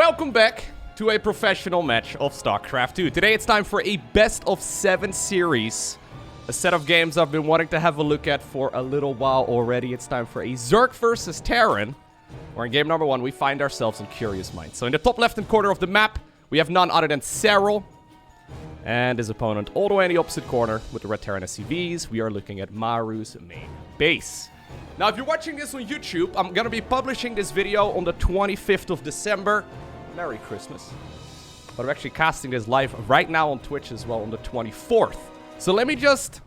Welcome back to a professional match of StarCraft 2. Today it's time for a Best-of-7 series. A set of games I've been wanting to have a look at for a little while already. It's time for a Zerg versus Terran. Where in game number 1 we find ourselves in Curious Minds. So in the top left-hand corner of the map, we have none other than Serral. And his opponent all the way in the opposite corner with the red Terran SCVs. We are looking at Maru's main base. Now, if you're watching this on YouTube, I'm going to be publishing this video on the 25th of December. Merry Christmas. But I'm actually casting this live right now on Twitch as well on the 24th. So let me just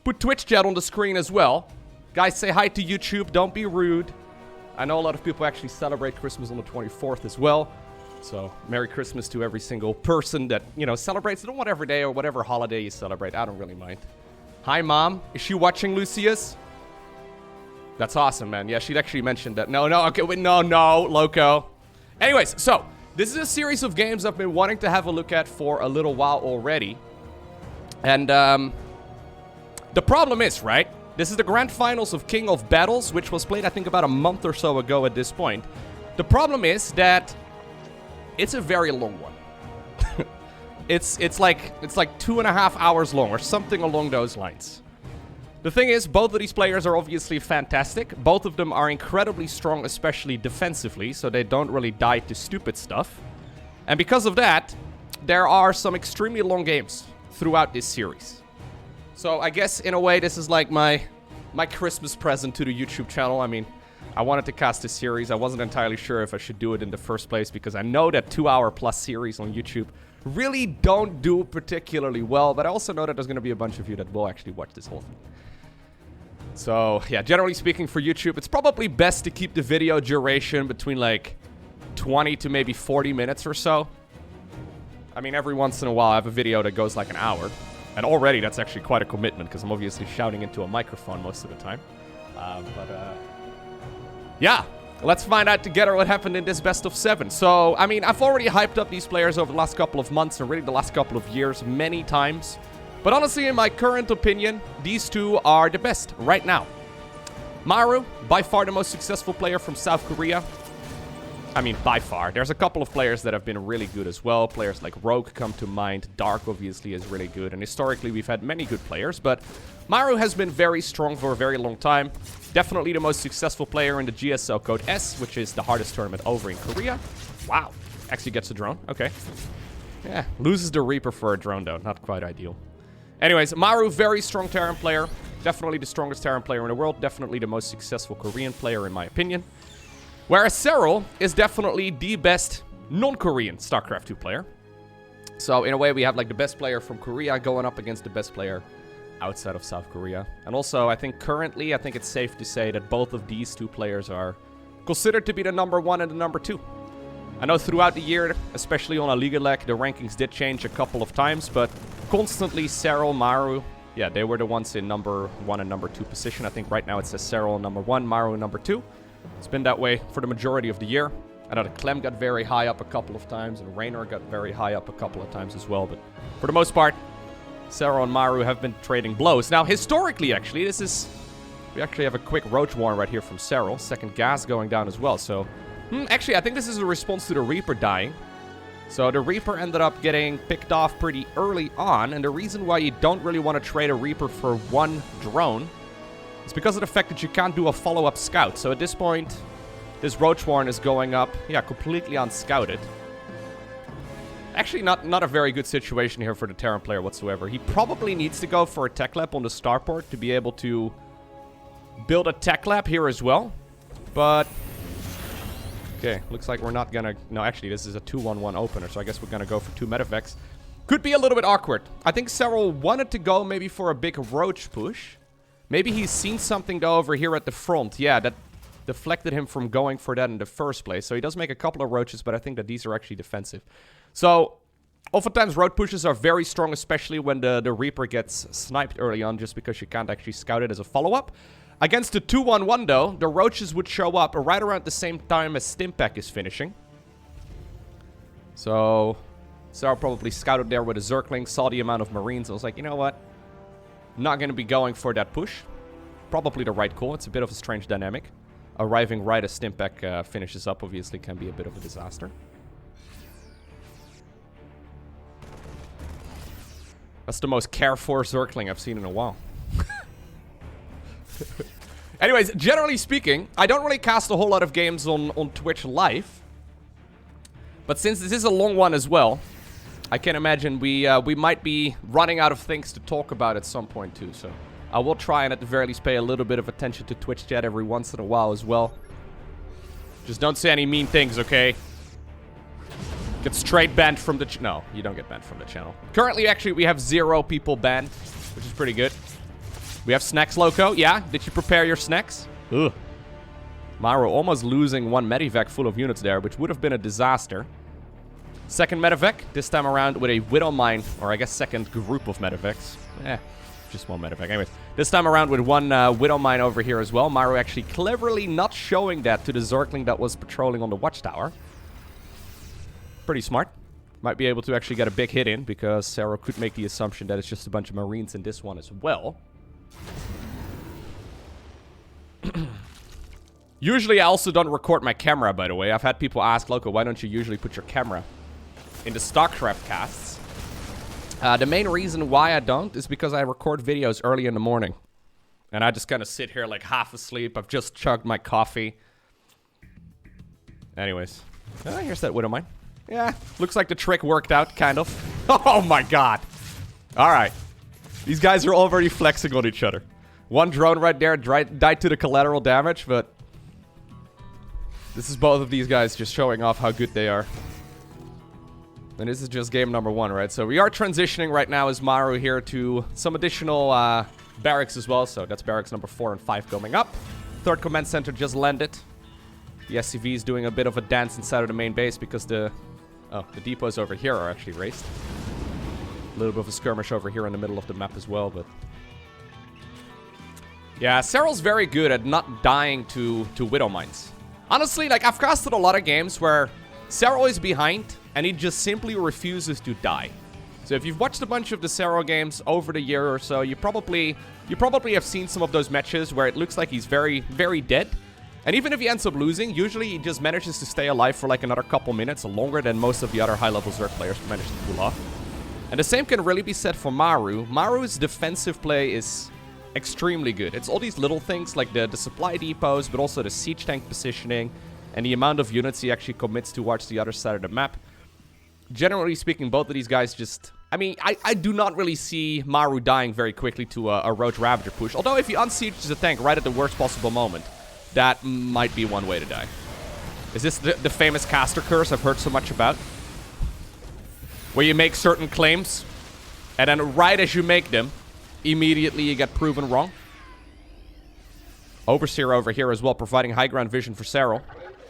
put Twitch chat on the screen as well. Guys, say hi to YouTube. Don't be rude. I know a lot of people actually celebrate Christmas on the 24th as well. So, Merry Christmas to every single person that, you know, celebrates it on whatever day or whatever holiday you celebrate. I don't really mind. Hi, Mom. Is she watching, Lucius? That's awesome, man. Yeah, she'd actually mentioned that. No, okay, wait, no, Loco. Anyways, so, this is a series of games I've been wanting to have a look at for a little while already. And, the problem is, right? This is the grand finals of King of Battles, which was played, I think, about a month or so ago at this point. The problem is that it's a very long one. It's like 2.5 hours long or something along those lines. The thing is, both of these players are obviously fantastic. Both of them are incredibly strong, especially defensively, so they don't really die to stupid stuff. And because of that, there are some extremely long games throughout this series. So I guess, in a way, this is like my Christmas present to the YouTube channel. I mean, I wanted to cast this series. I wasn't entirely sure if I should do it in the first place because I know that 2-hour-plus series on YouTube really don't do particularly well, but I also know that there's going to be a bunch of you that will actually watch this whole thing. So, yeah, generally speaking for YouTube, it's probably best to keep the video duration between like 20 to maybe 40 minutes or so. I mean, every once in a while I have a video that goes like an hour. And already that's actually quite a commitment because I'm obviously shouting into a microphone most of the time. Yeah, let's find out together what happened in this Best-of-7. So, I mean, I've already hyped up these players over the last couple of months and really the last couple of years many times. But honestly, in my current opinion, these two are the best right now. Maru, by far the most successful player from South Korea. I mean, by far. There's a couple of players that have been really good as well. Players like Rogue come to mind. Dark, obviously, is really good. And historically, we've had many good players. But Maru has been very strong for a very long time. Definitely the most successful player in the GSL Code S, which is the hardest tournament over in Korea. Wow. Actually gets a drone. Okay. Yeah. Loses the Reaper for a drone, though. Not quite ideal. Anyways, Maru, very strong Terran player. Definitely the strongest Terran player in the world. Definitely the most successful Korean player, in my opinion. Whereas Serral is definitely the best non-Korean StarCraft 2 player. So, in a way, we have like the best player from Korea going up against the best player outside of South Korea. And also, I think currently, it's safe to say that both of these two players are considered to be the number 1 and the number 2. I know throughout the year, especially on a Liga Leg, the rankings did change a couple of times, but constantly Serral, Maru, yeah, they were the ones in number 1 and number 2 position. I think right now it says Serral number 1, Maru number 2. It's been that way for the majority of the year. I know that Clem got very high up a couple of times, and Raynor got very high up a couple of times as well, but for the most part, Serral and Maru have been trading blows. Now, historically, actually, we actually have a quick Roach Warren right here from Serral. Second gas going down as well, so actually, I think this is a response to the Reaper dying. So the Reaper ended up getting picked off pretty early on, and the reason why you don't really want to trade a Reaper for one drone is because of the fact that you can't do a follow-up scout. So at this point, this Roach Warren is going up, yeah, completely unscouted. Actually, not a very good situation here for the Terran player whatsoever. He probably needs to go for a tech lab on the starport to be able to build a tech lab here as well. But okay, looks like we're not gonna... No, actually, this is a 2-1-1 opener, so I guess we're gonna go for 2 medevacts. Could be a little bit awkward. I think Serral wanted to go maybe for a big Roach push. Maybe he's seen something, though, over here at the front. Yeah, that deflected him from going for that in the first place. So he does make a couple of Roaches, but I think that these are actually defensive. So, oftentimes Roach pushes are very strong, especially when the Reaper gets sniped early on, just because you can't actually scout it as a follow-up. Against the 2-1-1, though, the Roaches would show up right around the same time as Stimpack is finishing. So, Serral probably scouted there with a Zergling, saw the amount of Marines, and was like, you know what? I'm not going to be going for that push. Probably the right call. It's a bit of a strange dynamic. Arriving right as Stimpack finishes up, obviously, can be a bit of a disaster. That's the most care-for Zergling I've seen in a while. Anyways, generally speaking, I don't really cast a whole lot of games on Twitch live. But since this is a long one as well, I can imagine we might be running out of things to talk about at some point too. So I will try and at the very least pay a little bit of attention to Twitch chat every once in a while as well. Just don't say any mean things, okay? Get straight banned from the no, you don't get banned from the channel. Currently, actually, we have 0 people banned, which is pretty good. We have snacks, Lowko. Yeah, did you prepare your snacks? Ugh. Maru almost losing 1 medivac full of units there, which would have been a disaster. Second medivac, this time around with a Widowmine, or I guess second group of medivacs. Just 1 medivac. Anyways, this time around with 1 Widowmine over here as well. Maru actually cleverly not showing that to the Zergling that was patrolling on the watchtower. Pretty smart. Might be able to actually get a big hit in, because Serral could make the assumption that it's just a bunch of Marines in this one as well. Usually I also don't record my camera, by the way. I've had people ask, Lowko, why don't you usually put your camera in the StarCraft casts? The main reason why I don't is because I record videos early in the morning. And I just kind of sit here like half asleep. I've just chugged my coffee. Anyways. Here's that Widowmine. Yeah, looks like the trick worked out, kind of. Oh my god. Alright. These guys are already flexing on each other. 1 drone right there died to the collateral damage, but this is both of these guys just showing off how good they are. And this is just game number 1, right? So we are transitioning right now as Maru here to some additional barracks as well. So that's barracks number 4 and 5 coming up. 3rd command center just landed. The SCV is doing a bit of a dance inside of the main base because the depots over here are actually raced. A little bit of a skirmish over here in the middle of the map as well, but yeah, Serral's very good at not dying to Widowmines. Honestly, like, I've casted a lot of games where Serral is behind and he just simply refuses to die. So if you've watched a bunch of the Serral games over the year or so, you probably have seen some of those matches where it looks like he's very, very dead. And even if he ends up losing, usually he just manages to stay alive for like another couple minutes, longer than most of the other high-level Zerg players manage to pull off. And the same can really be said for Maru. Maru's defensive play is extremely good. It's all these little things like the supply depots, but also the siege tank positioning and the amount of units he actually commits towards the other side of the map. Generally speaking, both of these guys just... I mean, I do not really see Maru dying very quickly to a Roach Ravager push. Although if he unsieges a tank right at the worst possible moment, that might be one way to die. Is this the famous caster curse I've heard so much about? Where you make certain claims, and then right as you make them, immediately you get proven wrong. Overseer over here as well, providing high ground vision for Serral.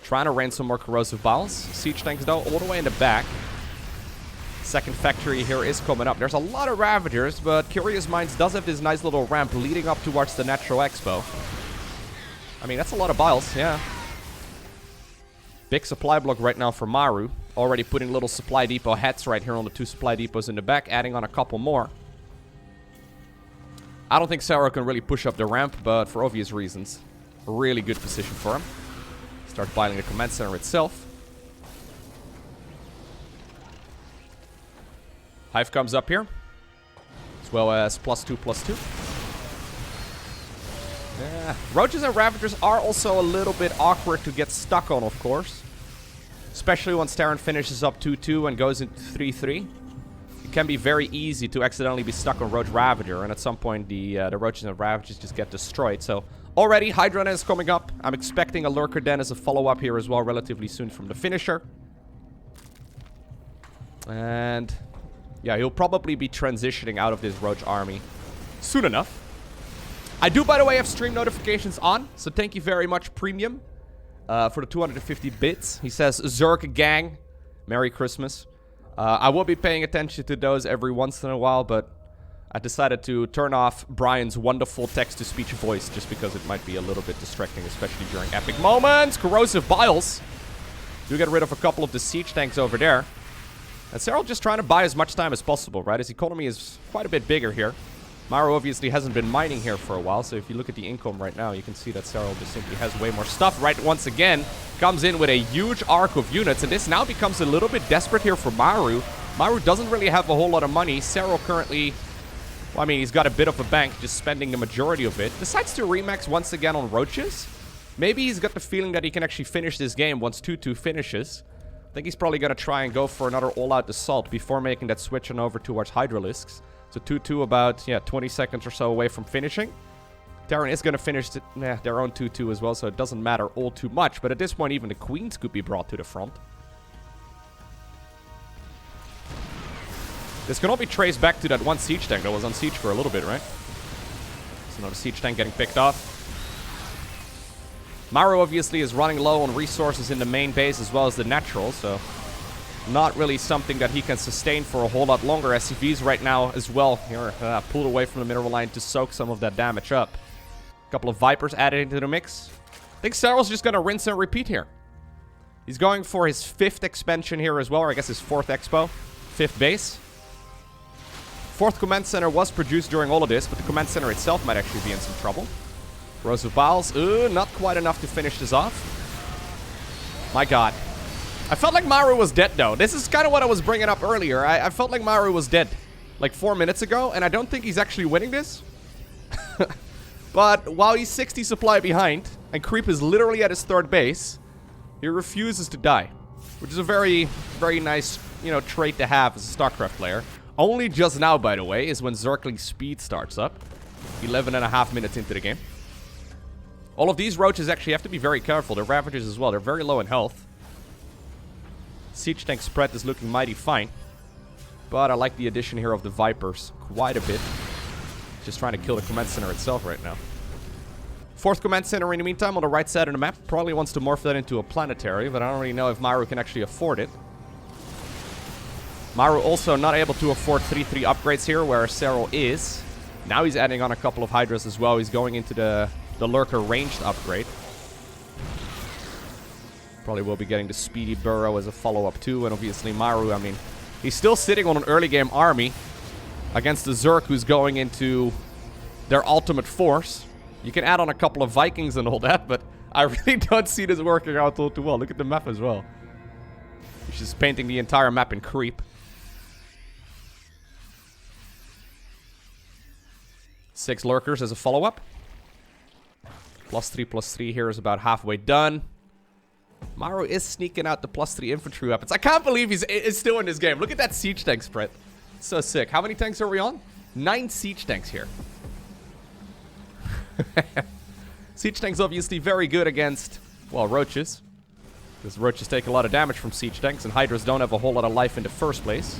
Trying to rain some more corrosive biles. Siege tanks though, all the way in the back. Second factory here is coming up. There's a lot of Ravagers, but Curious Minds does have this nice little ramp leading up towards the Natural Expo. I mean, that's a lot of biles, yeah. Big supply block right now for Maru. Already putting little supply depot heads right here on the 2 supply depots in the back, adding on a couple more. I don't think Serral can really push up the ramp, but for obvious reasons. A really good position for him. Start piling the command center itself. Hive comes up here. As well as +2/+2. Yeah. Roaches and Ravagers are also a little bit awkward to get stuck on, of course. Especially once Terran finishes up 2-2 and goes into 3-3. It can be very easy to accidentally be stuck on Roach Ravager, and at some point the Roaches and Ravagers just get destroyed. So already Hydra Den is coming up. I'm expecting a Lurker Den as a follow-up here as well relatively soon from the finisher. And yeah, he'll probably be transitioning out of this Roach army soon enough. I do, by the way, have stream notifications on, so thank you very much, Premium, for the 250 bits. He says, Zerg gang, Merry Christmas. I will be paying attention to those every once in a while, but I decided to turn off Brian's wonderful text-to-speech voice just because it might be a little bit distracting, especially during epic moments. Corrosive Biles. Do get rid of a couple of the siege tanks over there. And Serral just trying to buy as much time as possible, right? His economy is quite a bit bigger here. Maru obviously hasn't been mining here for a while, so if you look at the income right now, you can see that Serral just simply has way more stuff. Right, once again, comes in with a huge arc of units, and this now becomes a little bit desperate here for Maru. Maru doesn't really have a whole lot of money. Serral currently Well, I mean, he's got a bit of a bank, just spending the majority of it. Decides to remax once again on roaches. Maybe he's got the feeling that he can actually finish this game once 2-2 finishes. I think he's probably going to try and go for another all-out assault before making that switch on over towards Hydralisks. So 2-2 about, 20 seconds or so away from finishing. Terran is going to finish their own 2-2 as well, so it doesn't matter all too much. But at this point, even the queens could be brought to the front. This can all be traced back to that one siege tank that was on siege for a little bit, right? So another siege tank getting picked off. Maru obviously is running low on resources in the main base as well as the natural, so not really something that he can sustain for a whole lot longer. SCVs right now as well here pulled away from the mineral line to soak some of that damage up. A couple of Vipers added into the mix. I think Serral's just going to rinse and repeat here. He's going for his 5th expansion here as well, or I guess his 4th expo. 5th base. 4th command center was produced during all of this, but the command center itself might actually be in some trouble. Rose of Bowels, not quite enough to finish this off. My god. I felt like Maru was dead though. This is kind of what I was bringing up earlier. I felt like Maru was dead like 4 minutes ago, and I don't think he's actually winning this. But while he's 60 supply behind, and Creep is literally at his 3rd base, he refuses to die. Which is a very, very nice, trait to have as a StarCraft player. Only just now, by the way, is when Zergling speed starts up. 11.5 minutes into the game. All of these roaches actually have to be very careful. They're Ravagers as well. They're very low in health. Siege tank spread is looking mighty fine. But I like the addition here of the Vipers quite a bit. Just trying to kill the command center itself right now. 4th command center in the meantime on the right side of the map. Probably wants to morph that into a planetary, but I don't really know if Maru can actually afford it. Maru also not able to afford 3-3 upgrades here, where Serral is. Now he's adding on a couple of Hydras as well. He's going into the Lurker ranged upgrade. Probably will be getting the Speedy Burrow as a follow-up too. And obviously Maru, I mean, he's still sitting on an early game army against the Zerg who's going into their ultimate force. You can add on a couple of Vikings and all that, but I really don't see this working out all too well. Look at the map as well. He's just painting the entire map in creep. 6 Lurkers as a follow-up. +3/+3 here is about halfway done. Maru is sneaking out the +3 infantry weapons. I can't believe he's still in this game. Look at that siege tank spread. So sick. How many tanks are we on? 9 siege tanks here. Siege tanks obviously very good against, well, roaches. Because roaches take a lot of damage from siege tanks, and Hydras don't have a whole lot of life in the first place.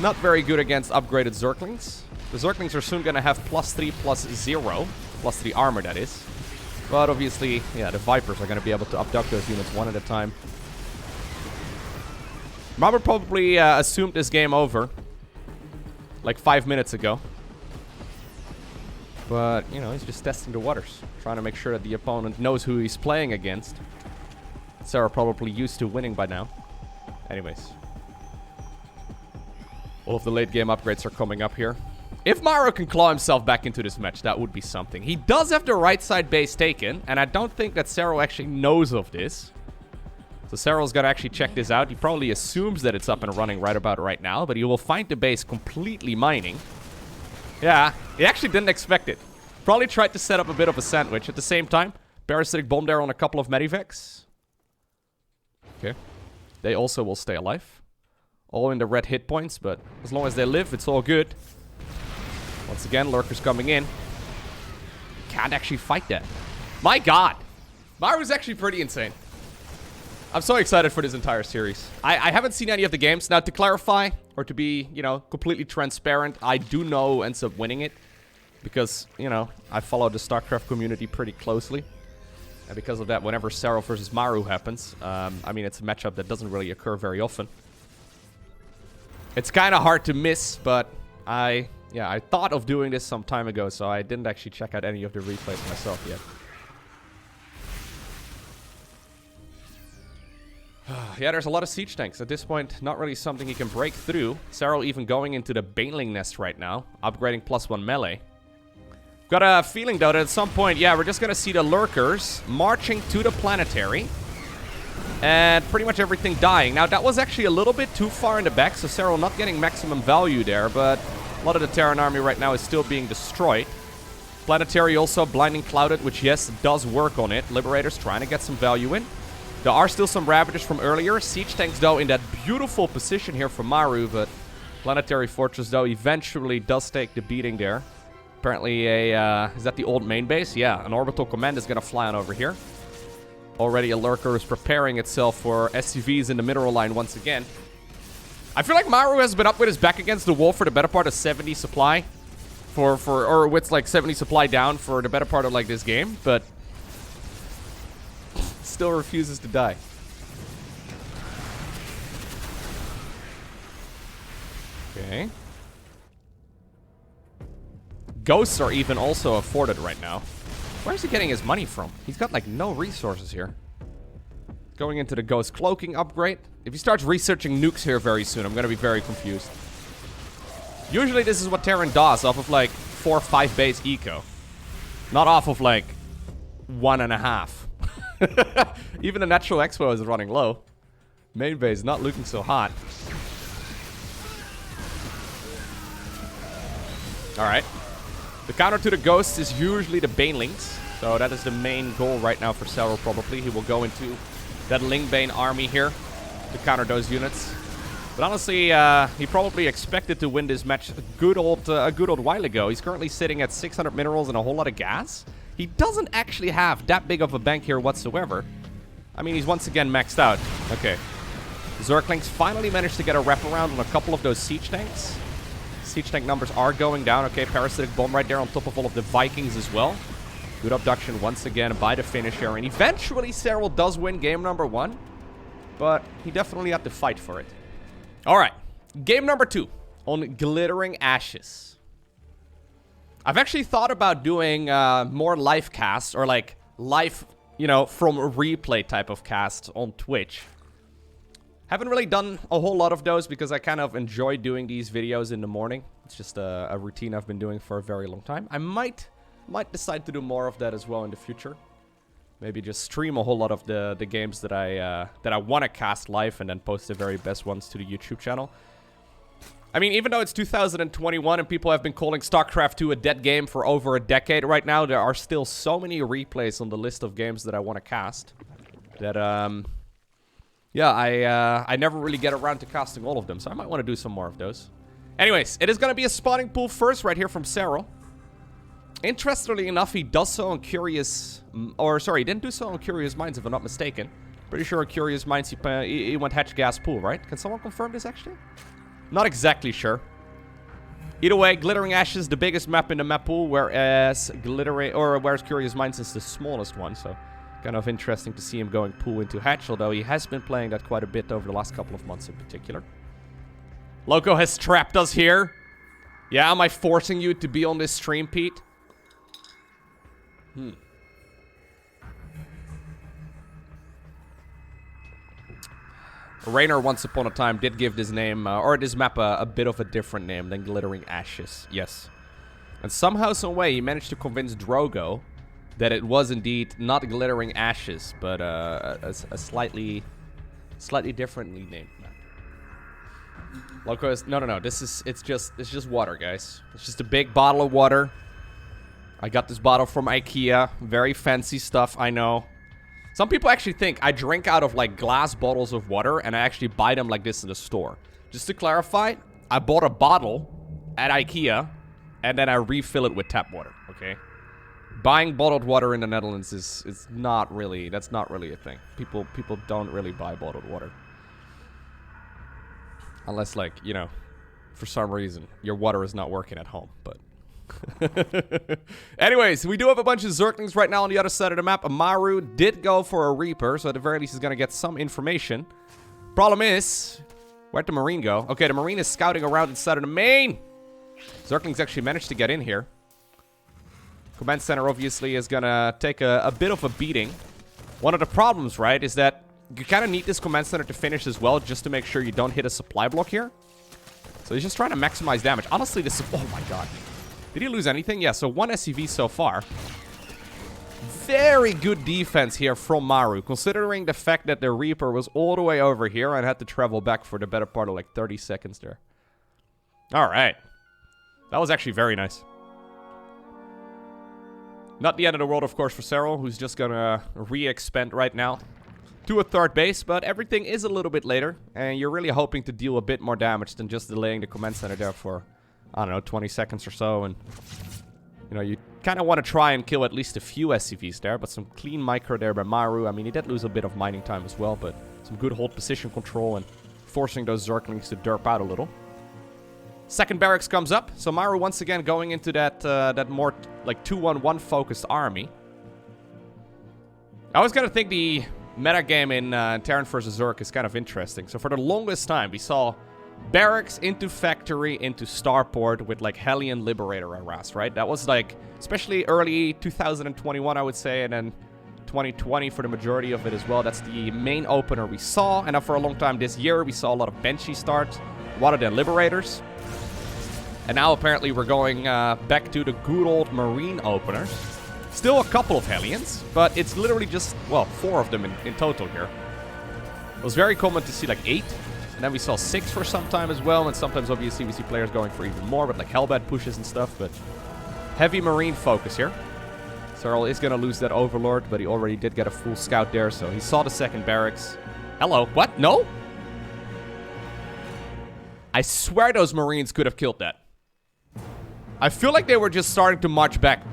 Not very good against upgraded Zerglings. The Zerglings are soon going to have +3/+0. +3 armor, that is. But obviously, yeah, the Vipers are going to be able to abduct those units one at a time. Maru probably assumed this game over like 5 minutes ago. But, he's just testing the waters. Trying to make sure that the opponent knows who he's playing against. Serral probably used to winning by now. Anyways. All of the late game upgrades are coming up here. If Maru can claw himself back into this match, that would be something. He does have the right side base taken, and I don't think that Serral actually knows of this. So Serral's got to actually check this out. He probably assumes that it's up and running right about right now, but he will find the base completely mining. Yeah, he actually didn't expect it. Probably tried to set up a bit of a sandwich. At the same time, parasitic bomb there on a couple of Medivacs. Okay. They also will stay alive. All in the red hit points, but as long as they live, it's all good. Once again, Lurkers coming in. Can't actually fight that. My god! Maru's actually pretty insane. I'm so excited for this entire series. I haven't seen any of the games. Now, to clarify, or to be, completely transparent, I do know who ends up winning it. Because, I follow the StarCraft community pretty closely. And because of that, whenever Serral versus Maru happens, I mean, it's a matchup that doesn't really occur very often. It's kind of hard to miss, but I thought of doing this some time ago, so I didn't actually check out any of the replays myself yet. Yeah, there's a lot of siege tanks. At this point, not really something he can break through. Serral even going into the Baneling Nest right now, upgrading +1 melee. Got a feeling, though, that at some point, yeah, we're just going to see the Lurkers marching to the planetary. And pretty much everything dying. Now, that was actually a little bit too far in the back, so Serral not getting maximum value there, but lot of the Terran army right now is still being destroyed. Planetary also blinding clouded, which yes, does work on it. Liberators trying to get some value in. There are still some Ravagers from earlier. Siege tanks, though, in that beautiful position here for Maru, but Planetary Fortress, though, eventually does take the beating there. Apparently is that the old main base? Yeah, an orbital command is going to fly on over here. Already a lurker is preparing itself for SCVs in the mineral line once again. I feel like Maru has been up with his back against the wall for the better part of 70 supply. Or with like 70 supply down for the better part of like this game, but still refuses to die. Okay. Ghosts are even also afforded right now. Where is he getting his money from? He's got like no resources here. Going into the Ghost Cloaking upgrade. If he starts researching nukes here very soon, I'm gonna be very confused. Usually this is what Terran does off of like 4 or 5 base eco. Not off of like 1.5. Even the natural expo is running low. Main base not looking so hot. Alright. The counter to the Ghosts is usually the Banelings. So that is the main goal right now for Serral probably. He will go into that Lingbane army here to counter those units. But honestly, he probably expected to win this match a good old while ago. He's currently sitting at 600 minerals and a whole lot of gas. He doesn't actually have that big of a bank here whatsoever. I mean, he's once again maxed out. Okay. Zerglings finally managed to get a wraparound on a couple of those siege tanks. Siege tank numbers are going down. Okay, parasitic bomb right there on top of all of the Vikings as well. Good abduction once again by the finisher. And eventually, Serral does win game number 1. But he definitely had to fight for it. Alright, game number 2 on Glittering Ashes. I've actually thought about doing more live casts, or like live, you know, from a replay type of casts on Twitch. Haven't really done a whole lot of those because I kind of enjoy doing these videos in the morning. It's just a routine I've been doing for a very long time. I might decide to do more of that as well in the future. Maybe just stream a whole lot of the games that I want to cast live and then post the very best ones to the YouTube channel. I mean, even though it's 2021 and people have been calling StarCraft 2 a dead game for over a decade right now, there are still so many replays on the list of games that I want to cast that, yeah, I never really get around to casting all of them, so I might want to do some more of those. Anyways, it is going to be a spawning pool first right here from Serral. Interestingly enough, he does so on Curious... Or, sorry, he didn't do so on Curious Minds, if I'm not mistaken. Pretty sure on Curious Minds he went Hatch Gas Pool, right? Can someone confirm this, actually? Not exactly sure. Either way, Glittering Ashes, the biggest map in the map pool, whereas Curious Minds is the smallest one, so... Kind of interesting to see him going pool into Hatch, although he has been playing that quite a bit over the last couple of months in particular. Lowko has trapped us here. Yeah, am I forcing you to be on this stream, Pete? Raynor once upon a time did give this name, or this map a bit of a different name than Glittering Ashes, yes. And somehow, some way, he managed to convince Drogo that it was indeed not Glittering Ashes, but a slightly differently named map. Lowko is, no, it's just water, guys. It's just a big bottle of water. I got this bottle from IKEA. Very fancy stuff, I know. Some people actually think I drink out of like glass bottles of water and I actually buy them like this in the store. Just to clarify, I bought a bottle at IKEA and then I refill it with tap water, okay? Buying bottled water in the Netherlands is not really, that's not really a thing. People don't really buy bottled water. Unless, like, you know, for some reason your water is not working at home, but... Anyways, we do have a bunch of Zerglings right now on the other side of the map. Maru did go for a Reaper, so at the very least he's gonna get some information. Problem is, where'd the Marine go? Okay, the Marine is scouting around inside of the main. Zerglings actually managed to get in here. Command Center obviously is gonna take a bit of a beating. One of the problems, right, is that you kind of need this Command Center to finish as well, just to make sure you don't hit a supply block here. So he's just trying to maximize damage. Honestly, this... Oh my god. Did he lose anything? Yeah, so 1 SCV so far. Very good defense here from Maru, considering the fact that the Reaper was all the way over here and had to travel back for the better part of like 30 seconds there. Alright. That was actually very nice. Not the end of the world, of course, for Serral, who's just gonna re-expand right now to a third base, but everything is a little bit later, and you're really hoping to deal a bit more damage than just delaying the command center there for, I don't know, 20 seconds or so, and, you know, you kind of want to try and kill at least a few SCVs there, but some clean micro there by Maru. I mean, he did lose a bit of mining time as well, but some good hold position control and forcing those Zerglings to derp out a little. Second barracks comes up, so Maru once again going into that more like 2-1-1 focused army. I was gonna think the meta game in Terran vs Zerg is kind of interesting. So for the longest time, we saw barracks into factory into starport with like Hellion Liberator harass, right? That was like, especially early 2021, I would say, and then 2020 for the majority of it as well. That's the main opener we saw, and now for a long time this year, we saw a lot of Banshee starts rather than Liberators. And now apparently we're going back to the good old Marine openers. Still a couple of Hellions, but it's literally just, well, 4 of them in total here. It was very common to see like 8, and then we saw 6 for some time as well, and sometimes obviously we see players going for even more, with like Hellbat pushes and stuff, but heavy Marine focus here. Serral is going to lose that Overlord, but he already did get a full scout there, so he saw the second barracks. Hello, what? No? I swear those Marines could have killed that. I feel like they were just starting to march back.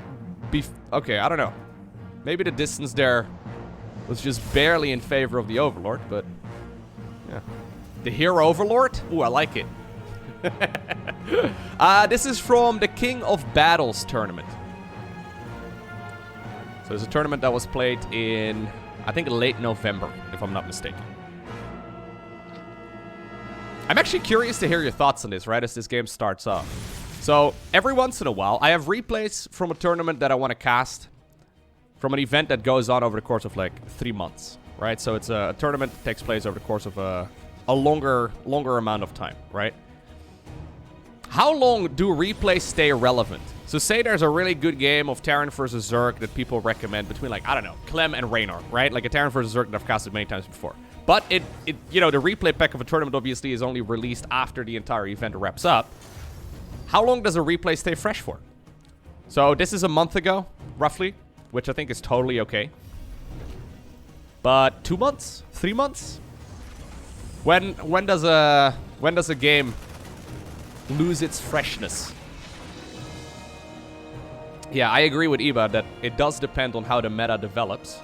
Okay, I don't know. Maybe the distance there was just barely in favor of the Overlord, but yeah. The Hero Overlord? Ooh, I like it. This is from the King of Battles tournament. So it's a tournament that was played in, I think, late November, if I'm not mistaken. I'm actually curious to hear your thoughts on this, right, as this game starts off. So, every once in a while, I have replays from a tournament that I want to cast from an event that goes on over the course of, like, 3 months, right? So, it's a tournament that takes place over the course of a longer amount of time, right? How long do replays stay relevant? So, say there's a really good game of Terran vs Zerg that people recommend between, like, I don't know, Clem and Raynor, right? Like a Terran vs Zerg that I've casted many times before. But it you know, the replay pack of a tournament obviously is only released after the entire event wraps up. How long does a replay stay fresh for? So this is a month ago, roughly, which I think is totally okay. But 2 months? 3 months? When does a game lose its freshness? Yeah, I agree with Eva that it does depend on how the meta develops.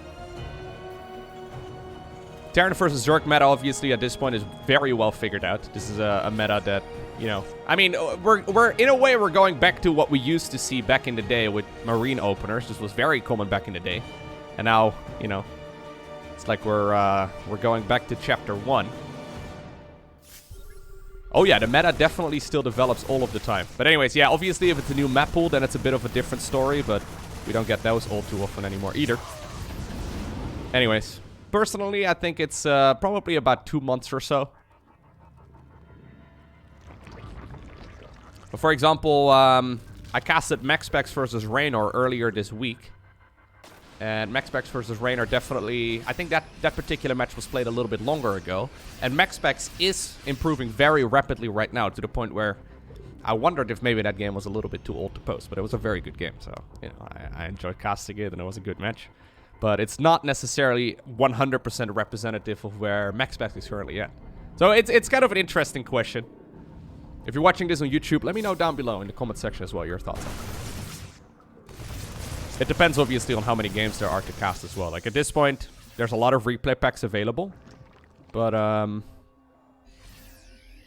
Terran vs Zerg meta, obviously, at this point is very well figured out. This is a meta that, you know, I mean, we're in a way, we're going back to what we used to see back in the day with Marine openers. This was very common back in the day. And now, you know, it's like we're going back to chapter 1. Oh yeah, the meta definitely still develops all of the time. But anyways, yeah, obviously if it's a new map pool, then it's a bit of a different story, but we don't get those all too often anymore either. Anyways, personally, I think it's probably about 2 months or so. But for example, I casted Max Specs versus Raynor earlier this week. And Max Specs versus Raynor definitely, I think that particular match was played a little bit longer ago. And Max Specs is improving very rapidly right now, to the point where I wondered if maybe that game was a little bit too old to post. But it was a very good game, so, you know, I enjoyed casting it and it was a good match. But it's not necessarily 100% representative of where Max Specs is currently at. So it's kind of an interesting question. If you're watching this on YouTube, let me know down below in the comment section as well your thoughts on it. It depends obviously on how many games there are to cast as well. Like at this point, there's a lot of replay packs available. But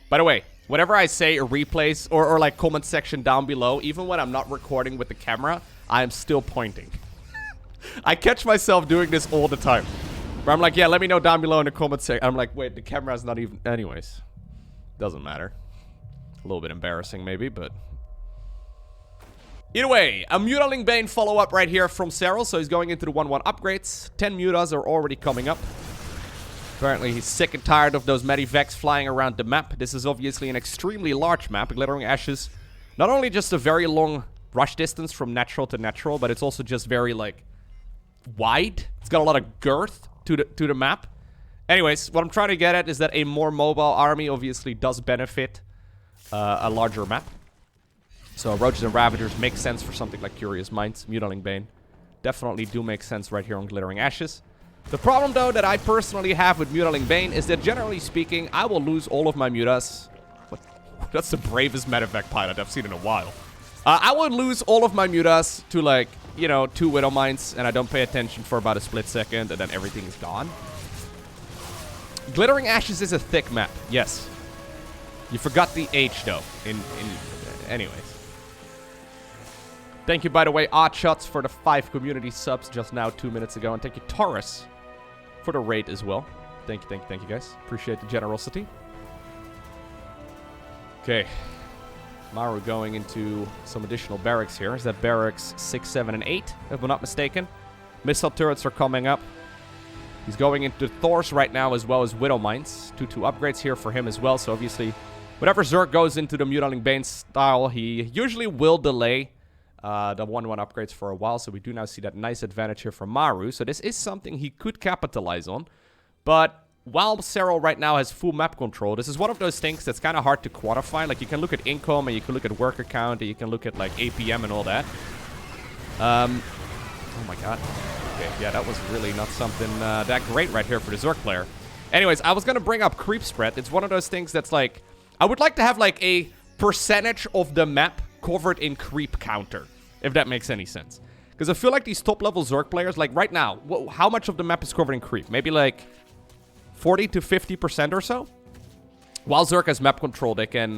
by the way, whenever I say replays or like comment section down below, even when I'm not recording with the camera, I am still pointing. I catch myself doing this all the time. Where I'm like, yeah, let me know down below in the comment section. I'm like, wait, the camera's not even... Anyways, doesn't matter. A little bit embarrassing maybe, but... Either way, a Mutaling Bane follow-up right here from Serral. So he's going into the 1-1 upgrades. 10 Mutas are already coming up. Apparently he's sick and tired of those Medivacs flying around the map. This is obviously an extremely large map. Glittering Ashes. Not only just a very long rush distance from natural to natural, but it's also just very, like, wide. It's got a lot of girth to the map. Anyways, what I'm trying to get at is that a more mobile army obviously does benefit a larger map. So Roaches and Ravagers make sense for something like Curious Minds. Mutaling Bane definitely do make sense right here on Glittering Ashes. The problem, though, that I personally have with Mutaling Bane is that, generally speaking, I will lose all of my mutas. That's the bravest medevac pilot I've seen in a while. I would lose all of my mutas to, like, you know, 2 Widow Mines, and I don't pay attention for about a split second, and then everything is gone. Glittering Ashes is a thick map, yes. You forgot the H, though. Anyways. Thank you, by the way, Odd Shots, for the 5 community subs just now 2 minutes ago. And thank you, Taurus, for the raid as well. Thank you, guys. Appreciate the generosity. Okay. Maru going into some additional barracks here. Is that barracks 6, 7, and 8, if I'm not mistaken? Missile turrets are coming up. He's going into Thors right now, as well as Widow Mines. 2 upgrades here for him as well. So obviously, whatever Zerg goes into the Mutaling Bane style, he usually will delay the 1-1 upgrades for a while. So we do now see that nice advantage here from Maru. So this is something he could capitalize on. But while Serral right now has full map control, this is one of those things that's kind of hard to quantify. Like, you can look at income, and you can look at worker count, and you can look at, like, APM and all that. Oh my god. Okay, yeah, that was really not something that great right here for the Zerg player. Anyways, I was going to bring up creep spread. It's one of those things that's like, I would like to have, like, a percentage of the map covered in creep counter, if that makes any sense. Because I feel like these top-level Zerg players, like, right now, how much of the map is covered in creep? Maybe, like, 40 to 50% or so. While Zerg has map control, they can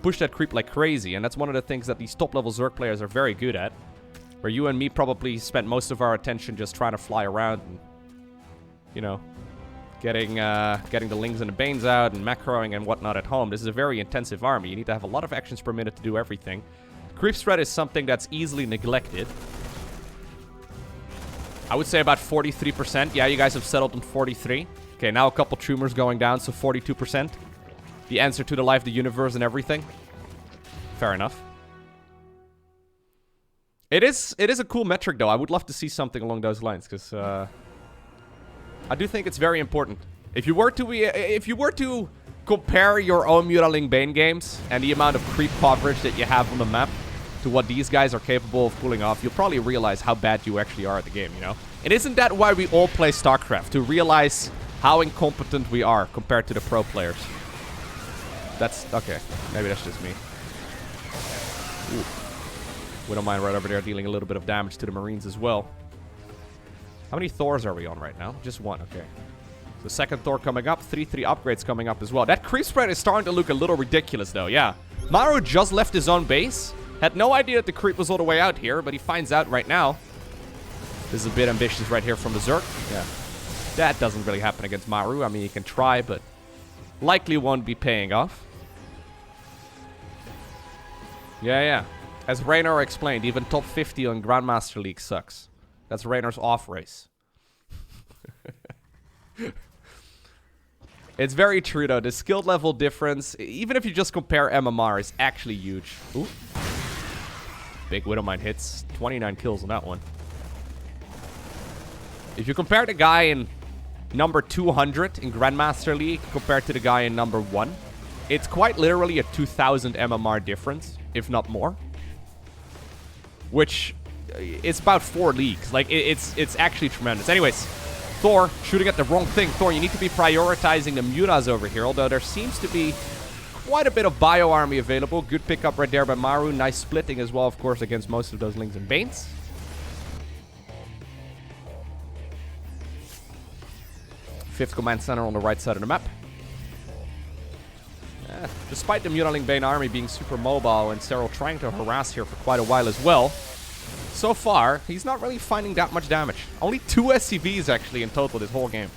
push that creep like crazy, and that's one of the things that these top-level Zerg players are very good at. Where you and me probably spent most of our attention just trying to fly around and, you know, getting the Lings and the Banes out and macroing and whatnot at home. This is a very intensive army. You need to have a lot of actions per minute to do everything. Creep spread is something that's easily neglected. I would say about 43%. Yeah, you guys have settled on 43. Okay, now a couple tumors going down, so 42%. The answer to the life, the universe, and everything. Fair enough. It is a cool metric, though. I would love to see something along those lines, because I do think it's very important. If you were to compare your own Mutaling Bane games and the amount of creep coverage that you have on the map to what these guys are capable of pulling off, you'll probably realize how bad you actually are at the game, you know? And isn't that why we all play StarCraft? To realize how incompetent we are compared to the pro players. That's... okay. Maybe that's just me. Ooh. Widow Mine right over there dealing a little bit of damage to the Marines as well. How many Thors are we on right now? Just 1, okay. So second Thor coming up, 3-3 upgrades coming up as well. That creep spread is starting to look a little ridiculous, though, yeah. Maru just left his own base. Had no idea that the creep was all the way out here, but he finds out right now. This is a bit ambitious right here from the Zerg. Yeah. That doesn't really happen against Maru. I mean, you can try, but likely won't be paying off. Yeah. As Raynor explained, even top 50 on Grandmaster League sucks. That's Raynor's off race. It's very true, though. The skill level difference, even if you just compare MMR, is actually huge. Ooh. Big Widowmine hits. 29 kills on that one. If you compare the guy in number 200 in Grandmaster League compared to the guy in number 1, it's quite literally a 2,000 MMR difference, if not more. Which, it's about 4 leagues. Like, it's actually tremendous. Anyways, Thor shooting at the wrong thing. Thor, you need to be prioritizing the mutas over here, although there seems to be quite a bit of bio army available. Good pickup right there by Maru. Nice splitting as well, of course, against most of those Lings and Banes. Fifth command center on the right side of the map. Despite the Mutaling Bane army being super mobile and Serral trying to harass here for quite a while as well, so far, he's not really finding that much damage. Only 2 SCVs, actually, in total this whole game.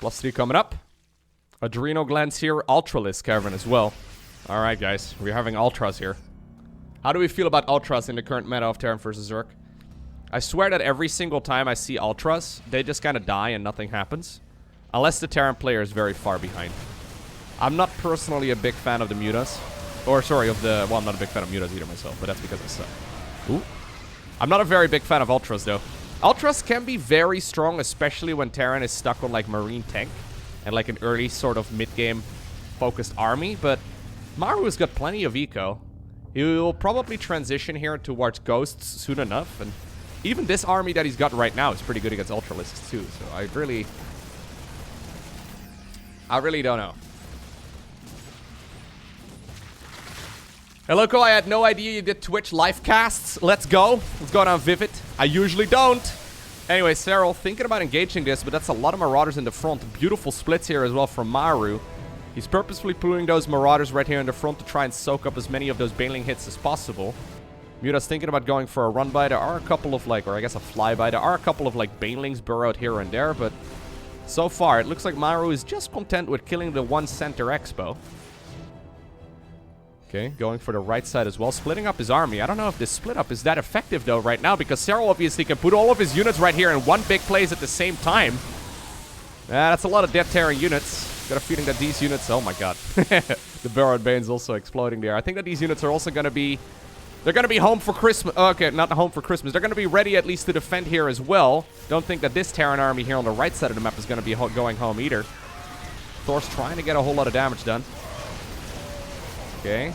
+3 coming up. Adrenal glands here. Ultralisk cavern as well. Alright, guys. We're having Ultras here. How do we feel about Ultras in the current meta of Terran vs. Zerg? I swear that every single time I see Ultras, they just kind of die and nothing happens. Unless the Terran player is very far behind. I'm not personally a big fan of the mutas. Or, sorry, of the... well, I'm not a big fan of mutas either myself, but that's because I suck. Ooh. I'm not a very big fan of Ultras, though. Ultras can be very strong, especially when Terran is stuck on, like, Marine tank. And, like, an early sort of mid-game focused army, but Maru has got plenty of eco. He will probably transition here towards ghosts soon enough, and even this army that he's got right now is pretty good against Ultralisks too, so I really don't know. Hey, Lowko, I had no idea you did Twitch live casts. Let's go. Let's go down Vivid. I usually don't. Anyway, Serral, thinking about engaging this, but that's a lot of Marauders in the front. Beautiful splits here as well from Maru. He's purposefully pulling those Marauders right here in the front to try and soak up as many of those Baneling hits as possible. Muta's thinking about going for a run by. There are a couple of, like, or I guess a flyby. There are a couple of, like, Banelings burrowed here and there, but so far it looks like Maru is just content with killing the one center Expo. Okay, going for the right side as well, splitting up his army. I don't know if this split up is that effective though right now, because Serral obviously can put all of his units right here in one big place at the same time. That's a lot of dead Terran units. Got a feeling that these units... Oh my god. The Burrowed Bane's also exploding there. I think that these units are also going to be... They're going to be home for Christmas. Okay, not home for Christmas. They're going to be ready at least to defend here as well. Don't think that this Terran army here on the right side of the map is going to be going home either. Thor's trying to get a whole lot of damage done. Okay.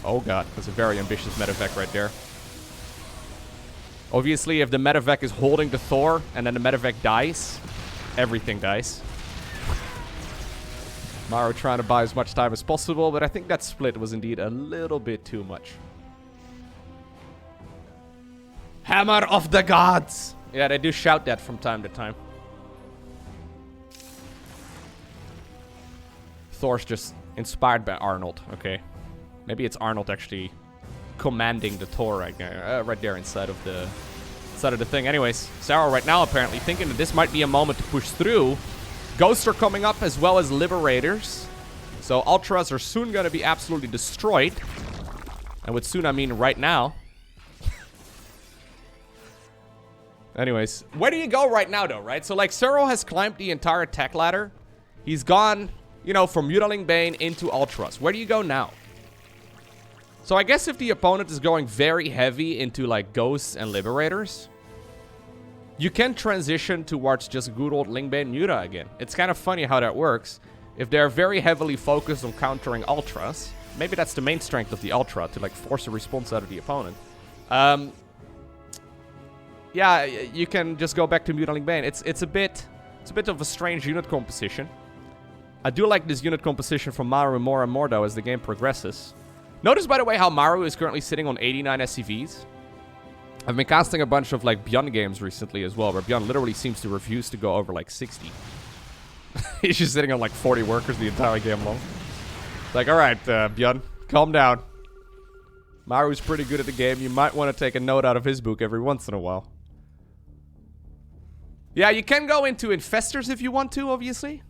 Oh god, that's a very ambitious medevac right there. Obviously, if the medevac is holding the Thor and then the medevac dies, everything dies. Maru trying to buy as much time as possible, but I think that split was indeed a little bit too much. Hammer of the gods! Yeah, they do shout that from time to time. Thor's just inspired by Arnold, okay. Maybe it's Arnold actually commanding the Thor right there, inside of the thing. Anyways, Serral right now apparently thinking that this might be a moment to push through. Ghosts are coming up as well as Liberators. So Ultras are soon going to be absolutely destroyed. And with soon I mean right now. Anyways, where do you go right now though, right? So like Serral has climbed the entire tech ladder. He's gone, you know, from Mutaling Bane into Ultras. Where do you go now? So I guess if the opponent is going very heavy into like Ghosts and Liberators, you can transition towards just good old Lingbane Muta again. It's kind of funny how that works. If they're very heavily focused on countering Ultras, maybe that's the main strength of the Ultra, to like force a response out of the opponent. Yeah, you can just go back to Mutaling Bane. It's a bit of a strange unit composition. I do like this unit composition from Maru more and more though as the game progresses. Notice, by the way, how Maru is currently sitting on 89 SCVs. I've been casting a bunch of, like, Bjorn games recently as well, where Bjorn literally seems to refuse to go over, like, 60. He's just sitting on, like, 40 workers the entire game long. Like, alright, Bjorn, calm down. Maru's pretty good at the game. You might want to take a note out of his book every once in a while. Yeah, you can go into Infestors if you want to, obviously.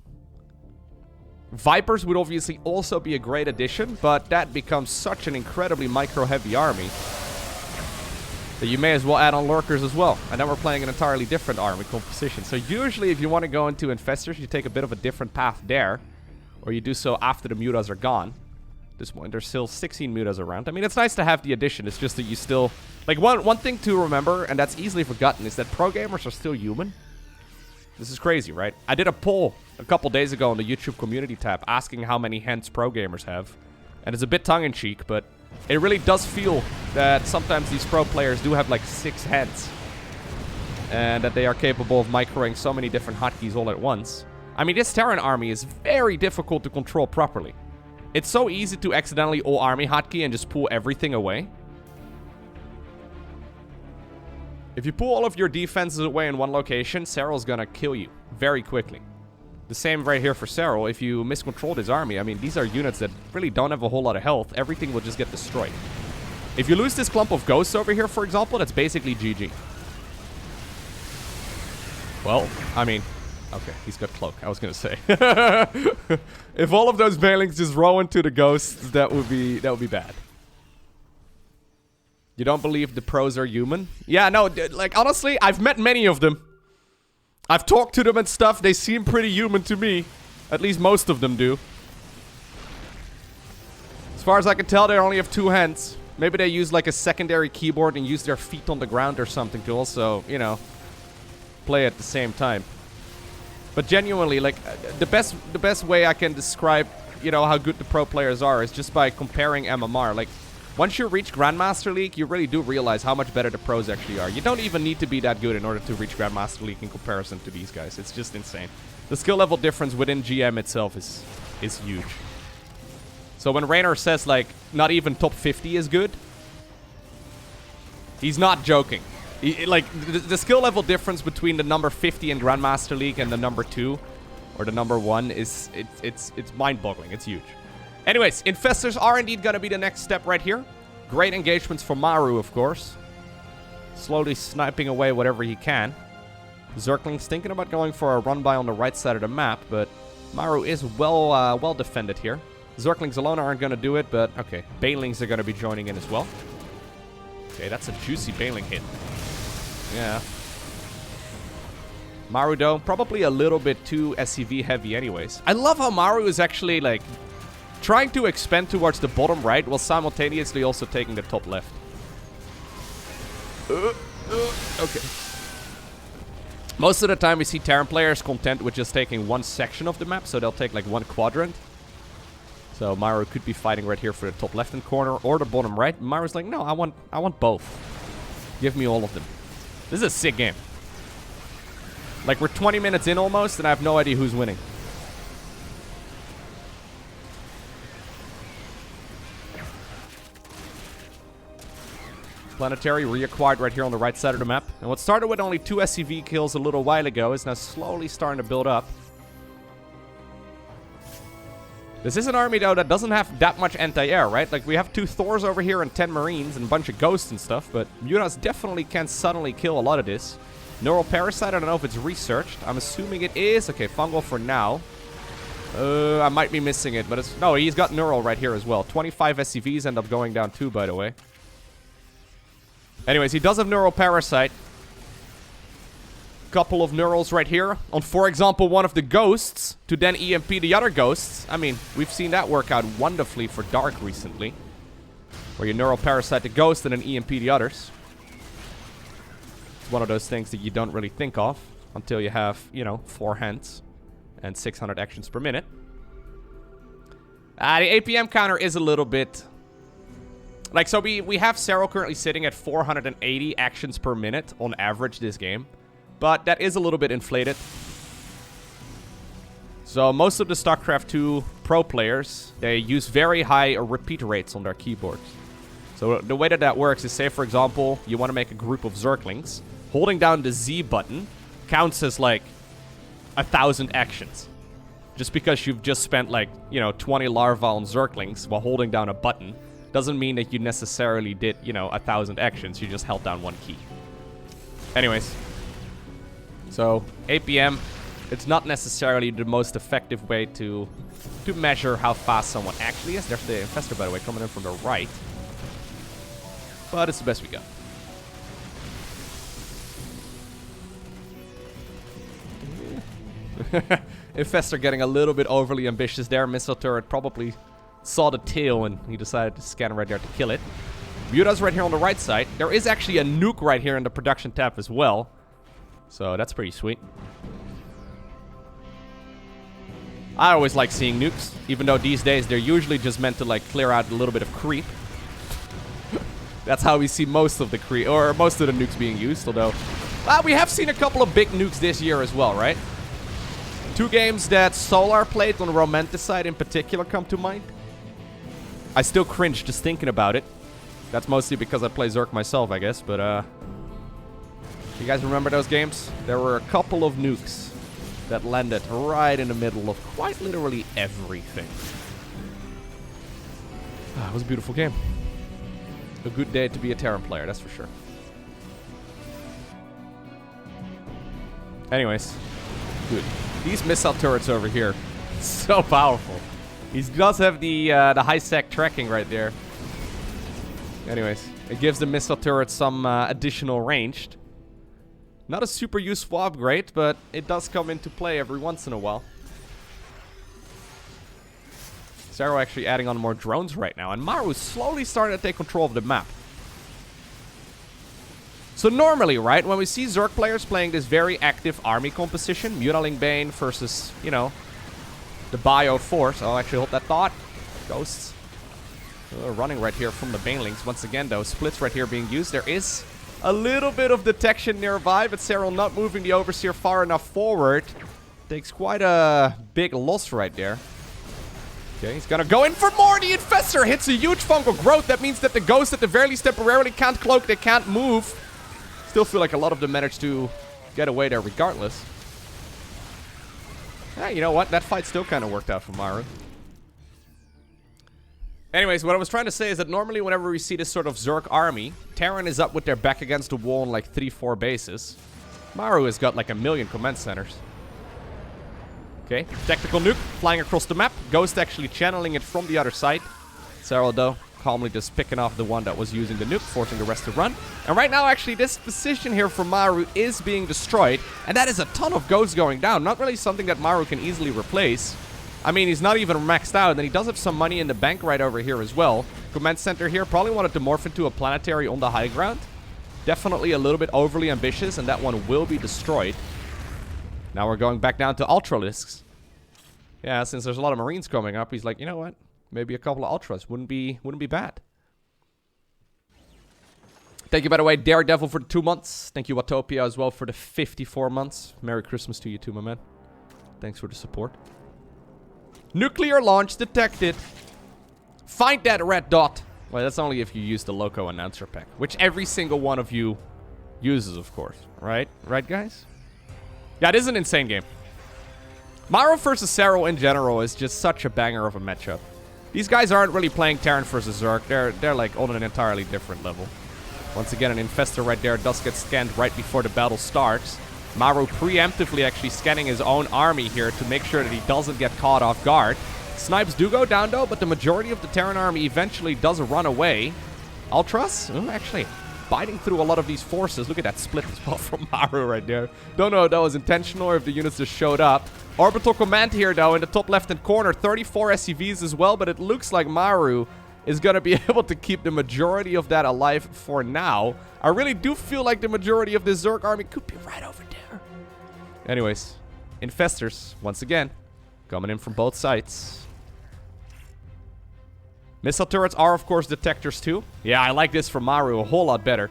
Vipers would obviously also be a great addition, but that becomes such an incredibly micro-heavy army that you may as well add on Lurkers as well. And then we're playing an entirely different army composition. So usually if you want to go into Infestors, you take a bit of a different path there. Or you do so after the Mutas are gone. At this point, there's still 16 Mutas around. I mean, it's nice to have the addition. It's just that you still... Like, one thing to remember, and that's easily forgotten, is that pro gamers are still human. This is crazy, right? I did a poll a couple days ago on the YouTube community tab asking how many hens pro gamers have. And it's a bit tongue-in-cheek, but it really does feel that sometimes these pro players do have like 6 hens. And that they are capable of microing so many different hotkeys all at once. I mean, this Terran army is very difficult to control properly. It's so easy to accidentally all-army hotkey and just pull everything away. If you pull all of your defenses away in one location, Serral's gonna kill you very quickly. The same right here for Serral. If you miscontrol his army, I mean, these are units that really don't have a whole lot of health. Everything will just get destroyed. If you lose this clump of ghosts over here, for example, that's basically GG. Well, I mean... Okay, he's got cloak, I was gonna say. If all of those Banelings just row into the ghosts, that would be bad. You don't believe the pros are human? Yeah, no, like, honestly, I've met many of them. I've talked to them and stuff. They seem pretty human to me. At least most of them do. As far as I can tell, they only have 2 hands. Maybe they use, like, a secondary keyboard and use their feet on the ground or something to also, you know, play at the same time. But genuinely, like, the best way I can describe you know, how good the pro players are is just by comparing MMR. Like, once you reach Grandmaster League, you really do realize how much better the pros actually are. You don't even need to be that good in order to reach Grandmaster League in comparison to these guys. It's just insane. The skill level difference within GM itself is huge. So when Raynor says, like, not even top 50 is good, he's not joking. Like, the skill level difference between the number 50 in Grandmaster League and the number 2 or the number 1 is, it's mind-boggling. It's huge. Anyways, Infestors are indeed going to be the next step right here. Great engagements for Maru, of course. Slowly sniping away whatever he can. Zergling's thinking about going for a run-by on the right side of the map, but Maru is well defended here. Zerglings alone aren't going to do it, but okay. Banelings are going to be joining in as well. Okay, that's a juicy Baneling hit. Yeah. Maru, though, probably a little bit too SCV heavy anyways. I love how Maru is actually, like, trying to expand towards the bottom right while simultaneously also taking the top left. Okay. Most of the time we see Terran players content with just taking one section of the map, so they'll take like one quadrant. So Maru could be fighting right here for the top left-hand corner or the bottom right. Maru's like, no, I want both. Give me all of them. This is a sick game. Like, we're 20 minutes in almost, and I have no idea who's winning. Planetary reacquired right here on the right side of the map. And what started with only 2 SCV kills a little while ago is now slowly starting to build up. This is an army, though, that doesn't have that much anti-air, right? Like, we have 2 Thors over here and 10 Marines and a bunch of ghosts and stuff, but Mutas definitely can suddenly kill a lot of this. Neural Parasite, I don't know if it's researched. I'm assuming it is. Okay, Fungal for now. I might be missing it, but it's... No, he's got Neural right here as well. 25 SCVs end up going down too, by the way. Anyways, he does have Neural Parasite. Couple of Neurals right here. On, for example, one of the ghosts to then EMP the other ghosts. I mean, we've seen that work out wonderfully for Dark recently. Where you Neural Parasite the ghost and then EMP the others. It's one of those things that you don't really think of until you have, you know, 4 hands and 600 actions per minute. The APM counter is a little bit... Like, so we have Serral currently sitting at 480 actions per minute on average this game. But that is a little bit inflated. So most of the StarCraft 2 pro players, they use very high repeat rates on their keyboards. So the way that works is, say for example, you want to make a group of Zerglings. Holding down the Z button counts as like 1,000 actions. Just because you've just spent like, you know, 20 larvae on Zerglings while holding down a button doesn't mean that you necessarily did, you know, 1,000 actions. You just held down one key. Anyways. So, APM, it's not necessarily the most effective way to measure how fast someone actually is. There's the Infestor, by the way, coming in from the right. But it's the best we got. Infestor getting a little bit overly ambitious there. Missile turret probably saw the tail and he decided to scan right there to kill it. Muta's right here on the right side. There is actually a nuke right here in the production tab as well. So that's pretty sweet. I always like seeing nukes, even though these days they're usually just meant to like clear out a little bit of creep. That's how we see most of the creep, or most of the nukes being used, although we have seen a couple of big nukes this year as well, right? 2 games that Solar played on the Romanticide in particular come to mind. I still cringe just thinking about it. That's mostly because I play Zerg myself, I guess, but you guys remember those games? There were a couple of nukes that landed right in the middle of quite literally everything. It was a beautiful game. A good day to be a Terran player, that's for sure. Anyways, dude, these missile turrets over here, so powerful. He does have the high sec tracking right there. Anyways, it gives the missile turret some additional range. Not a super useful upgrade, but it does come into play every once in a while. Serral actually adding on more drones right now, and Maru is slowly starting to take control of the map. So normally, right, when we see Zerg players playing this very active army composition, Mutaling Bane versus, you know, the bio force. Oh, actually, hold that thought. Ghosts running right here from the banelings. Once again, though, splits right here being used. There is a little bit of detection nearby, but Serral not moving the Overseer far enough forward. Takes quite a big loss right there. Okay, he's gonna go in for more. The Infestor hits a huge fungal growth. That means that the Ghosts at the very least temporarily can't cloak. They can't move. Still feel like a lot of them managed to get away there regardless. You know what? That fight still kind of worked out for Maru. Anyways, what I was trying to say is that normally whenever we see this sort of Zerg army, Terran is up with their back against the wall in like 3-4 bases. Maru has got like a million command centers. Okay, tactical nuke flying across the map. Ghost actually channeling it from the other side. Serral, though, calmly just picking off the one that was using the nuke, forcing the rest to run. And right now, actually, this position here for Maru is being destroyed. And that is a ton of Ghosts going down. Not really something that Maru can easily replace. I mean, he's not even maxed out. And he does have some money in the bank right over here as well. Command center here probably wanted to morph into a planetary on the high ground. Definitely a little bit overly ambitious, and that one will be destroyed. Now we're going back down to Ultralisks. Yeah, since there's a lot of Marines coming up, he's like, you know what? Maybe a couple of Ultras wouldn't be bad. Thank you, by the way, Daredevil for the 2 months. Thank you, Watopia, as well for the 54 months. Merry Christmas to you too, my man. Thanks for the support. Nuclear launch detected. Find that red dot. Well, that's only if you use the Loco announcer pack, which every single one of you uses, of course. Right? Right, guys? Yeah, this is an insane game. Maru versus Serral in general is just such a banger of a matchup. These guys aren't really playing Terran versus Zerg. They're like on an entirely different level. Once again, an Infestor right there does get scanned right before the battle starts. Maru preemptively actually scanning his own army here to make sure that he doesn't get caught off guard. Snipes do go down though, but the majority of the Terran army eventually does run away. Ultras? Actually biting through a lot of these forces. Look at that split as well from Maru right there. Don't know if that was intentional or if the units just showed up. Orbital command here though in the top left-hand corner. 34 SCVs as well, but it looks like Maru is going to be able to keep the majority of that alive for now. I really do feel like the majority of the Zerg army could be right over there. Anyways, Infestors, once again, coming in from both sides. Missile turrets are, of course, detectors too. Yeah, I like this for Maru a whole lot better.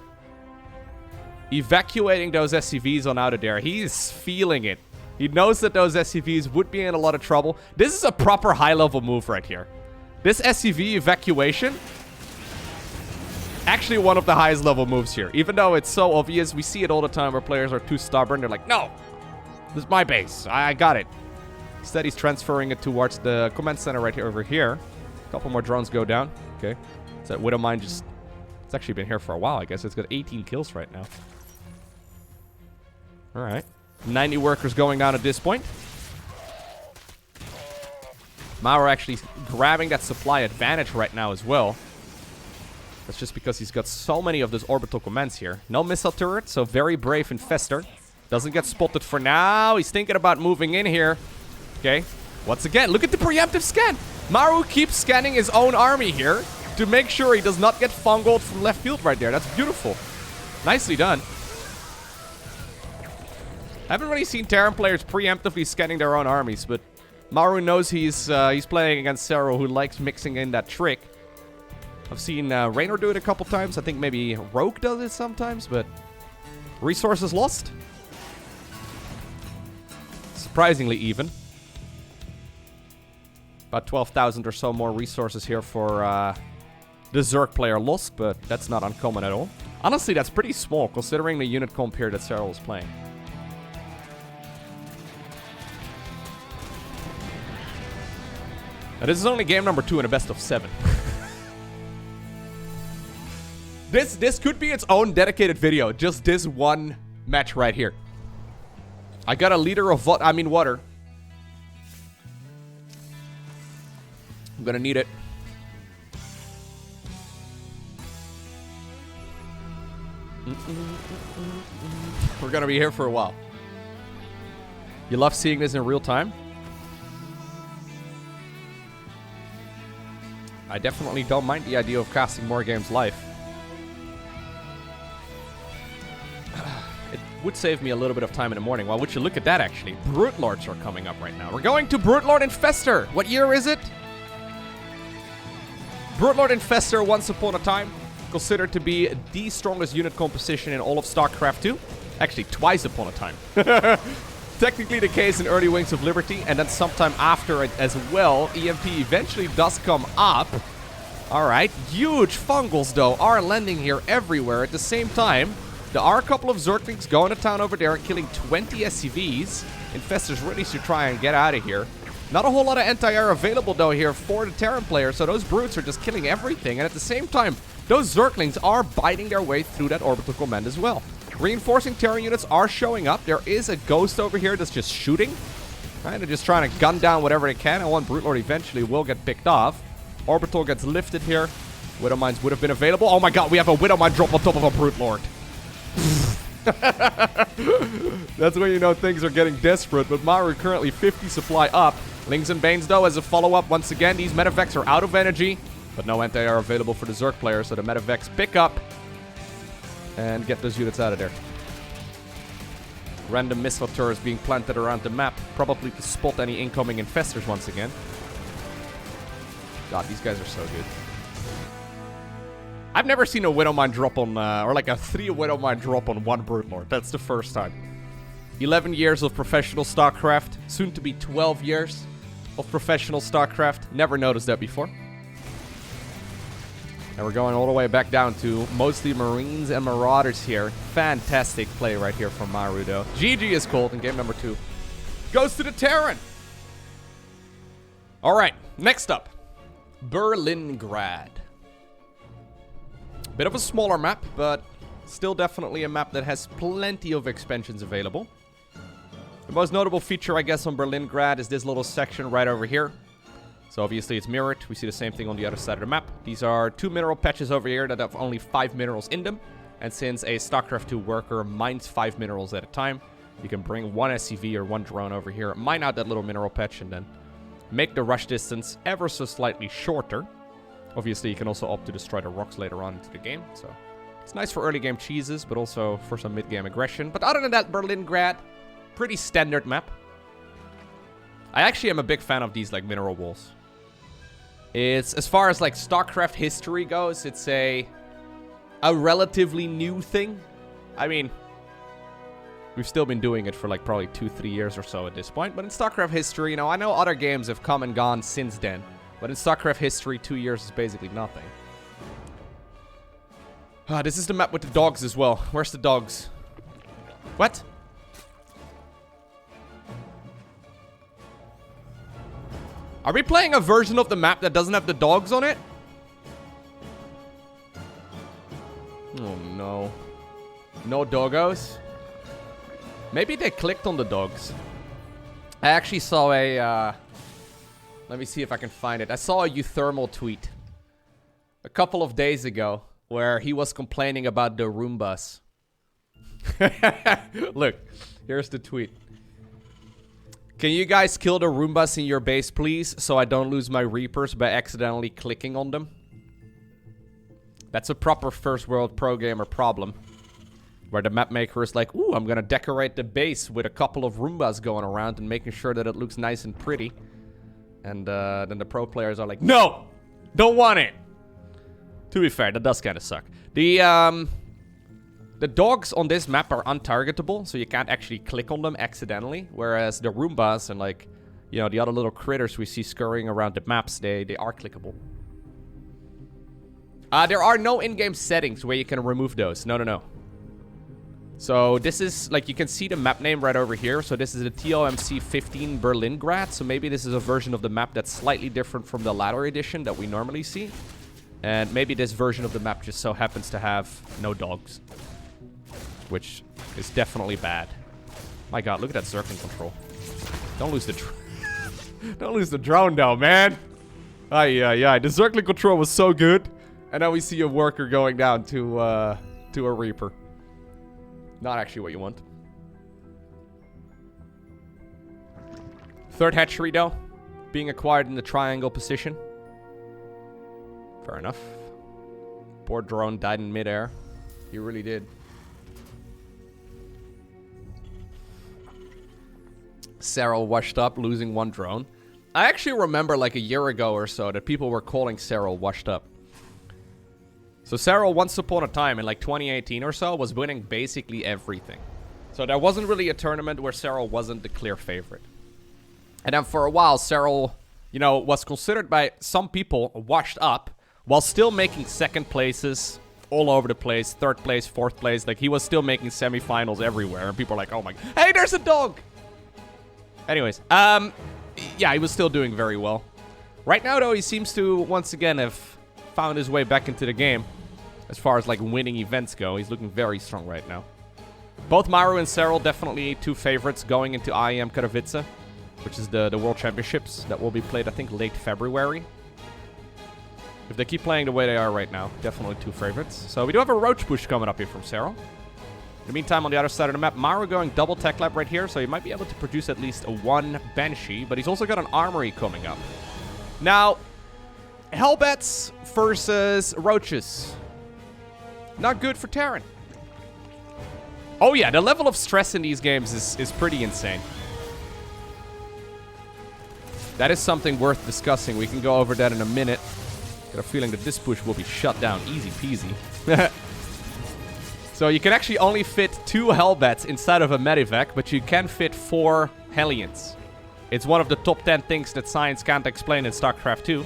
Evacuating those SCVs on out of there. He's feeling it. He knows that those SCVs would be in a lot of trouble. This is a proper high-level move right here. This SCV evacuation, actually one of the highest level moves here. Even though it's so obvious, we see it all the time where players are too stubborn. They're like, no, this is my base. I got it. Instead, he's transferring it towards the command center right here over here. A couple more drones go down. Okay. So that Widowmine just... It's actually been here for a while, I guess. It's got 18 kills right now. Alright. 90 workers going down at this point. Maru actually grabbing that supply advantage right now as well. That's just because he's got so many of those orbital commands here. No missile turret, so very brave Infestor. Doesn't get spotted for now. He's thinking about moving in here. Okay. Once again, look at the preemptive scan. Maru keeps scanning his own army here to make sure he does not get fungled from left field right there. That's beautiful. Nicely done. I haven't really seen Terran players preemptively scanning their own armies, but Maru knows he's playing against Serral, who likes mixing in that trick. I've seen Raynor do it a couple times. I think maybe Rogue does it sometimes, but resources lost. Surprisingly even. About 12,000 or so more resources here for the Zerg player lost, but that's not uncommon at all. Honestly, that's pretty small considering the unit comp here that Serral is playing. Now, this is only game number 2 in a best-of-7. This could be its own dedicated video. Just this one match right here. I got a liter of water. I'm gonna need it. We're gonna be here for a while. You love seeing this in real time? I definitely don't mind the idea of casting more games live. Would save me a little bit of time in the morning. Well, would you look at that, actually. Brute Lords are coming up right now. We're going to Brute Lord Infestor. What year is it? Brute Lord Infestor, once upon a time, considered to be the strongest unit composition in all of StarCraft 2. Actually, twice upon a time. Technically the case in early Wings of Liberty, and then sometime after it as well. EMP eventually does come up. Alright, huge fungals, though, are landing here everywhere at the same time. There are a couple of Zerglings going to town over there and killing 20 SCVs. Infestors really should try and get out of here. Not a whole lot of anti-air available, though, here for the Terran player, so those brutes are just killing everything. And at the same time, those Zerglings are biting their way through that orbital command as well. Reinforcing Terran units are showing up. There is a ghost over here that's just shooting. Right, they're just trying to gun down whatever they can, and one Brute Lord eventually will get picked off. Orbital gets lifted here. Widow Mines would have been available. Oh my god, we have a Widow Mine drop on top of a Brute Lord. That's when you know things are getting desperate, but Maru currently 50 supply up. Lings and Banes, though, as a follow-up. Once again, these Medivacs are out of energy, but no anti-air available for the Zerg player, so the Medivacs pick up and get those units out of there. Random missile turrets being planted around the map, probably to spot any incoming infestors once again. God, these guys are so good. I've never seen a Widow Mine drop on, or like a 3 Widow Mine drop on 1 Brute Lord. That's the first time. 11 years of professional StarCraft, soon to be 12 years of professional StarCraft. Never noticed that before. And we're going all the way back down to mostly Marines and Marauders here. Fantastic play right here from Maru, though. GG is called in game number 2. Goes to the Terran. All right, next up. Berlingrad. Bit of a smaller map, but still definitely a map that has plenty of expansions available. The most notable feature, I guess, on Berlingrad is this little section right over here. So obviously it's mirrored. We see the same thing on the other side of the map. These are 2 mineral patches over here that have only 5 minerals in them. And since a StarCraft 2 worker mines 5 minerals at a time, you can bring 1 SCV or 1 drone over here, mine out that little mineral patch, and then make the rush distance ever so slightly shorter. Obviously, you can also opt to destroy the rocks later on into the game. So it's nice for early game cheeses, but also for some mid-game aggression. But other than that, Berlingrad, pretty standard map. I actually am a big fan of these like mineral walls. It's, as far as like StarCraft history goes, it's a relatively new thing. I mean, we've still been doing it for like probably 2-3 years or so at this point. But in StarCraft history, you know, I know other games have come and gone since then. But in StarCraft history, 2 years is basically nothing. This is the map with the dogs as well. Where's the dogs? What? Are we playing a version of the map that doesn't have the dogs on it? Oh no. No doggos? Maybe they clicked on the dogs. I actually saw a, let me see if I can find it. I saw a Euthermal tweet a couple of days ago where he was complaining about the Roombas. Look, here's the tweet. Can you guys kill the Roombas in your base, please, so I don't lose my Reapers by accidentally clicking on them? That's a proper first world pro gamer problem. Where the map maker is like, ooh, I'm gonna decorate the base with a couple of Roombas going around and making sure that it looks nice and pretty. And then the pro players are like, no! Don't want it! To be fair, that does kind of suck. The dogs on this map are untargetable, so you can't actually click on them accidentally. Whereas the Roombas and, like, you know, the other little critters we see scurrying around the maps, they are clickable. There are no in-game settings where you can remove those. No. So this is, like, you can see the map name right over here. So this is the TOMC 15 Berlingrad. So maybe this is a version of the map that's slightly different from the ladder edition that we normally see. And maybe this version of the map just so happens to have no dogs. Which is definitely bad. My god, look at that Zergling control. Don't lose the don't lose the drone though, man. Yeah. The Zergling control was so good. And now we see a worker going down to a Reaper. Not actually what you want. Third hatchery though. Being acquired in the triangle position. Fair enough. Poor drone died in midair. He really did. Serral washed up, losing one drone. I actually remember like a year ago or so that people were calling Serral washed up. So Serral, once upon a time in like 2018 or so, was winning basically everything. So there wasn't really a tournament where Serral wasn't the clear favorite. And then for a while, Serral, you know, was considered by some people washed up while still making second places all over the place, third place, fourth place. Like, he was still making semifinals everywhere. And people are like, oh my, hey, there's a dog! Anyways, yeah, he was still doing very well. Right now, though, he seems to, once again, have found his way back into the game. As far as, like, winning events go, he's looking very strong right now. Both Maru and Serral definitely two favorites going into IEM Katowice, which is the World Championships that will be played, I think, late February. If they keep playing the way they are right now, definitely two favorites. So we do have a roach push coming up here from Serral. In the meantime, on the other side of the map, Maru going double tech lab right here, so he might be able to produce at least one Banshee, but he's also got an armory coming up. Now, Hellbats versus Roaches. Not good for Terran. Oh yeah, the level of stress in these games is pretty insane. That is something worth discussing. We can go over that in a minute. Got a feeling that this push will be shut down easy peasy. So you can actually only fit 2 Hellbats inside of a Medivac, but you can fit 4 Hellions. It's one of the top 10 things that science can't explain in StarCraft 2.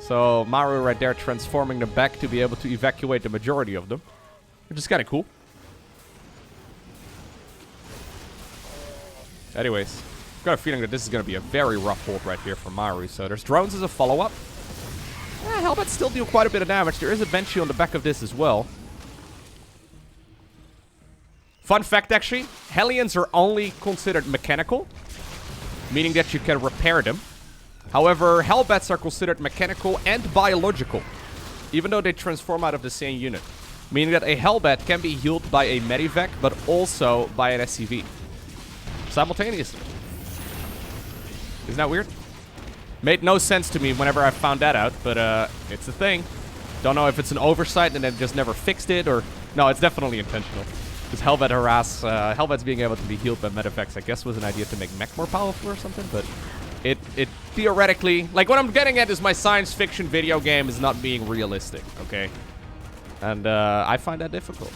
So Maru right there transforming them back to be able to evacuate the majority of them. Which is kind of cool. Anyways, got a feeling that this is going to be a very rough hold right here for Maru. So there's drones as a follow-up. Hellbats still deal quite a bit of damage. There is a Banshee on the back of this as well. Fun fact, actually. Hellions are only considered mechanical, meaning that you can repair them. However, Hellbats are considered mechanical and biological, even though they transform out of the same unit. Meaning that a Hellbat can be healed by a Medivac, but also by an SCV. Simultaneously. Isn't that weird? Made no sense to me whenever I found that out, but it's a thing. Don't know if it's an oversight and they just never fixed it, or... No, it's definitely intentional. Because Hellbat harass... Hellbats being able to be healed by Medivacs, I guess, was an idea to make mech more powerful or something, but... It theoretically... Like, what I'm getting at is my science fiction video game is not being realistic, okay? And I find that difficult.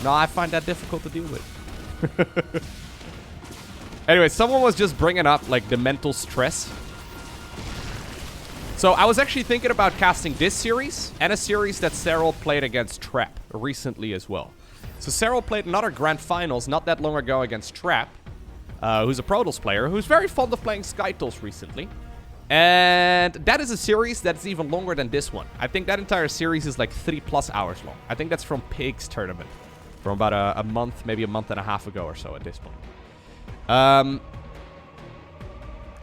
No, I find that difficult to deal with. Anyway, someone was just bringing up, like, the mental stress. So, I was actually thinking about casting this series and a series that Serral played against Trap recently as well. So, Serral played another Grand Finals not that long ago against Trap, who's a Protoss player, who's very fond of playing Skytools recently. And that is a series that's even longer than this one. I think that entire series is like 3+ hours long. I think that's from Pig's tournament. From about a month, maybe a month and a half ago or so at this point.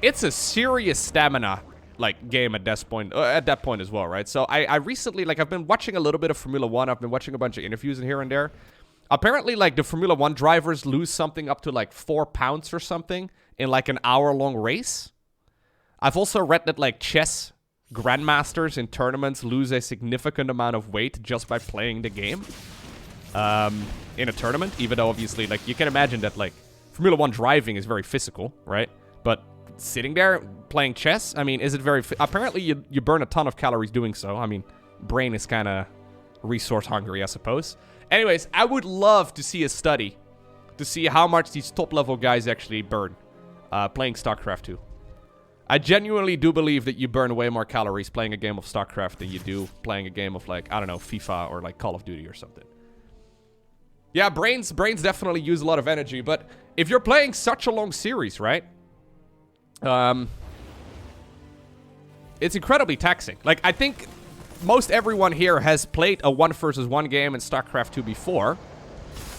It's a serious stamina like game at that point as well, right? So I recently, like, I've been watching a little bit of Formula 1. I've been watching a bunch of interviews in here and there. Apparently, like, the Formula 1 drivers lose something up to like 4 pounds or something in like an hour-long race. I've also read that, like, chess grandmasters in tournaments lose a significant amount of weight just by playing the game in a tournament, even though obviously, like, you can imagine that, like, Formula 1 driving is very physical, right? But sitting there playing chess, I mean, is it very... Apparently, you burn a ton of calories doing so. I mean, brain is kind of resource hungry, I suppose. Anyways, I would love to see a study to see how much these top-level guys actually burn playing StarCraft 2. I genuinely do believe that you burn way more calories playing a game of StarCraft than you do playing a game of, like, I don't know, FIFA or, like, Call of Duty or something. Yeah, brains definitely use a lot of energy, but if you're playing such a long series, right? It's incredibly taxing. Like, I think most everyone here has played a 1 versus 1 game in StarCraft 2 before.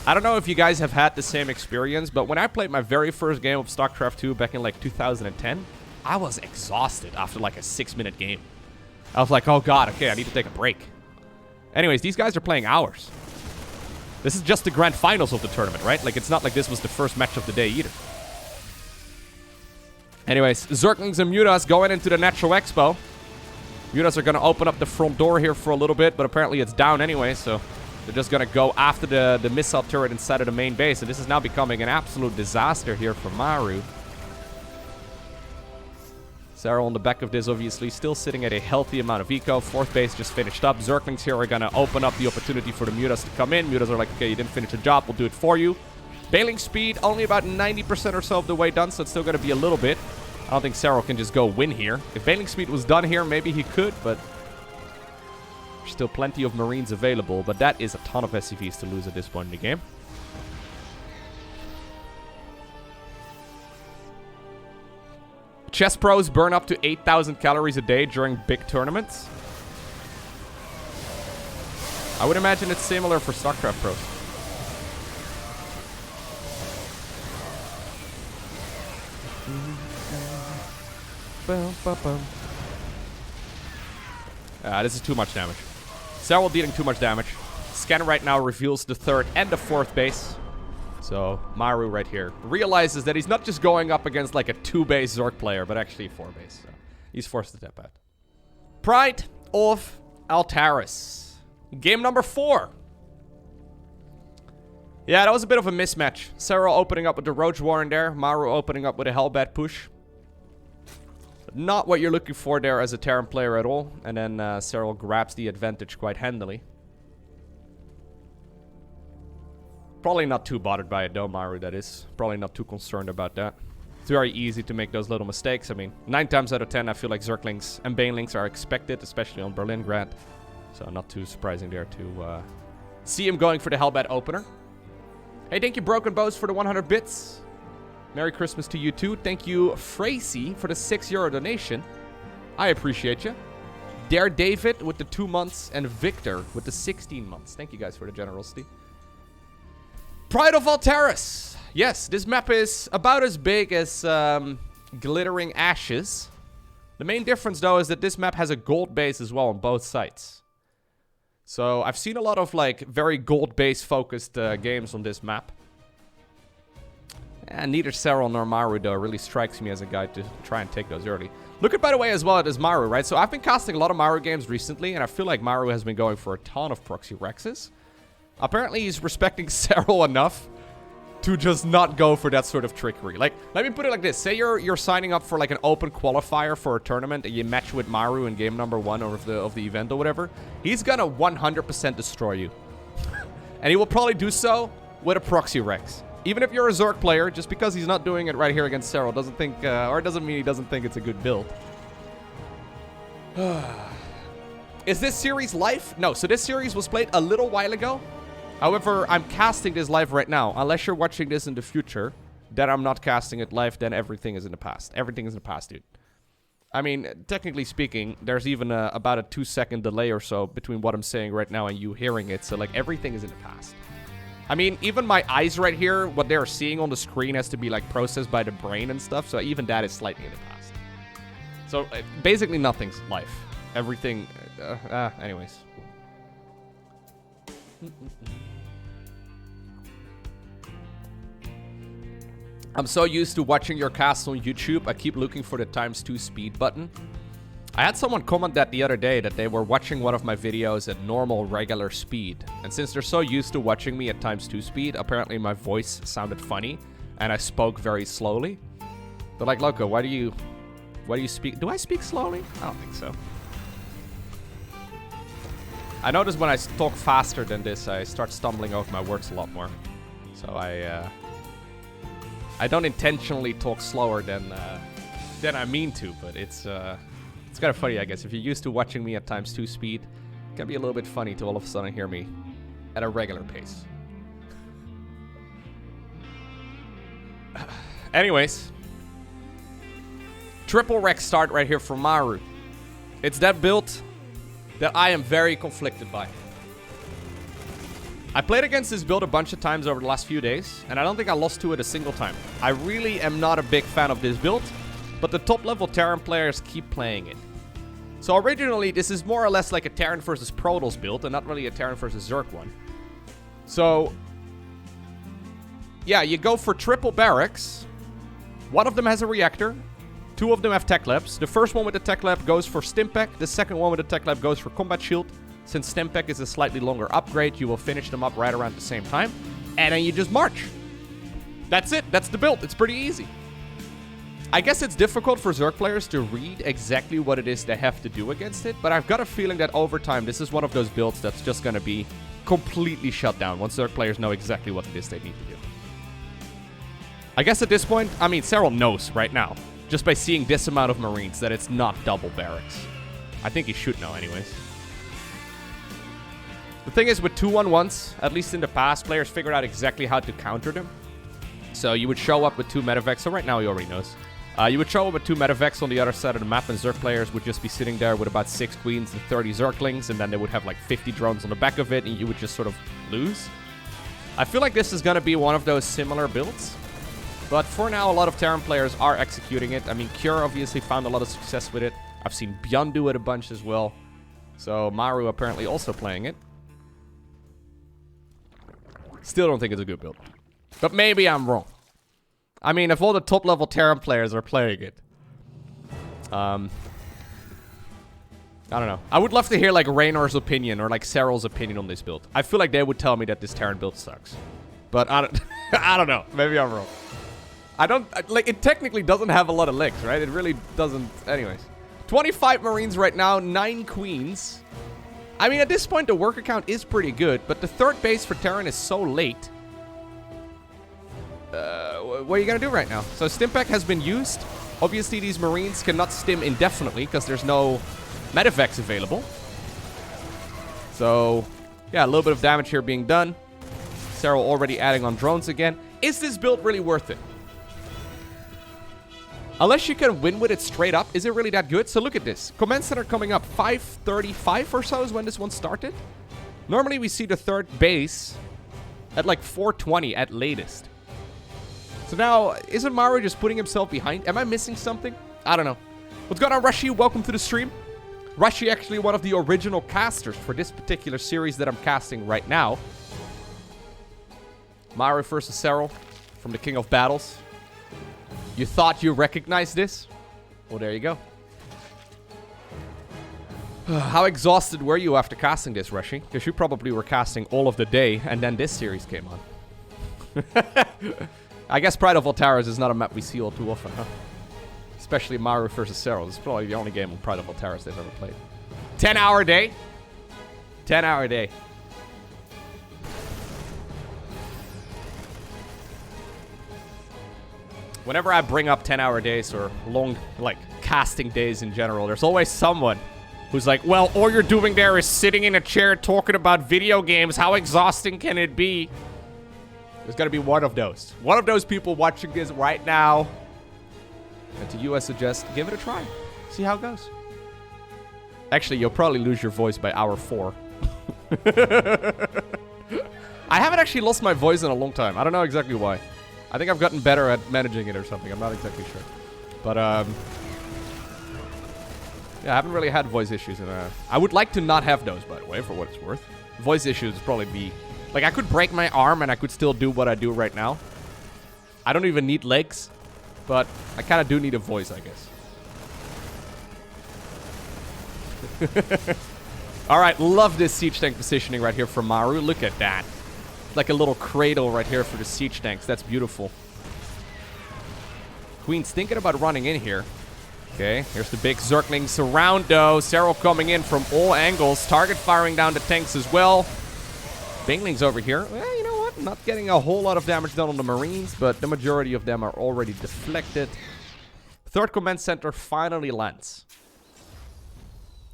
I don't know if you guys have had the same experience, but when I played my very first game of StarCraft 2 back in, like, 2010, I was exhausted after, like, a 6-minute game. I was like, oh god, okay, I need to take a break. Anyways, these guys are playing hours. This is just the grand finals of the tournament, right? Like, it's not like this was the first match of the day either. Anyways, Zerglings and Mutas going into the Natural Expo. Mutas are going to open up the front door here for a little bit, but apparently it's down anyway, so They're just going to go after the missile turret inside of the main base. And this is now becoming an absolute disaster here for Maru. Serral on the back of this, obviously, still sitting at a healthy amount of eco. Fourth base just finished up. Zerglings here are going to open up the opportunity for the Mutas to come in. Mutas are like, okay, you didn't finish the job. We'll do it for you. Bailing speed, only about 90% or so of the way done, so it's still going to be a little bit. I don't think Serral can just go win here. If bailing speed was done here, maybe he could, but there's still plenty of Marines available. But that is a ton of SCVs to lose at this point in the game. Chess pros burn up to 8,000 calories a day during big tournaments. I would imagine it's similar for StarCraft pros. This is too much damage. Serral dealing too much damage. Scan right now reveals the third and the fourth base. So, Maru right here realizes that he's not just going up against like a 2-base Zerg player, but actually a 4-base. So, he's forced to step out. Pride of Altaris. Game number 4. Yeah, that was a bit of a mismatch. Serral opening up with the Roach Warren there. Maru opening up with a Hellbat push. Not what you're looking for there as a Terran player at all. And then Serral grabs the advantage quite handily. Probably not too bothered by it though, Maru, that is. Probably not too concerned about that. It's very easy to make those little mistakes. I mean, 9 times out of 10, I feel like Zerglings and Banelings are expected, especially on Berlingrad. So not too surprising there to see him going for the Hellbat opener. Hey, thank you, Broken Bows, for the 100 bits. Merry Christmas to you too. Thank you, Fracy, for the €6 donation. I appreciate you. Dare David with the 2 months and Victor with the 16 months. Thank you guys for the generosity. Pride of Altaris. Yes, this map is about as big as Glittering Ashes. The main difference, though, is that this map has a gold base as well on both sides. So I've seen a lot of like very gold base focused games on this map. And neither Serral nor Maru, though, really strikes me as a guy to try and take those early. Look at, by the way, as well as Maru, right? So I've been casting a lot of Maru games recently, and I feel like Maru has been going for a ton of proxy Rexes. Apparently, he's respecting Serral enough to just not go for that sort of trickery. Like, let me put it like this. Say you're signing up for like an open qualifier for a tournament and you match with Maru in game number 1 of the event or whatever. He's gonna 100% destroy you. And he will probably do so with a proxy Rex. Even if you're a Zerg player, just because he's not doing it right here against Serral doesn't think, or doesn't mean he doesn't think it's a good build. Is this series live? No, so this series was played a little while ago. However, I'm casting this live right now. Unless you're watching this in the future, then I'm not casting it live, then everything is in the past. Everything is in the past, dude. I mean, technically speaking, there's even about a 2-second delay or so between what I'm saying right now and you hearing it. So, like, everything is in the past. I mean, even my eyes right here, what they're seeing on the screen has to be, like, processed by the brain and stuff. So even that is slightly in the past. So, basically nothing's live. Everything, anyways. I'm so used to watching your cast on YouTube, I keep looking for the ×2 speed button. I had someone comment that the other day that they were watching one of my videos at normal, regular speed. And since they're so used to watching me at ×2 speed, apparently my voice sounded funny and I spoke very slowly. They're like, Lowko, why do you speak? Do I speak slowly? I don't think so. I notice when I talk faster than this, I start stumbling over my words a lot more. So I don't intentionally talk slower than I mean to, but it's kind of funny, I guess. If you're used to watching me at ×2 speed, it can be a little bit funny to all of a sudden hear me at a regular pace. Anyways, triple Rex start right here for Maru. It's that build that I am very conflicted by. I played against this build a bunch of times over the last few days, and I don't think I lost to it a single time. I really am not a big fan of this build, but the top level Terran players keep playing it. So originally, this is more or less like a Terran versus Protoss build, and not really a Terran versus Zerg one. So, yeah, you go for triple barracks. One of them has a reactor. 2 of them have tech labs. The first one with the tech lab goes for Stimpack. The second one with the tech lab goes for combat shield. Since Stimpec is a slightly longer upgrade, you will finish them up right around the same time. And then you just march. That's it. That's the build. It's pretty easy. I guess it's difficult for Zerg players to read exactly what it is they have to do against it, but I've got a feeling that over time, this is one of those builds that's just going to be completely shut down once Zerg players know exactly what it is they need to do. I guess at this point, I mean, Serral knows right now, just by seeing this amount of Marines, that it's not double barracks. I think he should know anyways. The thing is, with 2-1-1s, at least in the past, players figured out exactly how to counter them. So you would show up with 2 medevacs, so right now he already knows. You would show up with 2 medevacs on the other side of the map, and Zerg players would just be sitting there with about 6 queens and 30 Zerglings, and then they would have like 50 drones on the back of it, and you would just sort of lose. I feel like this is going to be one of those similar builds. But for now, a lot of Terran players are executing it. I mean, Cure obviously found a lot of success with it. I've seen Beyond do it a bunch as well. So Maru apparently also playing it. Still don't think it's a good build. But maybe I'm wrong. I mean, if all the top-level Terran players are playing it. I don't know. I would love to hear, like, Raynor's opinion or, like, Serral's opinion on this build. I feel like they would tell me that this Terran build sucks. But I don't... I don't know. Maybe I'm wrong. I don't... Like, it technically doesn't have a lot of legs, right? It really doesn't... Anyways. 25 Marines right now, 9 Queens. I mean, at this point, the worker count is pretty good, but the third base for Terran is so late. What are you going to do right now? So Stimpec has been used. Obviously, these Marines cannot stim indefinitely because there's no medevacs available. So, yeah, a little bit of damage here being done. Serral already adding on drones again. Is this build really worth it? Unless you can win with it straight up, is it really that good? So look at this. Command center coming up 5:35 or so is when this one started. Normally we see the third base at like 4:20 at latest. So now, isn't Maru just putting himself behind? Am I missing something? I don't know. What's going on, Rashi? Welcome to the stream. Rashi actually one of the original casters for this particular series that I'm casting right now. Maru versus Serral from the King of Battles. You thought you recognized this? Well, there you go. How exhausted were you after casting this, Rashi? Because you probably were casting all of the day, and then this series came on. I guess Pride of Voltaras is not a map we see all too often, huh? Especially Maru versus Serral. This is probably the only game on Pride of Voltaras they've ever played. 10-hour day? 10-hour day. Whenever I bring up 10-hour days or long, like, casting days in general, there's always someone who's like, well, all you're doing there is sitting in a chair talking about video games. How exhausting can it be? There's got to be one of those. One of those people watching this right now. And to you, I suggest, give it a try. See how it goes. Actually, you'll probably lose your voice by hour 4. I haven't actually lost my voice in a long time. I don't know exactly why. I think I've gotten better at managing it or something. I'm not exactly sure. But, yeah, I haven't really had voice issues. I would like to not have those, by the way, for what it's worth. Voice issues would probably be... Like, I could break my arm and I could still do what I do right now. I don't even need legs. But I kind of do need a voice, I guess. Alright, love this siege tank positioning right here from Maru. Look at that. Like a little cradle right here for the siege tanks. That's beautiful. Queen's thinking about running in here. Okay, here's the big Zergling surround, though. Serral coming in from all angles. Target firing down the tanks as well. Binglings over here. Well, you know what? Not getting a whole lot of damage done on the Marines, but the majority of them are already deflected. Third command center finally lands.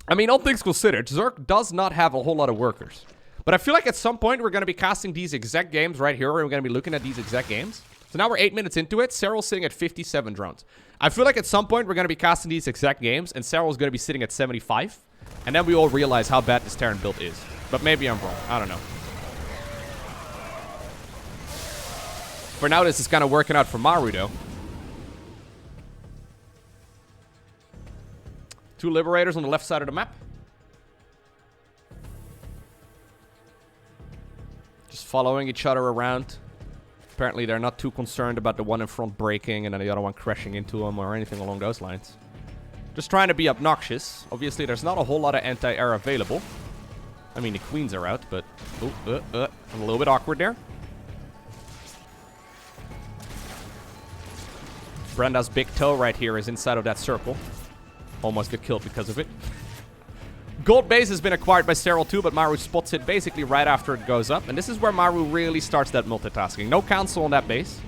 I mean, all things considered, Zerg does not have a whole lot of workers. But I feel like at some point we're going to be casting these exact games right here, and we're going to be looking at these exact games. So now we're 8 minutes into it. Serral's sitting at 57 drones. I feel like at some point we're going to be casting these exact games, and Serral's going to be sitting at 75. And then we all realize how bad this Terran build is. But maybe I'm wrong. I don't know. For now, this is kind of working out for Maru, though. 2 Liberators on the left side of the map. Just following each other around. Apparently, they're not too concerned about the one in front breaking and then the other one crashing into them or anything along those lines. Just trying to be obnoxious. Obviously, there's not a whole lot of anti-air available. I mean, the queens are out, but... a little bit awkward there. Brenda's big toe right here is inside of that circle. Almost get killed because of it. Gold base has been acquired by Serral too, but Maru spots it basically right after it goes up. And this is where Maru really starts that multitasking. No council on that base.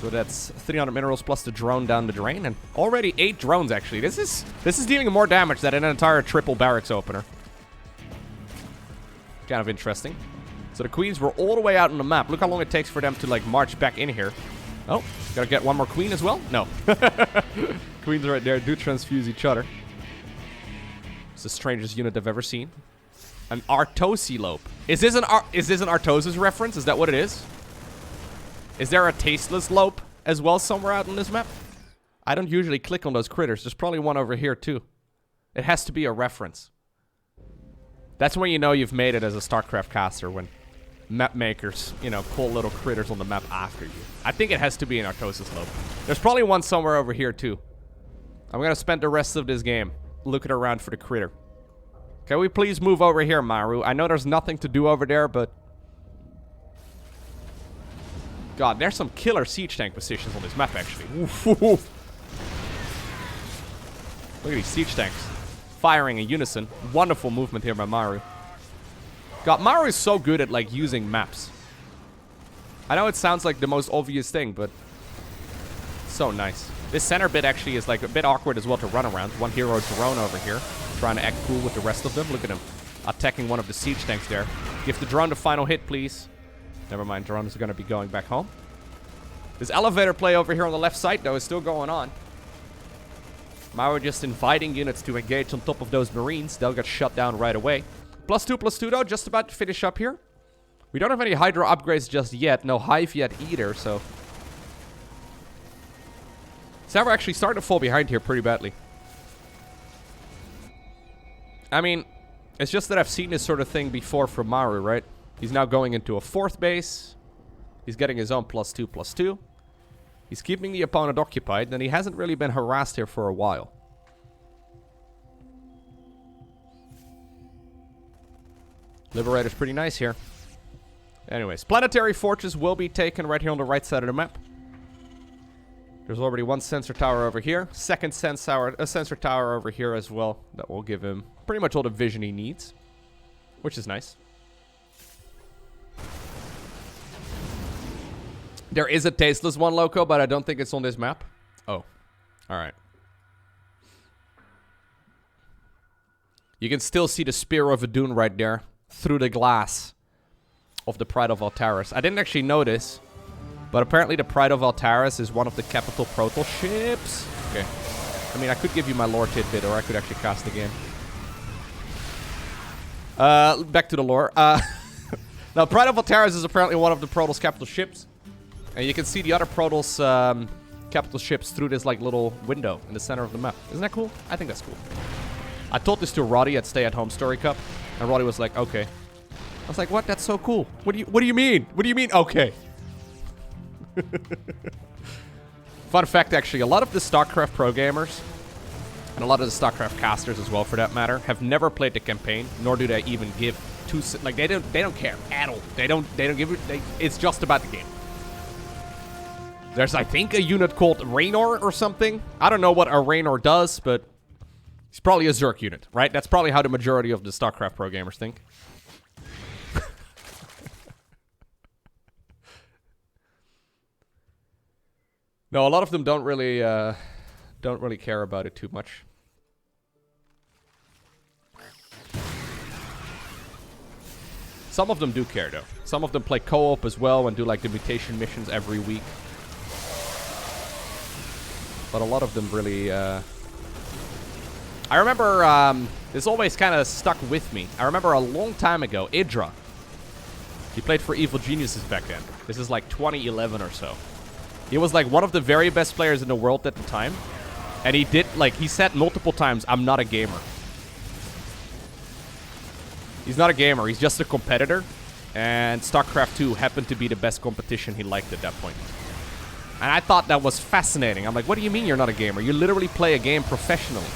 So that's 300 minerals plus the drone down the drain. And already 8 drones, actually. This is dealing more damage than an entire triple barracks opener. Kind of interesting. So the queens were all the way out on the map. Look how long it takes for them to, like, march back in here. Oh, gotta get one more queen as well? No. Queens right there do transfuse each other. It's the strangest unit I've ever seen. An Artosilope. Is this an Artosis reference? Is that what it is? Is there a tasteless lope as well somewhere out on this map? I don't usually click on those critters. There's probably one over here too. It has to be a reference. That's when you know you've made it as a StarCraft caster, when map makers, you know, pull little critters on the map after you. I think it has to be an Artosis lope. There's probably one somewhere over here too. I'm gonna spend the rest of this game looking around for the critter. Can we please move over here, Maru? I know there's nothing to do over there, but... God, there's some killer siege tank positions on this map, actually. Look at these siege tanks. Firing in unison. Wonderful movement here by Maru. God, Maru is so good at, like, using maps. I know it sounds like the most obvious thing, but... so nice. This center bit actually is, like, a bit awkward as well to run around. One hero drone over here. Trying to act cool with the rest of them. Look at him. Attacking one of the siege tanks there. Give the drone the final hit, please. Never mind, drone is going to be going back home. This elevator play over here on the left side, though, is still going on. Maru just inviting units to engage on top of those marines. They'll get shut down right away. +2/+2, though, just about to finish up here. We don't have any Hydra upgrades just yet. No Hive yet either, so... Serral actually starting to fall behind here pretty badly. I mean, it's just that I've seen this sort of thing before from Maru, right? He's now going into a 4th base. He's getting his own +2/+2. He's keeping the opponent occupied, and he hasn't really been harassed here for a while. Liberator's pretty nice here. Anyways, Planetary Fortress will be taken right here on the right side of the map. There's already one sensor tower over here. Second sensor tower over here as well. That will give him pretty much all the vision he needs, which is nice. There is a tasteless one, Loko, but I don't think it's on this map. Oh. Alright. You can still see the Spear of Adun right there through the glass of the Pride of Altaris. I didn't actually notice, but apparently the Pride of Altaris is one of the capital Protoss ships. Okay. I mean, I could give you my lore tidbit, or I could actually cast the game. Back to the lore. Now, Pride of Altaris is apparently one of the Protoss capital ships. And you can see the other Protoss capital ships through this, like, little window in the center of the map. Isn't that cool? I think that's cool. I told this to Roddy at Stay at Home Story Cup, and Roddy was like, okay. I was like, what? That's so cool. What do you mean? What do you mean, okay? Fun fact, actually, a lot of the StarCraft pro gamers, and a lot of the StarCraft casters as well, for that matter, have never played the campaign, nor do they even give two, like, they don't care at all. They don't give it. It's just about the game. There's, I think, a unit called Raynor or something. I don't know what a Raynor does, but he's probably a Zerg unit, right? That's probably how the majority of the StarCraft pro gamers think. No, a lot of them don't really care about it too much. Some of them do care, though. Some of them play co-op as well and do, like, the mutation missions every week. But a lot of them really, I remember, this always kind of stuck with me. I remember a long time ago, Idra. He played for Evil Geniuses back then. This is like 2011 or so. He was like one of the very best players in the world at the time. And he did, like, he said multiple times, I'm not a gamer. He's not a gamer, he's just a competitor. And StarCraft 2 happened to be the best competition he liked at that point. And I thought that was fascinating. I'm like, what do you mean you're not a gamer? You literally play a game professionally.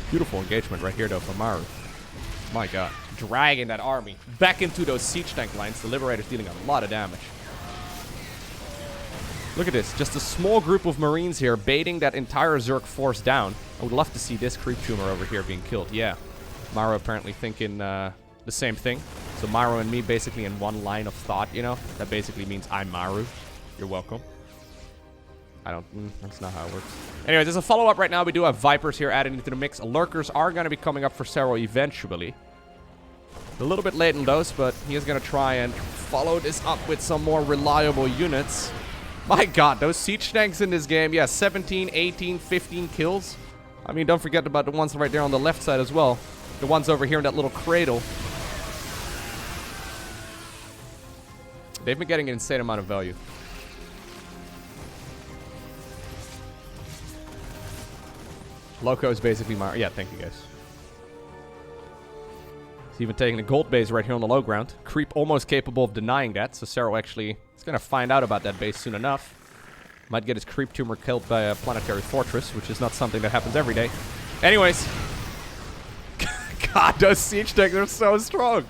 Beautiful engagement right here, though, from Maru. My god. Dragging that army back into those siege tank lines. The Liberator's dealing a lot of damage. Look at this. Just a small group of Marines here baiting that entire Zerg force down. I would love to see this creep tumor over here being killed. Yeah. Maru apparently thinking the same thing. So Maru and me basically in one line of thought, you know? That basically means I'm Maru. You're welcome. That's not how it works. Anyway, there's a follow-up right now. We do have Vipers here added into the mix. Lurkers are going to be coming up for Serral eventually. A little bit late in those, but he is going to try and follow this up with some more reliable units. My god, those siege tanks in this game. Yeah, 17, 18, 15 kills. I mean, don't forget about the ones right there on the left side as well. The ones over here in that little cradle. They've been getting an insane amount of value. Lowko is basically my... Yeah, thank you, guys. He's even taking a gold base right here on the low ground. Creep almost capable of denying that, so Serral actually is going to find out about that base soon enough. Might get his creep tumor killed by a planetary fortress, which is not something that happens every day. Anyways. God, those siege tanks are so strong.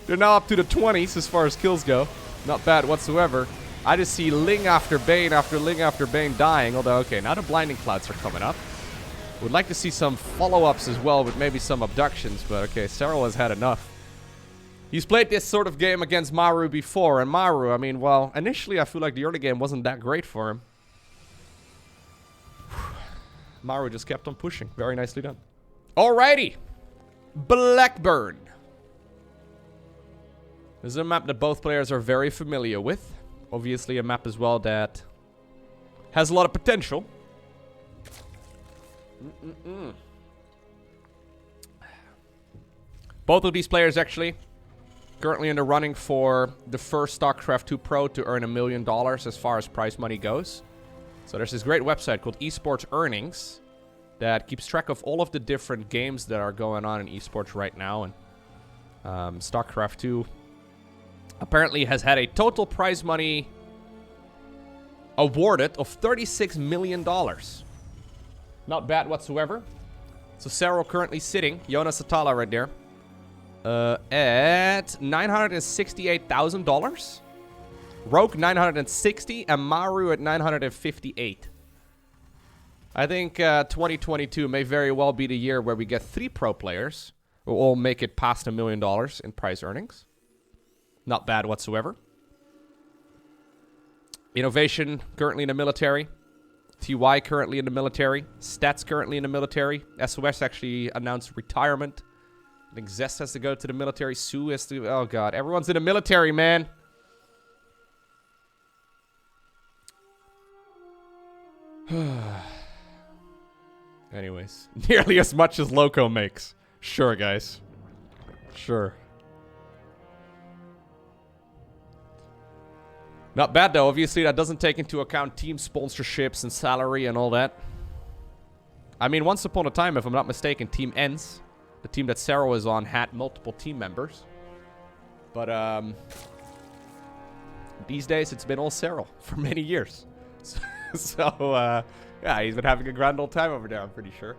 They're now up to the 20s as far as kills go. Not bad whatsoever. I just see Ling after Bane after Ling after Bane dying. Although, okay, now the blinding clouds are coming up. Would like to see some follow-ups as well with maybe some abductions, but okay, Serral has had enough. He's played this sort of game against Maru before, and Maru, I mean, well, initially I feel like the early game wasn't that great for him. Maru just kept on pushing. Very nicely done. Alrighty. Blackburn. This is a map that both players are very familiar with. Obviously a map as well that has a lot of potential. Both of these players actually currently in the running for the first StarCraft 2 Pro to earn $1 million as far as prize money goes. So there's this great website called Esports Earnings that keeps track of all of the different games that are going on in esports right now. And StarCraft 2 apparently has had a total prize money awarded of $36 million. Not bad whatsoever. So Serral currently sitting, Jonas Atala right there, at $968,000. Rogue $960 and Maru at $958. I think 2022 may very well be the year where we get 3 pro players who all make it past $1 million in prize earnings. Not bad whatsoever. Innovation currently in the military. TY currently in the military. Stats currently in the military. SOS actually announced retirement. I think Zest has to go to the military. Sue has to... Oh, God. Everyone's in the military, man. Anyways. Nearly as much as Lowko makes. Sure, guys. Sure. Not bad, though. Obviously, that doesn't take into account team sponsorships and salary and all that. I mean, once upon a time, if I'm not mistaken, Team Ends, the team that Serral was on, had multiple team members. But, these days, it's been all Serral for many years. So, yeah, he's been having a grand old time over there, I'm pretty sure.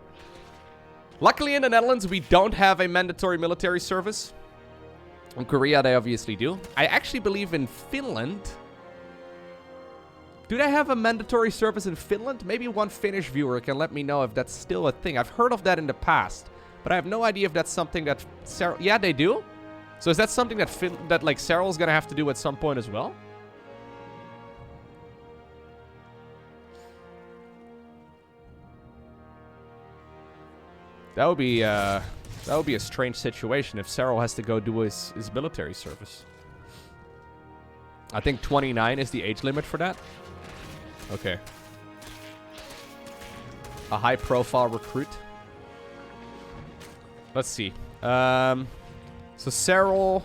Luckily, in the Netherlands, we don't have a mandatory military service. In Korea, they obviously do. I actually believe in Finland... Do they have a mandatory service in Finland? Maybe one Finnish viewer can let me know if that's still a thing. I've heard of that in the past, but I have no idea if that's something that Serral... Yeah, they do? So is that something that like Serral's gonna have to do at some point as well? That would be a strange situation if Serral has to go do his military service. I think 29 is the age limit for that. Okay. A high-profile recruit. Let's see. So Serral...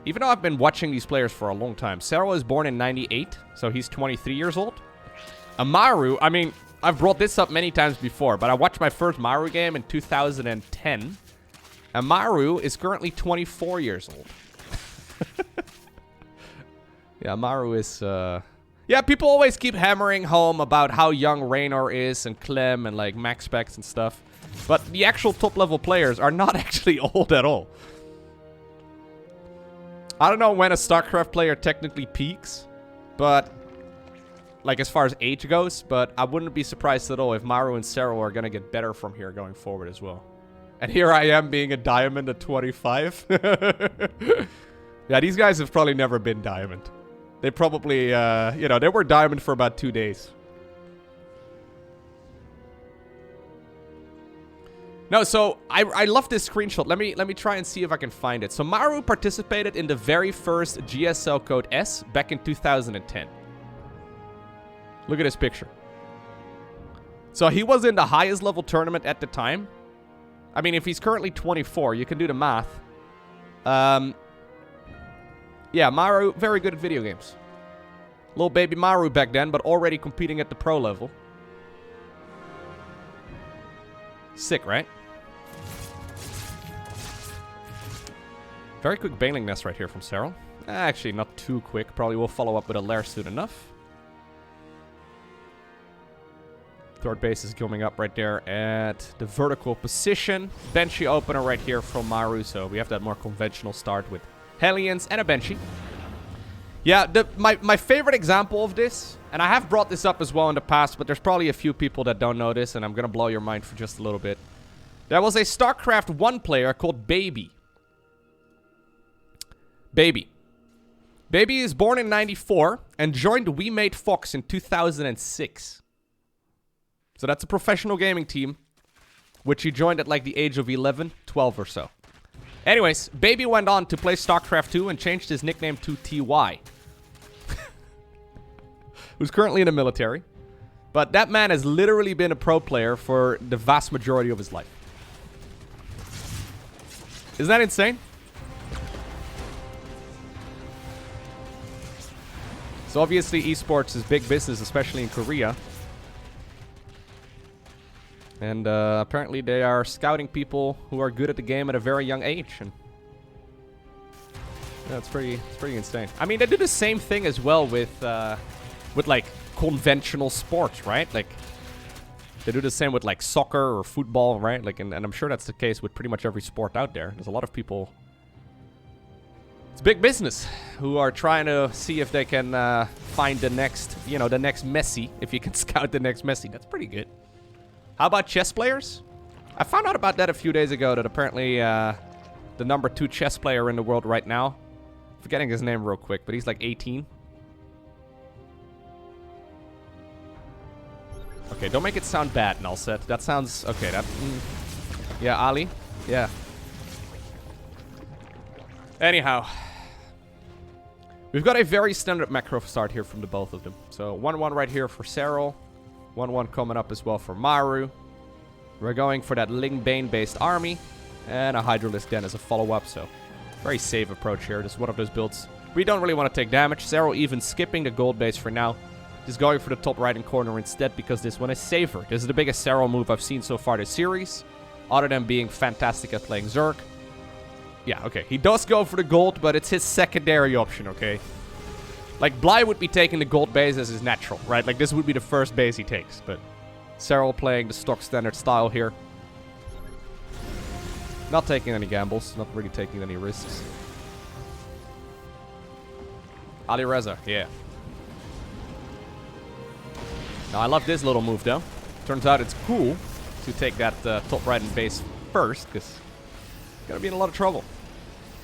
Even though I've been watching these players for a long time, Serral is born in 98, so he's 23 years old. Maru, I mean, I've brought this up many times before, but I watched my first Maru game in 2010. And Maru is currently 24 years old. Yeah, Maru is... Yeah, people always keep hammering home about how young Raynor is and Clem and, like, max specs and stuff. But the actual top-level players are not actually old at all. I don't know when a StarCraft player technically peaks, but... like, as far as age goes, but I wouldn't be surprised at all if Maru and Serral are gonna get better from here going forward as well. And here I am being a diamond at 25. Yeah, these guys have probably never been diamond. They probably, you know, they were diamond for about 2 days. No, so I love this screenshot. Let me try and see if I can find it. So Maru participated in the very first GSL Code S back in 2010. Look at this picture. So he was in the highest level tournament at the time. I mean, if he's currently 24, you can do the math. Yeah, Maru, very good at video games. Little baby Maru back then, but already competing at the pro level. Sick, right? Very quick Baneling Nest right here from Serral. Actually, not too quick. Probably will follow up with a lair soon enough. Third base is coming up right there at the vertical position. Benchy opener right here from Maru. So we have that more conventional start with Hellions and a Benchy. Yeah, my favorite example of this, and I have brought this up as well in the past, but there's probably a few people that don't know this, and I'm going to blow your mind for just a little bit. There was a StarCraft 1 player called Baby. Baby is born in 94 and joined We Made Fox in 2006. So that's a professional gaming team, which he joined at like the age of 11, 12 or so. Anyways, Baby went on to play StarCraft 2 and changed his nickname to TY. Who's currently in the military. But that man has literally been a pro player for the vast majority of his life. Isn't that insane? So obviously esports is big business, especially in Korea. And apparently they are scouting people who are good at the game at a very young age. And yeah, it's pretty insane. I mean, they do the same thing as well with like conventional sports, right? Like they do the same with like soccer or football, right? Like, and I'm sure that's the case with pretty much every sport out there. There's a lot of people. It's big business who are trying to see if they can find the next, you know, the next Messi. If you can scout the next Messi, that's pretty good. How about chess players? I found out about that a few days ago, that apparently the number 2 chess player in the world right now, forgetting his name real quick, but he's like 18. Okay, don't make it sound bad, Nulset. That sounds... okay, that... yeah, Ali. Yeah. Anyhow. We've got a very standard macro start here from the both of them. So 1-1 right here for Serral. 1-1 coming up as well for Maru. We're going for that Ling Bane-based army. And a Hydralisk then as a follow-up, so... very safe approach here. This is one of those builds. We don't really want to take damage. Serral even skipping the gold base for now. Just going for the top right-hand corner instead, because this one is safer. This is the biggest Serral move I've seen so far this series. Other than being fantastic at playing Zerg. Yeah, okay. He does go for the gold, but it's his secondary option, okay? Like, Bly would be taking the gold base as his natural, right? Like, this would be the first base he takes, but... Serral playing the stock standard style here. Not taking any gambles, not really taking any risks. Ali Reza, yeah. Now, I love this little move, though. Turns out it's cool to take that top right-hand base first, because you're going to be in a lot of trouble.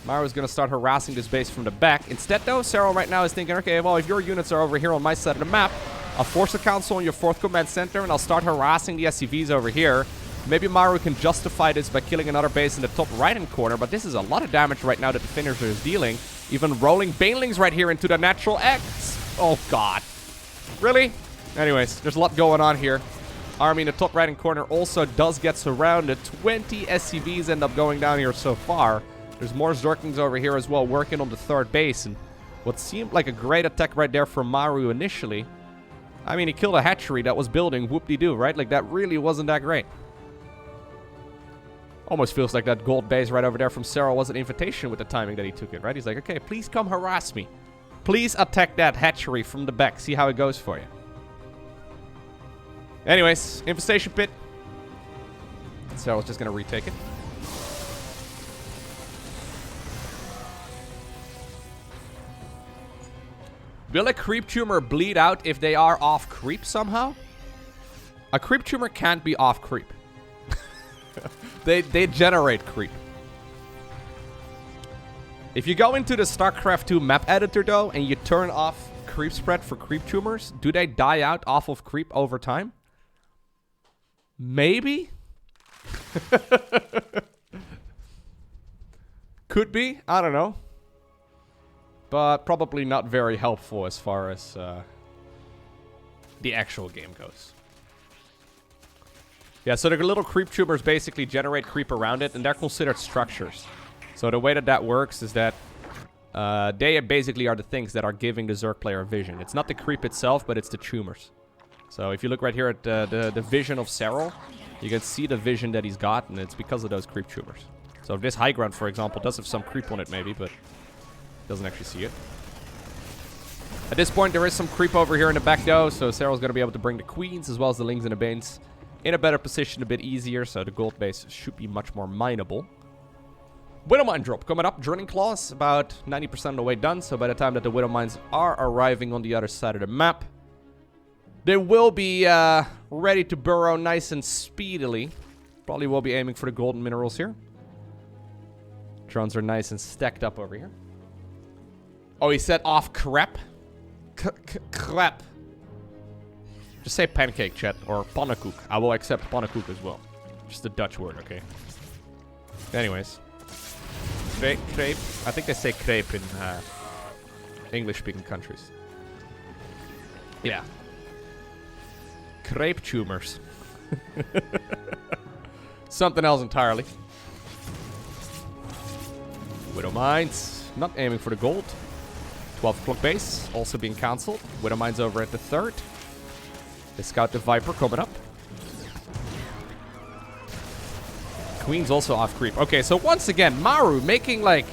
Maru's going to start harassing this base from the back. Instead, though, Serral right now is thinking, okay, well, if your units are over here on my side of the map, I'll force a council on your 4th command center, and I'll start harassing the SCVs over here. Maybe Maru can justify this by killing another base in the top right-hand corner, but this is a lot of damage right now that the finisher is dealing. Even rolling Banelings right here into the natural X. Oh, God. Really? Anyways, there's a lot going on here. Army in the top right-hand corner also does get surrounded. 20 SCVs end up going down here so far. There's more Zerglings over here as well, working on the 3rd base. And what seemed like a great attack right there from Maru initially. I mean, he killed a hatchery that was building. Whoop-de-doo, right? Like, that really wasn't that great. Almost feels like that gold base right over there from Serral was an invitation with the timing that he took it, right? He's like, okay, please come harass me. Please attack that hatchery from the back. See how it goes for you. Anyways, infestation pit. Serral's just gonna retake it. Will a creep tumor bleed out if they are off creep somehow? A creep tumor can't be off creep. They generate creep. If you go into the StarCraft 2 map editor though, and you turn off creep spread for creep tumors, do they die out off of creep over time? Maybe? Could be, I don't know. But probably not very helpful as far as the actual game goes. Yeah, so the little creep tumors basically generate creep around it, and they're considered structures. So the way that works is that they basically are the things that are giving the Zerg player vision. It's not the creep itself, but it's the tumors. So if you look right here at the vision of Serral, you can see the vision that he's got, and it's because of those creep tumors. So this high ground, for example, does have some creep on it maybe, but doesn't actually see it. At this point, there is some creep over here in the back though, so Serral's going to be able to bring the queens as well as the lings and the banes in a better position, a bit easier, so the gold base should be much more mineable. Widow Mine drop coming up. Drilling Claws, about 90% of the way done, so by the time that the Widow Mines are arriving on the other side of the map, they will be ready to burrow nice and speedily. Probably will be aiming for the golden minerals here. Drones are nice and stacked up over here. Oh, he said off crap. Crap. Just say pancake, chat, or pannenkoek. I will accept pannenkoek as well. Just a Dutch word, okay? Anyways. Crepe. I think they say crepe in English-speaking countries. Yeah. Crepe tumors. Something else entirely. Widow Mines. Not aiming for the gold. 12 o'clock base. Also being cancelled. Widow Mines over at the third. They scout the Viper coming up. Queen's also off creep. Okay, so once again, Maru making like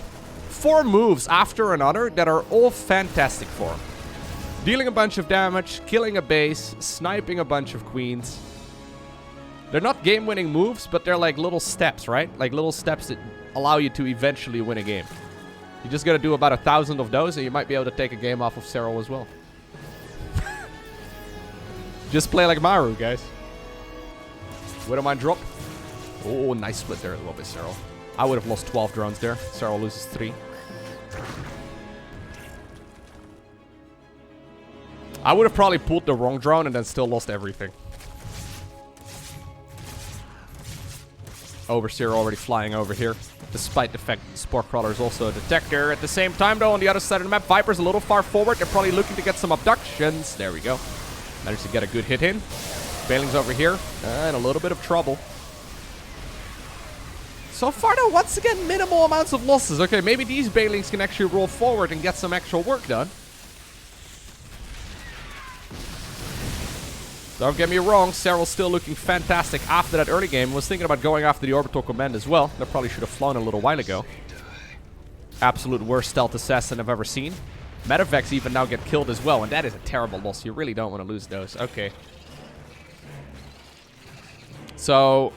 4 moves after another that are all fantastic for him. Dealing a bunch of damage, killing a base, sniping a bunch of queens. They're not game-winning moves, but they're like little steps, right? Like little steps that allow you to eventually win a game. You just gotta do about 1,000 of those, and you might be able to take a game off of Serral as well. Just play like Maru, guys. Widow Mine drop. Oh, nice split there as well by Serral. I would have lost 12 drones there. Serral loses 3. I would have probably pulled the wrong drone and then still lost everything. Overseer already flying over here, despite the fact that the Spore Crawler is also a detector. At the same time, though, on the other side of the map, Viper's a little far forward. They're probably looking to get some abductions. There we go. Managed to get a good hit in. Bailing's over here, and a little bit of trouble. So far, though, once again, minimal amounts of losses. Okay, maybe these Bailings can actually roll forward and get some actual work done. Don't get me wrong, Serral's still looking fantastic after that early game. Was thinking about going after the orbital command as well. That probably should have flown a little while ago. Absolute worst stealth assassin I've ever seen. Medevacs even now get killed as well, and that is a terrible loss. You really don't want to lose those. Okay. So,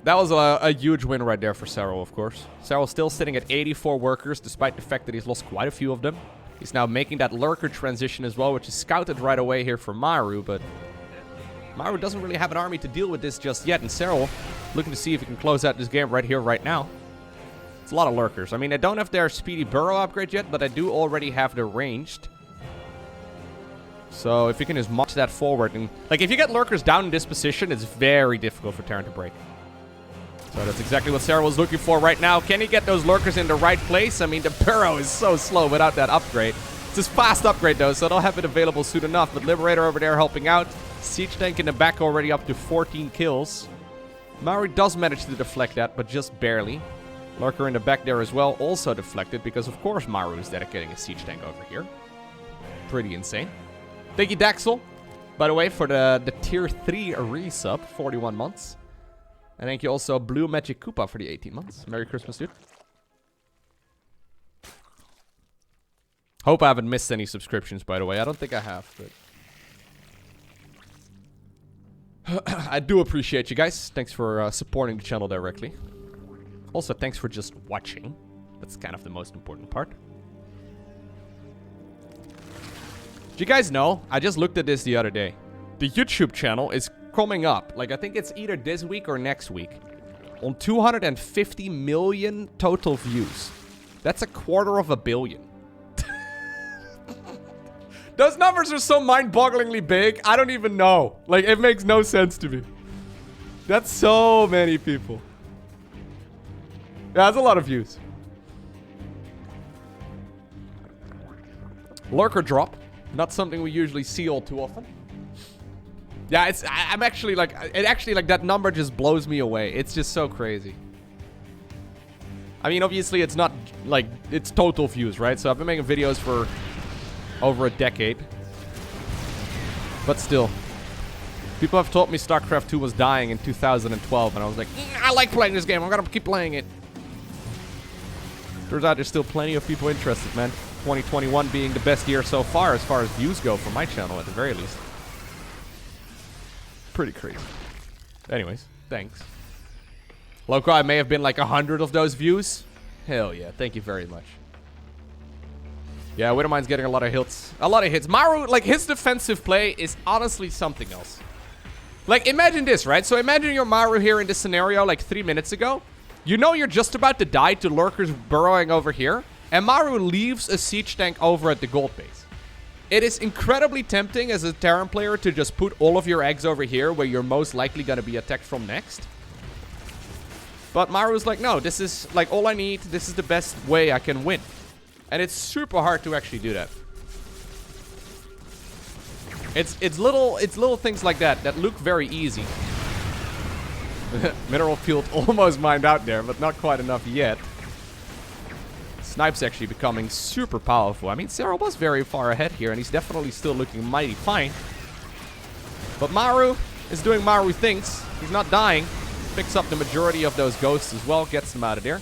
that was a huge win right there for Serral, of course. Serral's still sitting at 84 workers, despite the fact that he's lost quite a few of them. He's now making that lurker transition as well, which is scouted right away here for Maru, but Maru doesn't really have an army to deal with this just yet, and Serral looking to see if he can close out this game right here, right now. It's a lot of lurkers. I mean, I don't have their speedy burrow upgrade yet, but I do already have the ranged. So if you can just march that forward, and like if you get lurkers down in this position, it's very difficult for Terran to break. So that's exactly what Serral was looking for right now. Can he get those lurkers in the right place? I mean, the burrow is so slow without that upgrade. It's this fast upgrade though, so they'll have it available soon enough. But Liberator over there helping out. Siege Tank in the back already up to 14 kills. Maru does manage to deflect that, but just barely. Lurker in the back there as well, also deflected, because of course Maru is dedicating a Siege Tank over here. Pretty insane. Thank you, Daxel, by the way, for the tier 3 resub, 41 months. And thank you also, Blue Magic Koopa, for the 18 months. Merry Christmas, dude. Hope I haven't missed any subscriptions, by the way. I don't think I have, but I do appreciate you guys. Thanks for supporting the channel directly. Also, thanks for just watching. That's kind of the most important part. Do you guys know? I just looked at this the other day. The YouTube channel is coming up. Like, I think it's either this week or next week. On 250 million total views. That's 250 million. Those numbers are so mind-bogglingly big, I don't even know. Like, it makes no sense to me. That's so many people. Yeah, that's a lot of views. Lurker drop. Not something we usually see all too often. Yeah, I'm actually like, that number just blows me away. It's just so crazy. I mean, obviously it's not, like, it's total views, right? So I've been making videos for over a decade. But still. People have told me StarCraft 2 was dying in 2012, and I was like, I like playing this game, I'm gonna keep playing it. Turns out there's still plenty of people interested, man. 2021 being the best year so far as views go for my channel, at the very least. Pretty crazy. Anyways, thanks. Lowko, I may have been like 100 of those views. Hell yeah, thank you very much. Yeah, Widowmine's getting a lot of hits. A lot of hits. Maru, like, his defensive play is honestly something else. Like, imagine this, right? So imagine you're Maru here in this scenario like 3 minutes ago. You know you're just about to die to lurkers burrowing over here. And Maru leaves a siege tank over at the gold base. It is incredibly tempting as a Terran player to just put all of your eggs over here where you're most likely going to be attacked from next. But Maru's like, no, this is like all I need. This is the best way I can win. And it's super hard to actually do that. It's little things like that that look very easy. Mineral field almost mined out there, but not quite enough yet. Snipe's actually becoming super powerful. I mean, Serral was very far ahead here, and he's definitely still looking mighty fine. But Maru is doing Maru things. He's not dying. Picks up the majority of those ghosts as well, gets them out of there.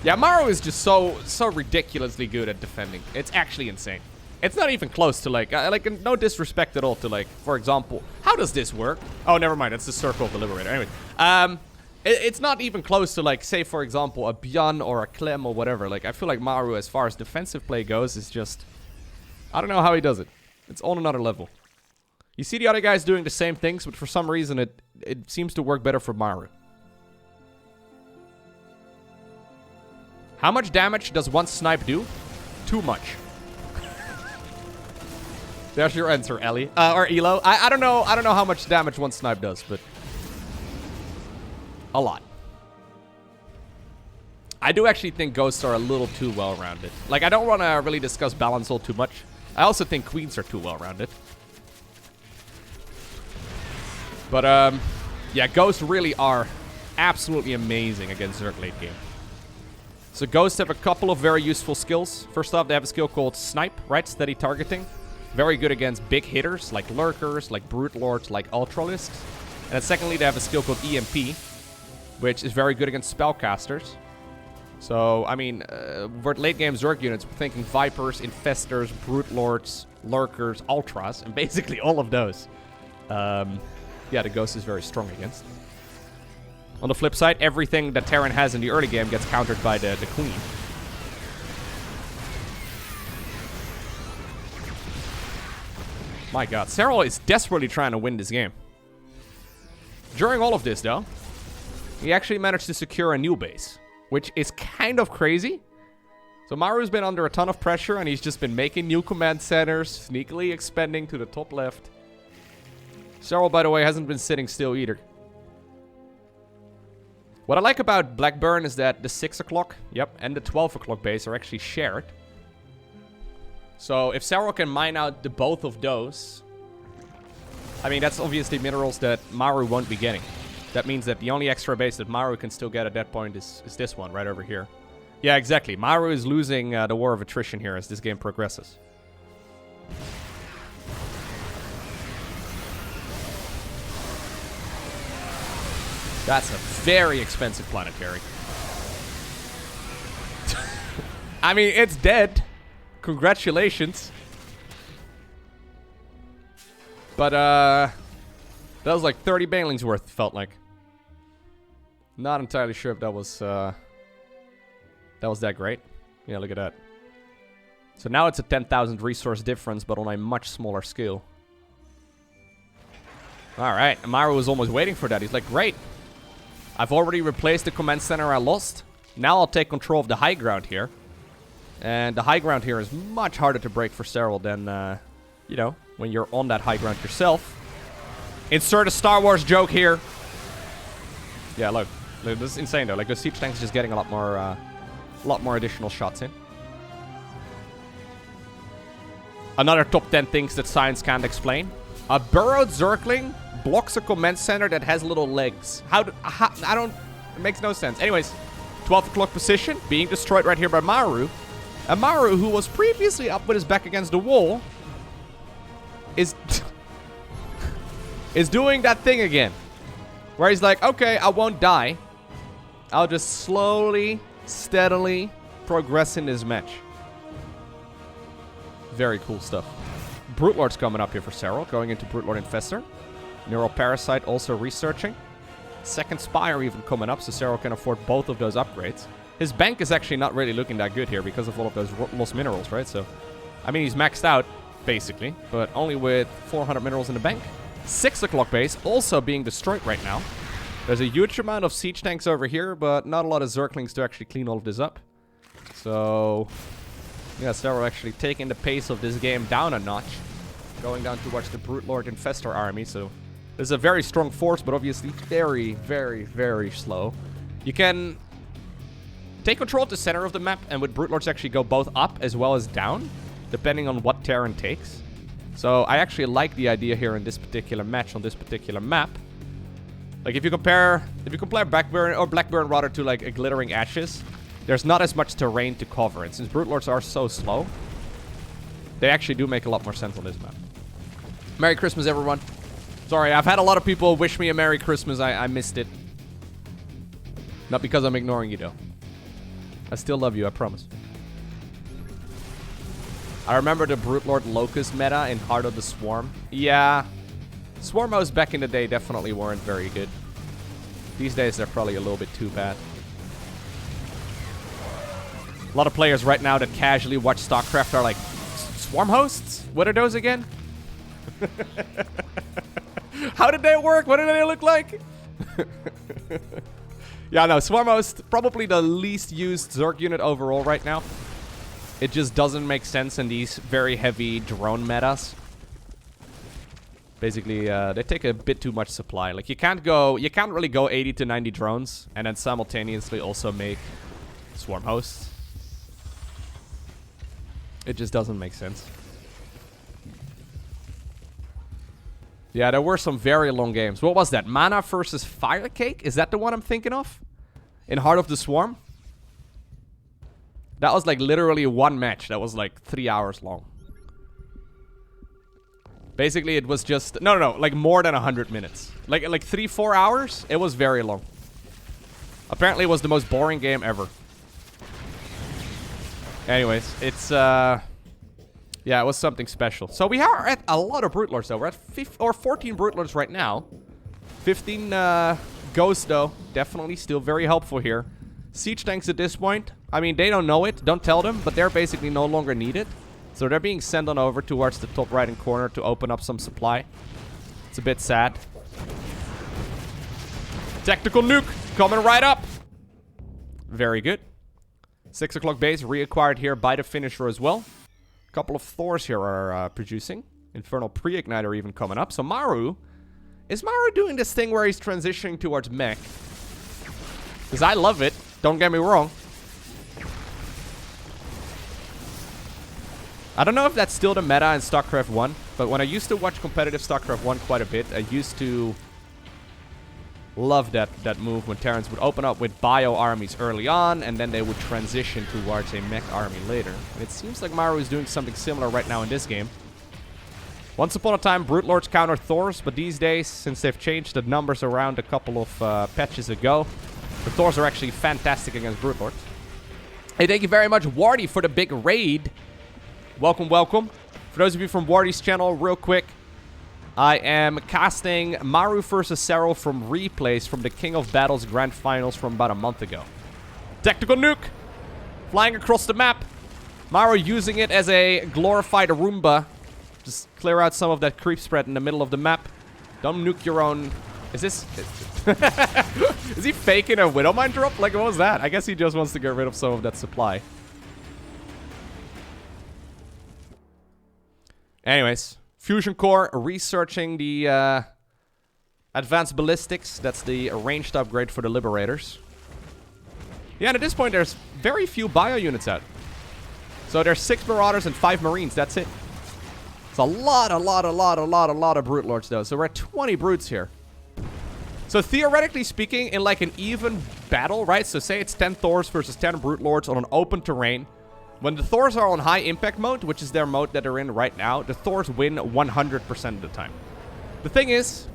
Yeah, Maru is just so ridiculously good at defending. It's actually insane. It's not even close to, like no disrespect at all to, like, for example, how does this work? Oh, never mind. It's the Circle of the Liberator. Anyway, it's not even close to, like, say, for example, a Bjorn or a Clem or whatever. Like, I feel like Maru, as far as defensive play goes, is just... I don't know how he does it. It's on another level. You see the other guys doing the same things, but for some reason, it seems to work better for Maru. How much damage does one snipe do? Too much. There's your answer, Ellie. Or Elo. I don't know how much damage one snipe does, but... a lot. I do actually think ghosts are a little too well-rounded. Like, I don't want to really discuss balance all too much. I also think queens are too well-rounded. But, yeah, ghosts really are absolutely amazing against Zerg late game. So ghosts have a couple of very useful skills. First off, they have a skill called Snipe, right? Steady targeting. Very good against big hitters, like Lurkers, like Brute Lords, like Ultralisks. And then secondly, they have a skill called EMP, which is very good against Spellcasters. So, I mean, for late game Zerg units, we're thinking Vipers, Infestors, Brute Lords, Lurkers, Ultras, and basically all of those. Yeah, the Ghost is very strong against. On the flip side, everything that Terran has in the early game gets countered by the Queen. My god, Serral is desperately trying to win this game. During all of this, though, he actually managed to secure a new base, which is kind of crazy. So Maru's been under a ton of pressure, and he's just been making new command centers, sneakily expanding to the top left. Serral, by the way, hasn't been sitting still either. What I like about Blackburn is that the 6 o'clock, yep, and the 12 o'clock base are actually shared. So if Serral can mine out the both of those, I mean, that's obviously minerals that Maru won't be getting. That means that the only extra base that Maru can still get at that point is this one right over here. Yeah, exactly. Maru is losing the war of attrition here as this game progresses. That's a very expensive planetary. I mean, it's dead. Congratulations. But, that was like 30 banelings worth, felt like. Not entirely sure if that was that great. Yeah, look at that. So now it's a 10,000 resource difference, but on a much smaller scale. Alright, Maru was almost waiting for that. He's like, great. I've already replaced the command center I lost. Now I'll take control of the high ground here. And the high ground here is much harder to break for Serral than, you know, when you're on that high ground yourself. Insert a Star Wars joke here. Yeah, look. This is insane, though. Like, the siege tanks just getting a lot more additional shots in. Another top 10 things that science can't explain. A burrowed Zergling blocks a command center that has little legs. I don't... It makes no sense. Anyways, 12 o'clock position being destroyed right here by Maru. And Maru, who was previously up with his back against the wall, is... is doing that thing again. Where he's like, okay, I won't die. I'll just slowly, steadily progress in this match. Very cool stuff. Brute Lord's coming up here for Serral, going into Brute Lord Infestor. Neural Parasite also researching. Second Spire even coming up, so Serral can afford both of those upgrades. His bank is actually not really looking that good here because of all of those lost minerals, right? So, I mean, he's maxed out, basically, but only with 400 minerals in the bank. 6 o'clock base also being destroyed right now. There's a huge amount of siege tanks over here, but not a lot of Zerglings to actually clean all of this up. So, yeah, Serral actually taking the pace of this game down a notch. Going down towards the Brute Lord Infestor army, so... This is a very strong force, but obviously very, very, very slow. You can take control of the center of the map, and with Brute Lords actually go both up as well as down, depending on what Terran takes. So I actually like the idea here in this particular match on this particular map. Like if you compare Blackburn or Blackburn rather to like a Glittering Ashes, there's not as much terrain to cover, and since Brute Lords are so slow, they actually do make a lot more sense on this map. Merry Christmas, everyone. Sorry, I've had a lot of people wish me a Merry Christmas. I missed it. Not because I'm ignoring you, though. I still love you, I promise. I remember the Brute Lord Locust meta in Heart of the Swarm. Yeah. Swarm hosts back in the day definitely weren't very good. These days, they're probably a little bit too bad. A lot of players right now that casually watch StarCraft are like, Swarm hosts? What are those again? How did they work? What did they look like? Yeah, no, Swarm Host, probably the least used Zerg unit overall right now. It just doesn't make sense in these very heavy drone metas. Basically, they take a bit too much supply. Like, you can't really go 80 to 90 drones and then simultaneously also make Swarm Hosts. It just doesn't make sense. Yeah, there were some very long games. What was that? Mana versus Firecake? Is that the one I'm thinking of? In Heart of the Swarm? That was like literally one match. That was like 3 hours long. Basically, it was just... No, like more than 100 minutes. Like 3-4 hours? It was very long. Apparently, it was the most boring game ever. Anyways, it's... Yeah, it was something special. So we are at a lot of Brute Lords, though. We're at 14 Brute Lords right now. 15 Ghosts, though. Definitely still very helpful here. Siege tanks at this point. I mean, they don't know it. Don't tell them. But they're basically no longer needed. So they're being sent on over towards the top right-hand corner to open up some supply. It's a bit sad. Tactical nuke coming right up. Very good. 6 o'clock base reacquired here by the finisher as well. A couple of Thors here are producing. Infernal Pre-Igniter even coming up. So Maru... Is Maru doing this thing where he's transitioning towards mech? Because I love it. Don't get me wrong. I don't know if that's still the meta in StarCraft 1. But when I used to watch competitive StarCraft 1 quite a bit, I used to love that move when Terrans would open up with bio armies early on, and then they would transition towards a mech army later. And it seems like Maru is doing something similar right now in this game. Once upon a time, Brute Lords countered Thors, but these days, since they've changed the numbers around a couple of patches ago, the Thors are actually fantastic against Brute Lords. Hey, thank you very much, Wardy, for the big raid. Welcome, welcome. For those of you from Wardy's channel, real quick, I am casting Maru versus Serral from replays from the King of Battles Grand Finals from about a month ago. Tactical nuke. Flying across the map. Maru using it as a glorified Roomba. Just clear out some of that creep spread in the middle of the map. Don't nuke your own... Is this... Is he faking a Widowmine drop? Like, what was that? I guess he just wants to get rid of some of that supply. Anyways. Fusion Core researching the advanced ballistics. That's the ranged upgrade for the Liberators. Yeah, and at this point, there's very few bio units out. So there's 6 Marauders and 5 Marines. That's it. It's a lot of Brute Lords, though. So we're at 20 Brutes here. So theoretically speaking, in like an even battle, right? So say it's 10 Thors versus 10 Brute Lords on an open terrain. When the Thors are on high impact mode, which is their mode that they're in right now, the Thors win 100% of the time. The thing is,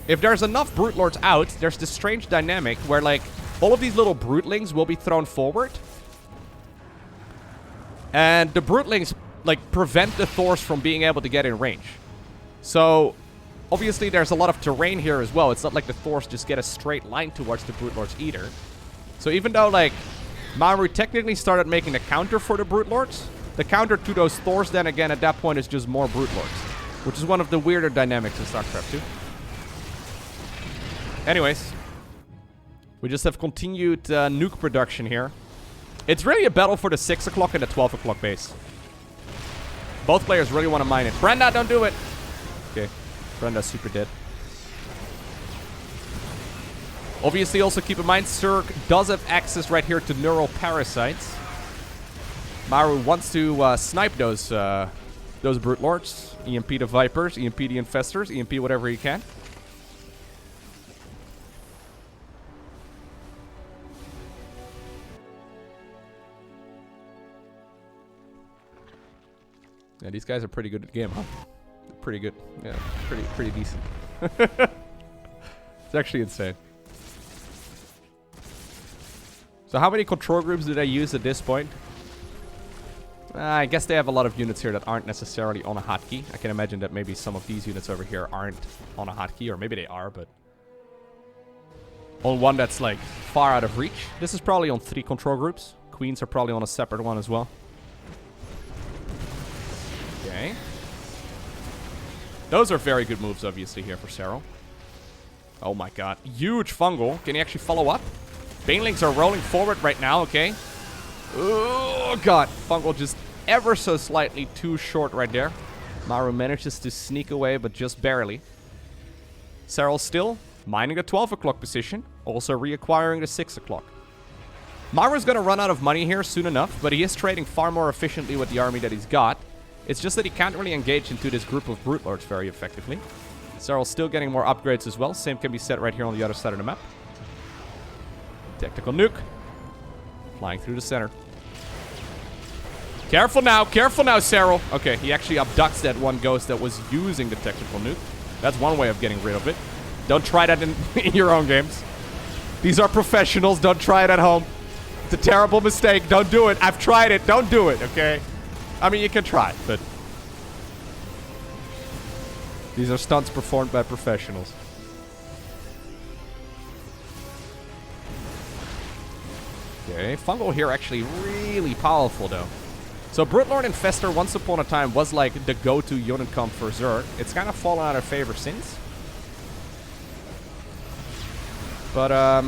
if there's enough Brute Lords out, there's this strange dynamic where like all of these little Brutelings will be thrown forward. And the Brutelings like prevent the Thors from being able to get in range. So obviously there's a lot of terrain here as well. It's not like the Thors just get a straight line towards the Brute Lords either. So even though like Maru technically started making a counter for the Brute Lords, the counter to those Thors then again at that point is just more Brute Lords, which is one of the weirder dynamics in StarCraft 2. Anyways, we just have continued nuke production here. It's really a battle for the 6 o'clock and the 12 o'clock base. Both players really want to mine it. Brenda, don't do it! Okay, Brenda's super dead. Obviously, also keep in mind, Zerg does have access right here to neural parasites. Maru wants to snipe those Brute Lords. EMP the Vipers, EMP the Infestors, EMP whatever he can. Yeah, these guys are pretty good at the game, huh? Pretty good. Yeah, pretty decent. It's actually insane. So how many control groups do they use at this point? I guess they have a lot of units here that aren't necessarily on a hotkey. I can imagine that maybe some of these units over here aren't on a hotkey, or maybe they are, but on one that's like far out of reach. This is probably on 3 control groups. Queens are probably on a separate one as well. Okay. Those are very good moves, obviously, here for Serral. Oh my god. Huge fungal. Can he actually follow up? Banelings are rolling forward right now, okay. Oh god. Fungal just ever so slightly too short right there. Maru manages to sneak away, but just barely. Serral still mining the 12 o'clock position. Also reacquiring the 6 o'clock. Maru's gonna run out of money here soon enough, but he is trading far more efficiently with the army that he's got. It's just that he can't really engage into this group of Brute Lords very effectively. Serral's still getting more upgrades as well. Same can be said right here on the other side of the map. Tactical nuke. Flying through the center. Careful now, Serral. Okay, he actually abducts that one ghost that was using the tactical nuke. That's one way of getting rid of it. Don't try that in your own games. These are professionals. Don't try it at home. It's a terrible mistake. Don't do it. I've tried it. Don't do it, okay? I mean, you can try, but these are stunts performed by professionals. Okay, Fungal here actually really powerful, though. So Brute Lord Infestor once upon a time was like the go-to unit comp for Zerg. It's kind of fallen out of favor since. But,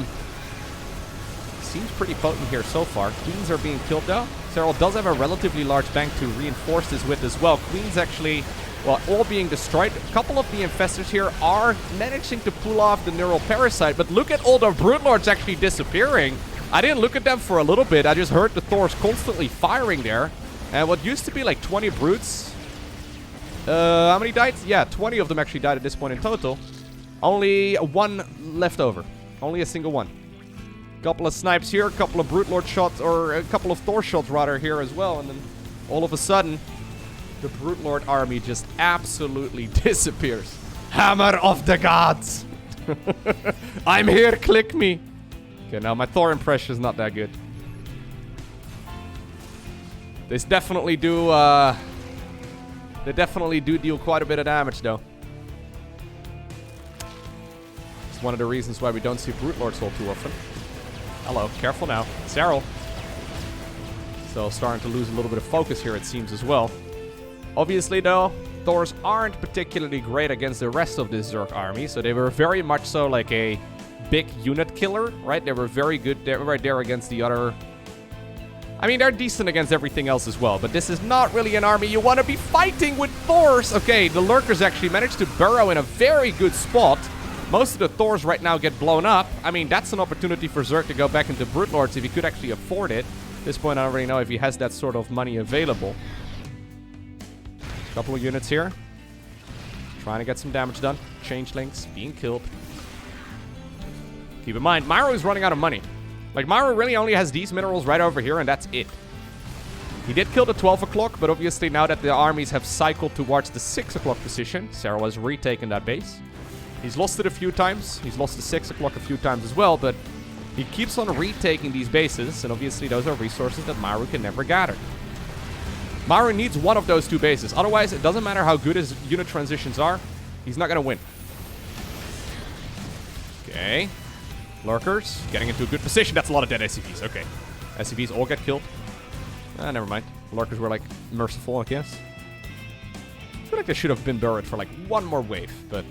seems pretty potent here so far. Queens are being killed, though. Serral does have a relatively large bank to reinforce this with as well. Queens actually, well, all being destroyed. A couple of the Infestors here are managing to pull off the Neural Parasite, but look at all the Brute Lords actually disappearing. I didn't look at them for a little bit. I just heard the Thors constantly firing there. And what used to be like 20 Brutes. How many died? Yeah, 20 of them actually died at this point in total. Only one left over. Only a single one. Couple of snipes here, a couple of Brute Lord shots, or a couple of Thor shots rather here as well, and then all of a sudden, the Brute Lord army just absolutely disappears. Hammer of the gods! I'm here, click me! Okay, now my Thor impression is not that good. They definitely do deal quite a bit of damage though. It's one of the reasons why we don't see Brute Lords all too often. Hello, careful now. Serral. So starting to lose a little bit of focus here, it seems, as well. Obviously, though, Thors aren't particularly great against the rest of this Zerg army, so they were very much so like a big unit killer, right? They were very good right there against the other... I mean, they're decent against everything else as well, but this is not really an army you want to be fighting with Thors. Okay, the Lurkers actually managed to burrow in a very good spot. Most of the Thors right now get blown up. I mean, that's an opportunity for Zerg to go back into Brute Lords if he could actually afford it. At this point, I don't really know if he has that sort of money available. Couple of units here. Trying to get some damage done. Changelings being killed. Keep in mind, Maru is running out of money. Like, Maru really only has these minerals right over here, and that's it. He did kill the 12 o'clock, but obviously now that the armies have cycled towards the 6 o'clock position, Serral has retaken that base. He's lost it a few times. He's lost the 6 o'clock a few times as well, but he keeps on retaking these bases, and obviously those are resources that Maru can never gather. Maru needs one of those two bases. Otherwise, it doesn't matter how good his unit transitions are. He's not going to win. Okay. Lurkers getting into a good position. That's a lot of dead SCVs. Okay. SCVs all get killed. Never mind. Lurkers were, like, merciful, I guess. I feel like they should have been buried for, like, one more wave. But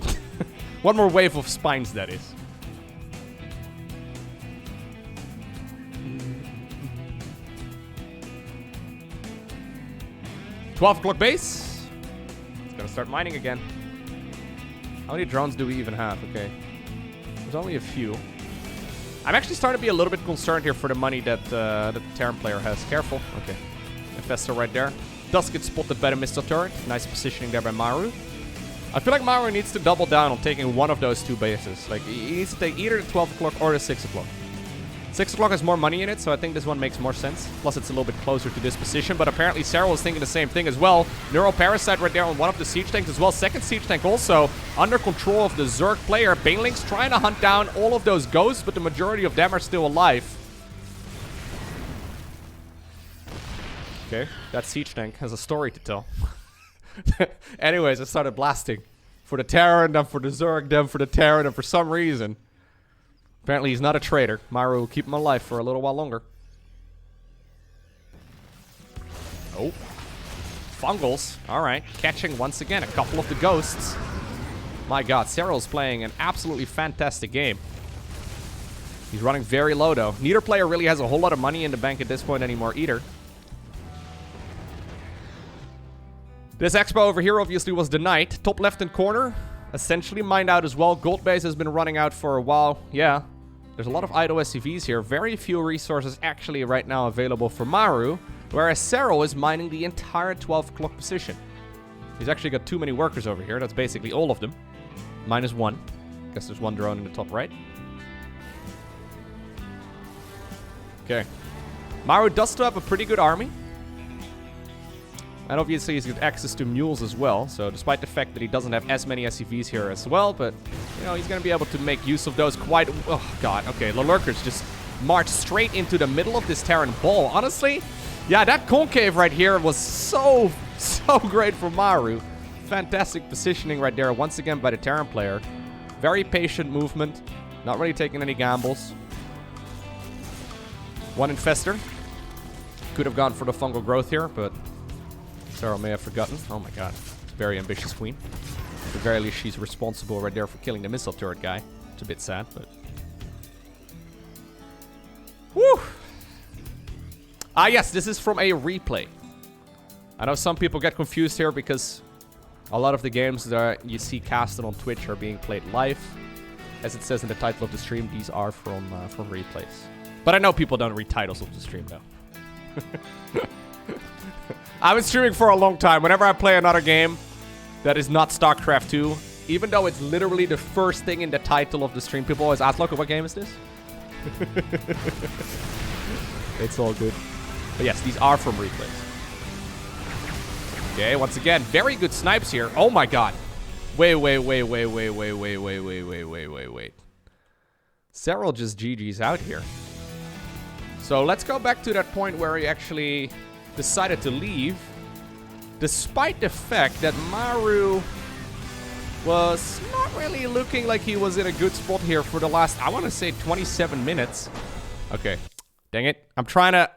one more wave of spines, that is. $12 o'clock base. It's gonna start mining again. How many drones do we even have? Okay. There's only a few. I'm actually starting to be a little bit concerned here for the money that the Terran player has. Careful. Okay. Infestor right there. Does get spotted by the missile turret. Nice positioning there by Maru. I feel like Maru needs to double down on taking one of those two bases. Like, he needs to take either the 12 o'clock or the 6 o'clock. 6 o'clock has more money in it, so I think this one makes more sense. Plus, it's a little bit closer to this position, but apparently Serral is thinking the same thing as well. Neuroparasite right there on one of the siege tanks as well. Second siege tank also under control of the Zerg player. Banelings trying to hunt down all of those ghosts, but the majority of them are still alive. Okay, that siege tank has a story to tell. Anyways, I started blasting. For the Terran, then for the Zerg, then for the Terran, and for some reason... Apparently he's not a traitor. Maru will keep him alive for a little while longer. Oh. Fungals. Alright. Catching once again a couple of the ghosts. My god, Serral's playing an absolutely fantastic game. He's running very low though. Neither player really has a whole lot of money in the bank at this point anymore either. This expo over here obviously was denied. Top left-hand corner. Essentially mined out as well. Gold base has been running out for a while. Yeah. There's a lot of idle SCVs here. Very few resources actually right now available for Maru. Whereas Serral is mining the entire 12 o'clock position. He's actually got too many workers over here. That's basically all of them. -1. Guess there's one drone in the top right. Okay. Maru does still have a pretty good army. And obviously he's got access to mules as well, so despite the fact that he doesn't have as many SCVs here as well, but, you know, he's going to be able to make use of those quite... Oh, God. Okay, the Lurkers just march straight into the middle of this Terran ball. Honestly, yeah, that concave right here was so great for Maru. Fantastic positioning right there, once again, by the Terran player. Very patient movement, not really taking any gambles. One Infestor. Could have gone for the fungal growth here, but... Serral may have forgotten. Oh my god. It's a very ambitious queen. At the very least, she's responsible right there for killing the missile turret guy. It's a bit sad, but... Woo! Ah, yes, this is from a replay. I know some people get confused here because a lot of the games that you see casted on Twitch are being played live. As it says in the title of the stream, these are from replays. But I know people don't read titles of the stream, though. I've been streaming for a long time. Whenever I play another game that is not StarCraft 2, even though it's literally the first thing in the title of the stream, people always ask, Lowko, what game is this? It's all good. But yes, these are from replays. Okay, once again, very good snipes here. Oh my god. Wait. Serral just GG's out here. So let's go back to that point where he actually... decided to leave, despite the fact that Maru was not really looking like he was in a good spot here for the last, I want to say, 27 minutes. Okay. Dang it. I'm trying to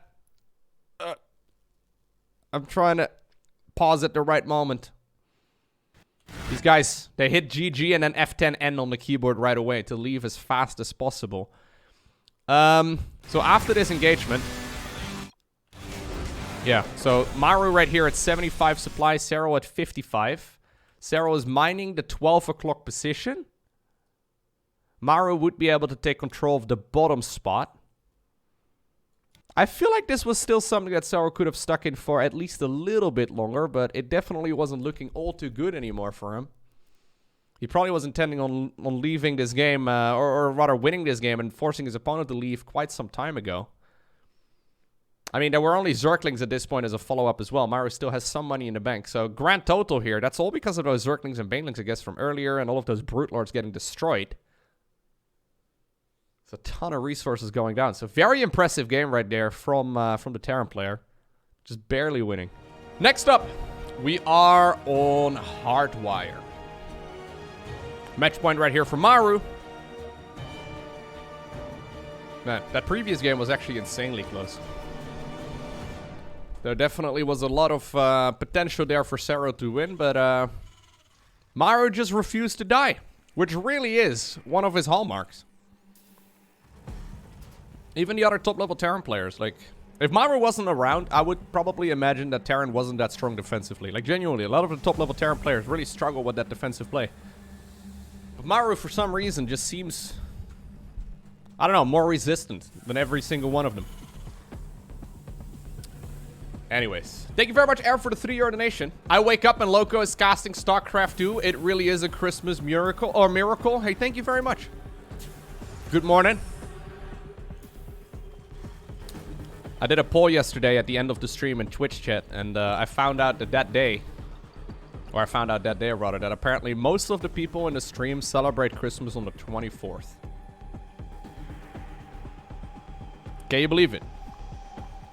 pause at the right moment. These guys, they hit GG and then F10N on the keyboard right away to leave as fast as possible. So after this engagement... Yeah, so Maru right here at 75 supply, Serral at 55. Serral is mining the 12 o'clock position. Maru would be able to take control of the bottom spot. I feel like this was still something that Serral could have stuck in for at least a little bit longer, but it definitely wasn't looking all too good anymore for him. He probably was intending on leaving this game, or rather winning this game and forcing his opponent to leave quite some time ago. I mean, there were only Zerglings at this point as a follow-up as well. Maru still has some money in the bank. So, grand total here. That's all because of those Zerglings and Banelings, I guess, from earlier. And all of those Brute Lords getting destroyed. It's a ton of resources going down. So, very impressive game right there from the Terran player. Just barely winning. Next up, we are on Hardwire. Match point right here for Maru. Man, that previous game was actually insanely close. There definitely was a lot of potential there for Serral to win, but Maru just refused to die, which really is one of his hallmarks. Even the other top-level Terran players, like, if Maru wasn't around, I would probably imagine that Terran wasn't that strong defensively. Like, genuinely, a lot of the top-level Terran players really struggle with that defensive play. But Maru, for some reason, just seems, I don't know, more resistant than every single one of them. Anyways, thank you very much, Air, for the €3 donation. I wake up and Lowko is casting StarCraft 2. It really is a Christmas miracle. Or miracle. Hey, thank you very much. Good morning. I did a poll yesterday at the end of the stream in Twitch chat, and I found out that that day, that apparently most of the people in the stream celebrate Christmas on the 24th. Can you believe it?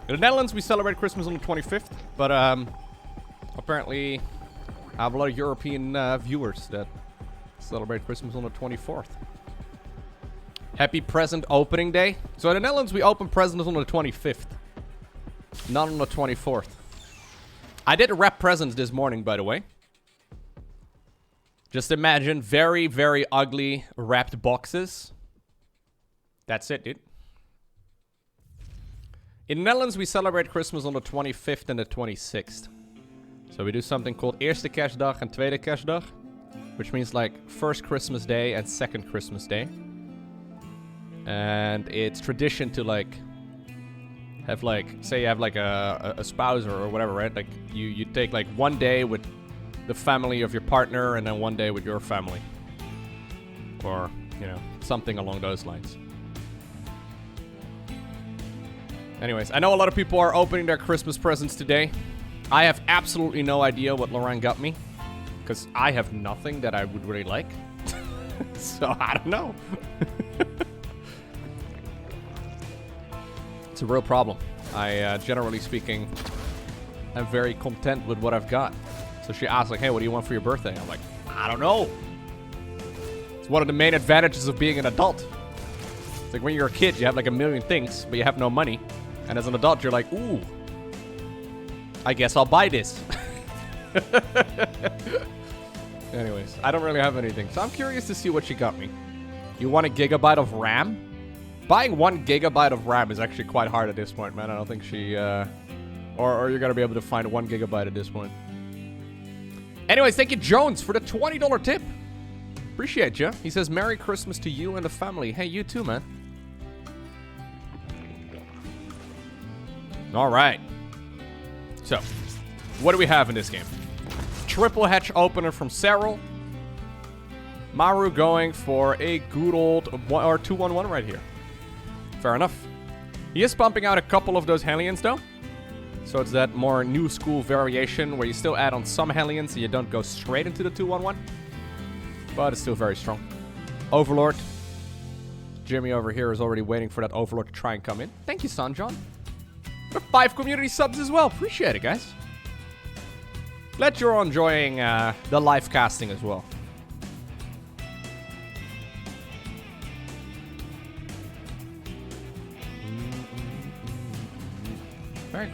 In the Netherlands, we celebrate Christmas on the 25th, but apparently I have a lot of European viewers that celebrate Christmas on the 24th. Happy present opening day. So in the Netherlands, we open presents on the 25th, not on the 24th. I did wrap presents this morning, by the way. Just imagine very, very ugly wrapped boxes. That's it, dude. In the Netherlands, we celebrate Christmas on the 25th and the 26th. So we do something called Eerste Kerstdag and Tweede Kerstdag, which means like first Christmas Day and second Christmas Day. And it's tradition to like have like, say you have like a spouse or whatever, right? Like you take like one day with the family of your partner and then one day with your family. Or, you know, something along those lines. Anyways, I know a lot of people are opening their Christmas presents today. I have absolutely no idea what Lauren got me, because I have nothing that I would really like. So, I don't know. It's a real problem. I, generally speaking, am very content with what I've got. So she asked, like, hey, what do you want for your birthday? I'm like, I don't know. It's one of the main advantages of being an adult. It's like when you're a kid, you have like a million things, but you have no money. And as an adult, you're like, ooh, I guess I'll buy this. Anyways, I don't really have anything. So I'm curious to see what she got me. You want a gigabyte of RAM? Buying 1 gigabyte of RAM is actually quite hard at this point, man. I don't think she, or you're going to be able to find 1 gigabyte at this point. Anyways, thank you, Jones, for the $20 tip. Appreciate you. He says, Merry Christmas to you and the family. Hey, you too, man. All right. So, what do we have in this game? Triple hatch opener from Serral. Maru going for a good old 2-1-1 right here. Fair enough. He is pumping out a couple of those Hellions, though. So it's that more new school variation where you still add on some Hellions and you don't go straight into the 2-1-1. But it's still very strong. Overlord. Jimmy over here is already waiting for that Overlord to try and come in. Thank you, Sanjon. For 5 community subs as well. Appreciate it, guys. Glad you're enjoying the live casting as well.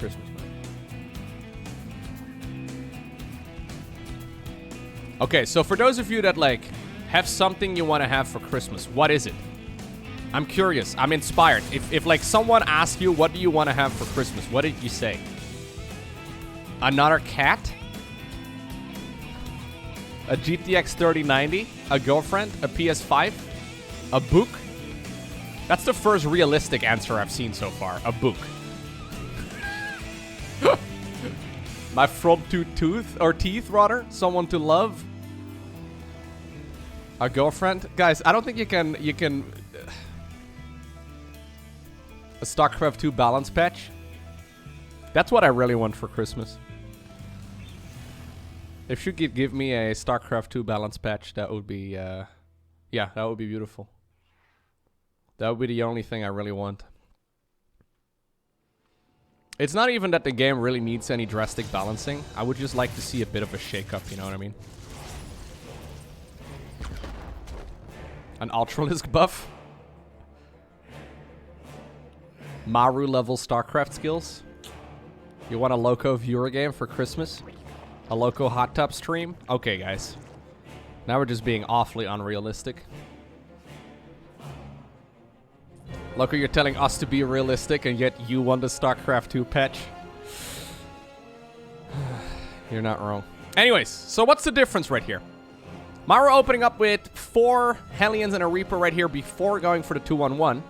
Christmas, man. Okay, so for those of you that, like, have something you want to have for Christmas, what is it? I'm curious. I'm inspired. If like, someone asks you, what do you want to have for Christmas? What did you say? Another cat? A GTX 3090? A girlfriend? A PS5? A book? That's the first realistic answer I've seen so far. A book. My front two teeth, rather. Someone to love. A girlfriend. Guys, I don't think you can... A StarCraft 2 balance patch. That's what I really want for Christmas. If you could give me a StarCraft 2 balance patch, that would be... yeah, that would be beautiful. That would be the only thing I really want. It's not even that the game really needs any drastic balancing. I would just like to see a bit of a shake-up, you know what I mean? An Ultralisk buff. Maru level StarCraft skills. You want a Lowko viewer game for Christmas? A Lowko hot tub stream? Okay, guys. Now we're just being awfully unrealistic. Lowko, you're telling us to be realistic, and yet you want the StarCraft 2 patch? You're not wrong. Anyways, so what's the difference right here? Maru opening up with 4 Hellions and a Reaper right here before going for the 2-1-1.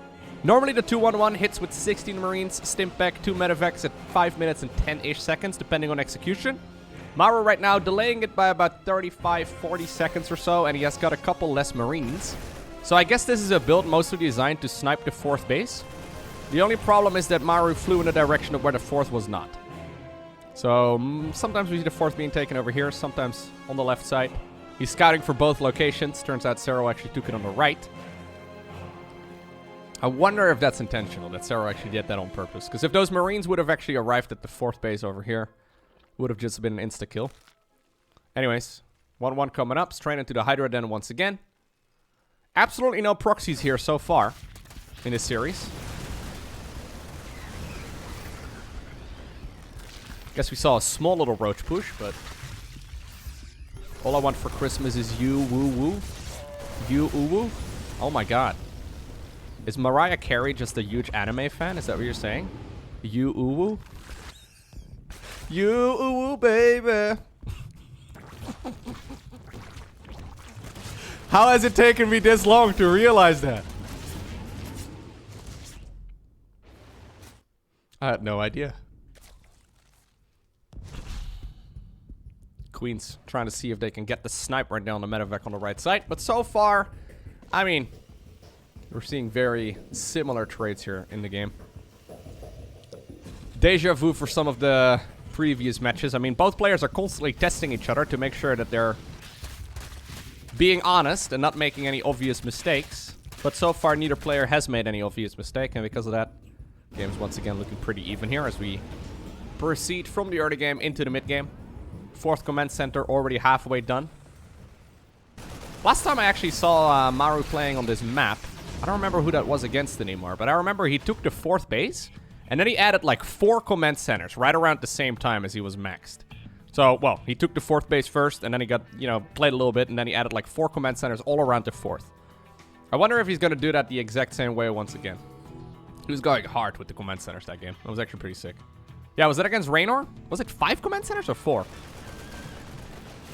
Normally the 2-1-1 hits with 16 Marines, Stimpback, 2 Medivacs at 5 minutes and 10-ish seconds, depending on execution. Maru right now delaying it by about 35-40 seconds or so, and he has got a couple less Marines. So I guess this is a build mostly designed to snipe the 4th base. The only problem is that Maru flew in the direction of where the 4th was not. So sometimes we see the 4th being taken over here, sometimes on the left side. He's scouting for both locations. Turns out Serral actually took it on the right. I wonder if that's intentional, that Serral actually did that on purpose. Because if those Marines would have actually arrived at the 4th base over here, would have just been an insta-kill. Anyways, 1-1 coming up. Straight into the Hydra Den once again. Absolutely no proxies here so far in this series. Guess we saw a small little roach push, but... all I want for Christmas is you, woo-woo. You, woo-woo. Oh my god. Is Mariah Carey just a huge anime fan? Is that what you're saying? You, woo-woo? You, woo-woo, baby. How has it taken me this long to realize that? I had no idea. Queens trying to see if they can get the snipe right down the Medivac on the right side. But so far, I mean, we're seeing very similar traits here in the game. Deja vu for some of the previous matches. I mean, both players are constantly testing each other to make sure that they're being honest and not making any obvious mistakes. But so far, neither player has made any obvious mistake. And because of that, the game's once again looking pretty even here as we proceed from the early game into the mid game. 4th command center already halfway done. Last time I actually saw Maru playing on this map, I don't remember who that was against anymore, but I remember he took the 4th base, and then he added like 4 command centers right around the same time as he was maxed. So, well, he took the 4th base first, and then he got, you know, played a little bit, and then he added like 4 command centers all around the 4th. I wonder if he's going to do that the exact same way once again. He was going hard with the command centers that game. That was actually pretty sick. Yeah, was that against Raynor? Was it 5 command centers or 4?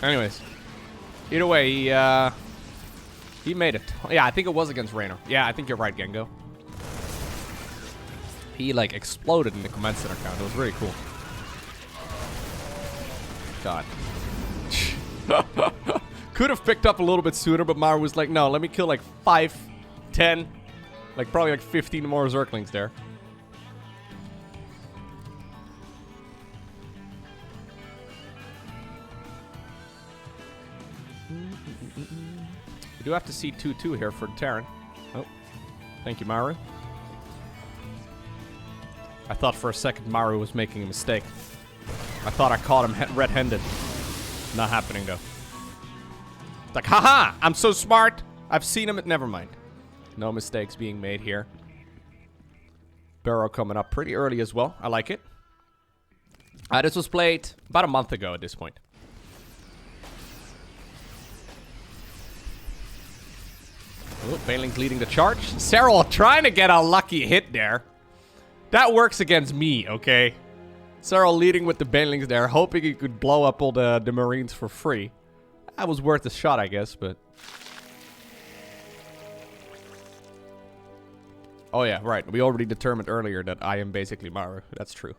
Anyways, either way, he made it. Yeah, I think it was against Raynor. Yeah, I think you're right, Gengo. He, like, exploded in the command center count. It was really cool. God. Could have picked up a little bit sooner, but Maru was like, no, let me kill, like, 5, 10, like, probably, like, 15 more Zerglings there. We do have to see 2-2 here for Terran. Oh, thank you, Maru. I thought for a second Maru was making a mistake. I thought I caught him red-handed. Not happening, though. It's like, haha! I'm so smart! I've seen him. Never mind. No mistakes being made here. Barrow coming up pretty early as well. I like it. This was played about a month ago at this point. Oh, Baneling's leading the charge. Serral trying to get a lucky hit there. That works against me, okay? Serral leading with the Banelings there, hoping he could blow up all the Marines for free. That was worth a shot, I guess, but... Oh yeah, right. We already determined earlier that I am basically Maru. That's true.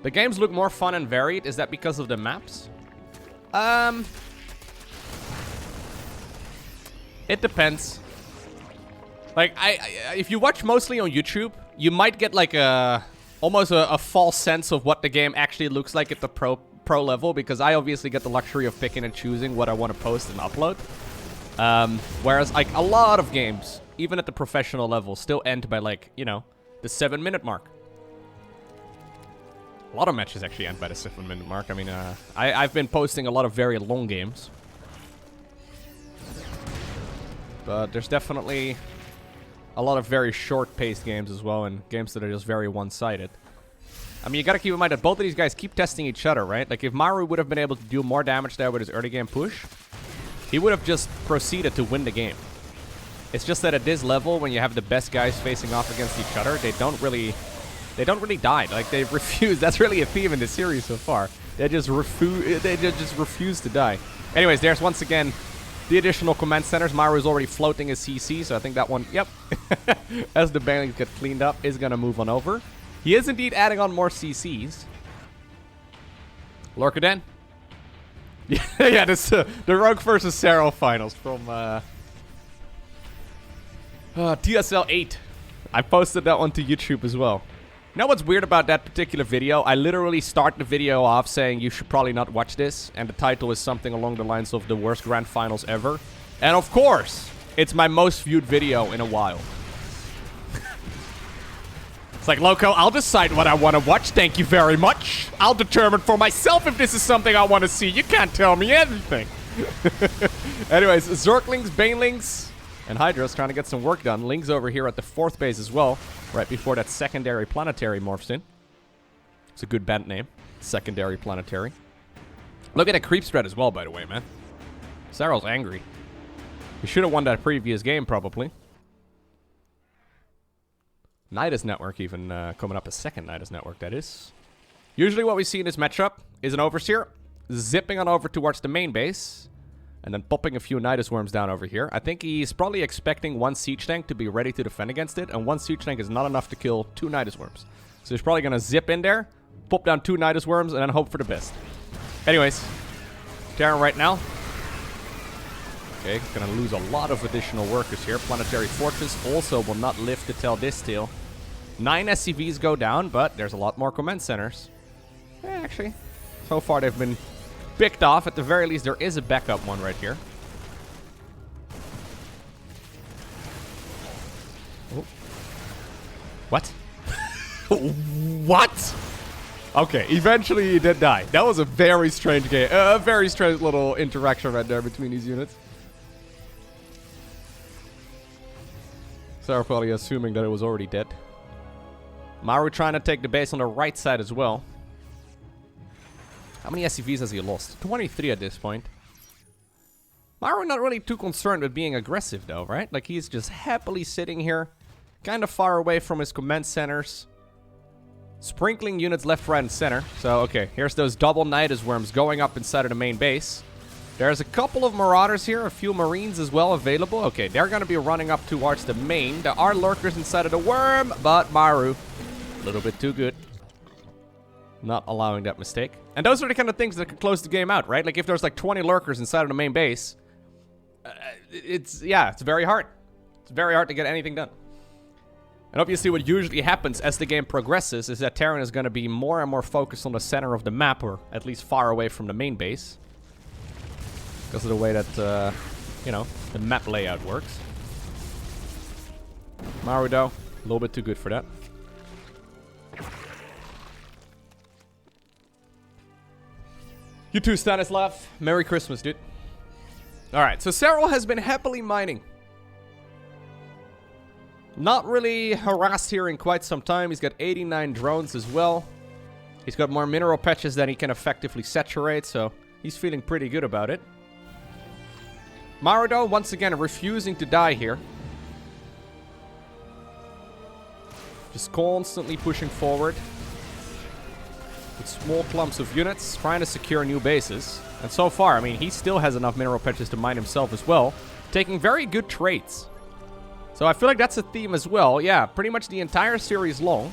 The games look more fun and varied. Is that because of the maps? It depends. Like, if you watch mostly on YouTube, you might get like almost a false sense of what the game actually looks like at the pro level, because I obviously get the luxury of picking and choosing what I want to post and upload. Whereas like a lot of games, even at the professional level, still end by like, you know, the 7-minute mark. A lot of matches actually end by the 7-minute mark. I mean, I've been posting a lot of very long games. But there's definitely a lot of very short-paced games as well, and games that are just very one-sided. I mean, you gotta keep in mind that both of these guys keep testing each other, right? Like, if Maru would have been able to do more damage there with his early game push, he would have just proceeded to win the game. It's just that at this level, when you have the best guys facing off against each other, they don't really die. Like, they refuse. That's really a theme in the series so far. They just refuse to die. Anyways, there's once again the additional command centers. Maru is already floating his CC, so I think that one, yep, as the Banelings get cleaned up, is going to move on over. He is indeed adding on more CCs. LowkoTV. Yeah, this the Rogue versus Serral finals from TSL 8. I posted that one to YouTube as well. You know what's weird about that particular video? I literally start the video off saying you should probably not watch this, and the title is something along the lines of the worst grand finals ever. And of course, it's my most viewed video in a while. It's like, Lowko, I'll decide what I want to watch, thank you very much. I'll determine for myself if this is something I want to see. You can't tell me everything. Anyways, Zerglings, Banelings, and Hydra's trying to get some work done. Ling's over here at the 4th base as well, right before that secondary planetary morphs in. It's a good band name. Secondary planetary. Look at the creep spread as well, by the way, man. Serral's angry. He should have won that previous game, probably. Nidus Network even coming up a second Nidus Network, that is. Usually what we see in this matchup is an Overseer zipping on over towards the main base, and then popping a few Nidus Worms down over here. I think he's probably expecting one Siege Tank to be ready to defend against it, and one Siege Tank is not enough to kill 2 Nidus Worms. So he's probably going to zip in there, pop down 2 Nidus Worms, and then hope for the best. Anyways, Terran right now. Okay, going to lose a lot of additional workers here. Planetary Fortress also will not live to tell this tale. 9 SCVs go down, but there's a lot more command centers. Actually, so far they've been picked off. At the very least, there is a backup one right here. Oh. What? What? Okay, eventually he did die. That was a very strange game. A very strange little interaction right there between these units. Serral probably assuming that it was already dead. Maru trying to take the base on the right side as well. How many SCVs has he lost? 23 at this point. Maru not really too concerned with being aggressive though, right? Like, he's just happily sitting here, kind of far away from his command centers. Sprinkling units left, right, and center. So, okay, here's those double Nidus Worms going up inside of the main base. There's a couple of Marauders here, a few Marines as well available. Okay, they're going to be running up towards the main. There are lurkers inside of the worm, but Maru, a little bit too good. Not allowing that mistake. And those are the kind of things that can close the game out, right? Like, if there's like 20 lurkers inside of the main base, it's very hard. It's very hard to get anything done. And obviously what usually happens as the game progresses is that Terran is going to be more and more focused on the center of the map, or at least far away from the main base. Because of the way that, you know, the map layout works. Maru, though, a little bit too good for that. You too, Stanislav. Merry Christmas, dude. Alright, so Serral has been happily mining. Not really harassed here in quite some time. He's got 89 drones as well. He's got more mineral patches than he can effectively saturate, so he's feeling pretty good about it. Maru, though, once again, refusing to die here. Just constantly pushing forward. With small clumps of units, trying to secure new bases. And so far, I mean, he still has enough mineral patches to mine himself as well. Taking very good trades. So I feel like that's a theme as well. Yeah, pretty much the entire series long.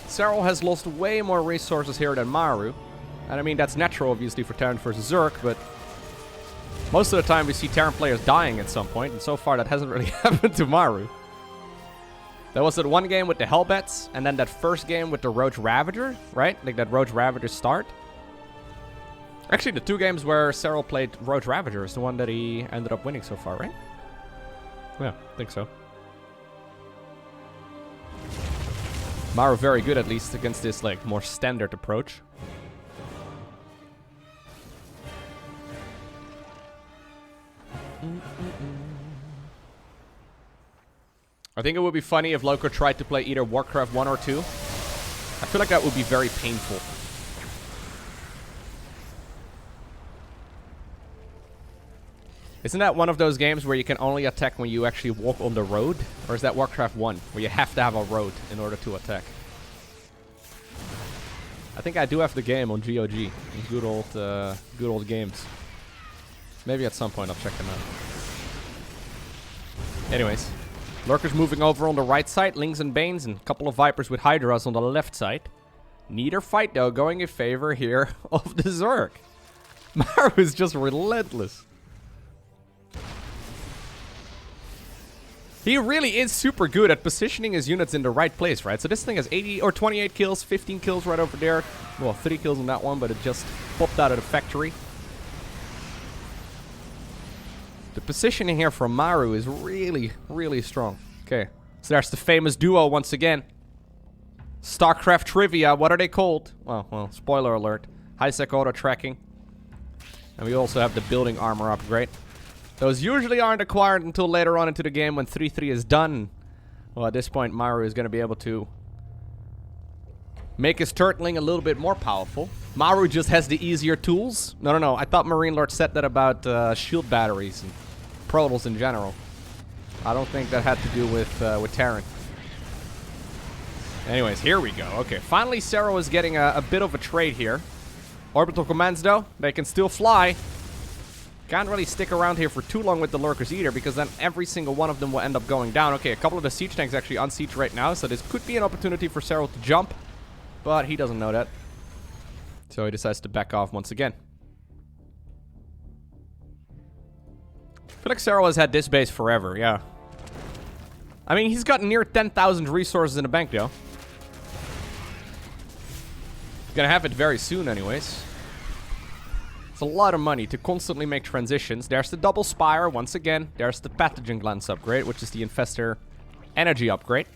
Serral has lost way more resources here than Maru. And I mean, that's natural, obviously, for Terran versus Zerg, but most of the time we see Terran players dying at some point, and so far that hasn't really happened to Maru. There was that one game with the Hellbats, and then that first game with the Roach Ravager, right? Like that Roach Ravager start. Actually, the 2 games where Serral played Roach Ravager is the one that he ended up winning so far, right? Yeah, I think so. Maru very good, at least, against this, like, more standard approach. I think it would be funny if Lowko tried to play either Warcraft 1 or 2. I feel like that would be very painful. Isn't that one of those games where you can only attack when you actually walk on the road? Or is that Warcraft 1, where you have to have a road in order to attack? I think I do have the game on GOG. In good old games. Maybe at some point I'll check them out. Anyways. Lurkers moving over on the right side. Lings and Banes and a couple of Vipers with Hydras on the left side. Neither fight, though, going in favor here of the Zerg. Maru is just relentless. He really is super good at positioning his units in the right place, right? So this thing has 80 or 28 kills, 15 kills right over there. Well, 3 kills on that one, but it just popped out of the factory. The positioning here from Maru is really, really strong. Okay, so there's the famous duo once again. StarCraft trivia, what are they called? Well, spoiler alert. High-sec auto tracking. And we also have the building armor upgrade. Those usually aren't acquired until later on into the game when 3-3 is done. Well, at this point, Maru is going to be able to make his turtling a little bit more powerful. Maru just has the easier tools. No. I thought Marine Lord said that about shield batteries and Protals in general. I don't think that had to do with Terran. Anyways, here we go. Okay, finally Serral is getting a bit of a trade here. Orbital commands, though, they can still fly. Can't really stick around here for too long with the Lurkers either, because then every single one of them will end up going down. Okay, a couple of the siege tanks actually on siege right now, so this could be an opportunity for Serral to jump. But he doesn't know that. So he decides to back off once again. I feel like Serral has had this base forever, yeah. I mean, he's got near 10,000 resources in the bank, though. He's gonna have it very soon anyways. It's a lot of money to constantly make transitions. There's the double spire once again. There's the pathogen glance upgrade, which is the infestor energy upgrade.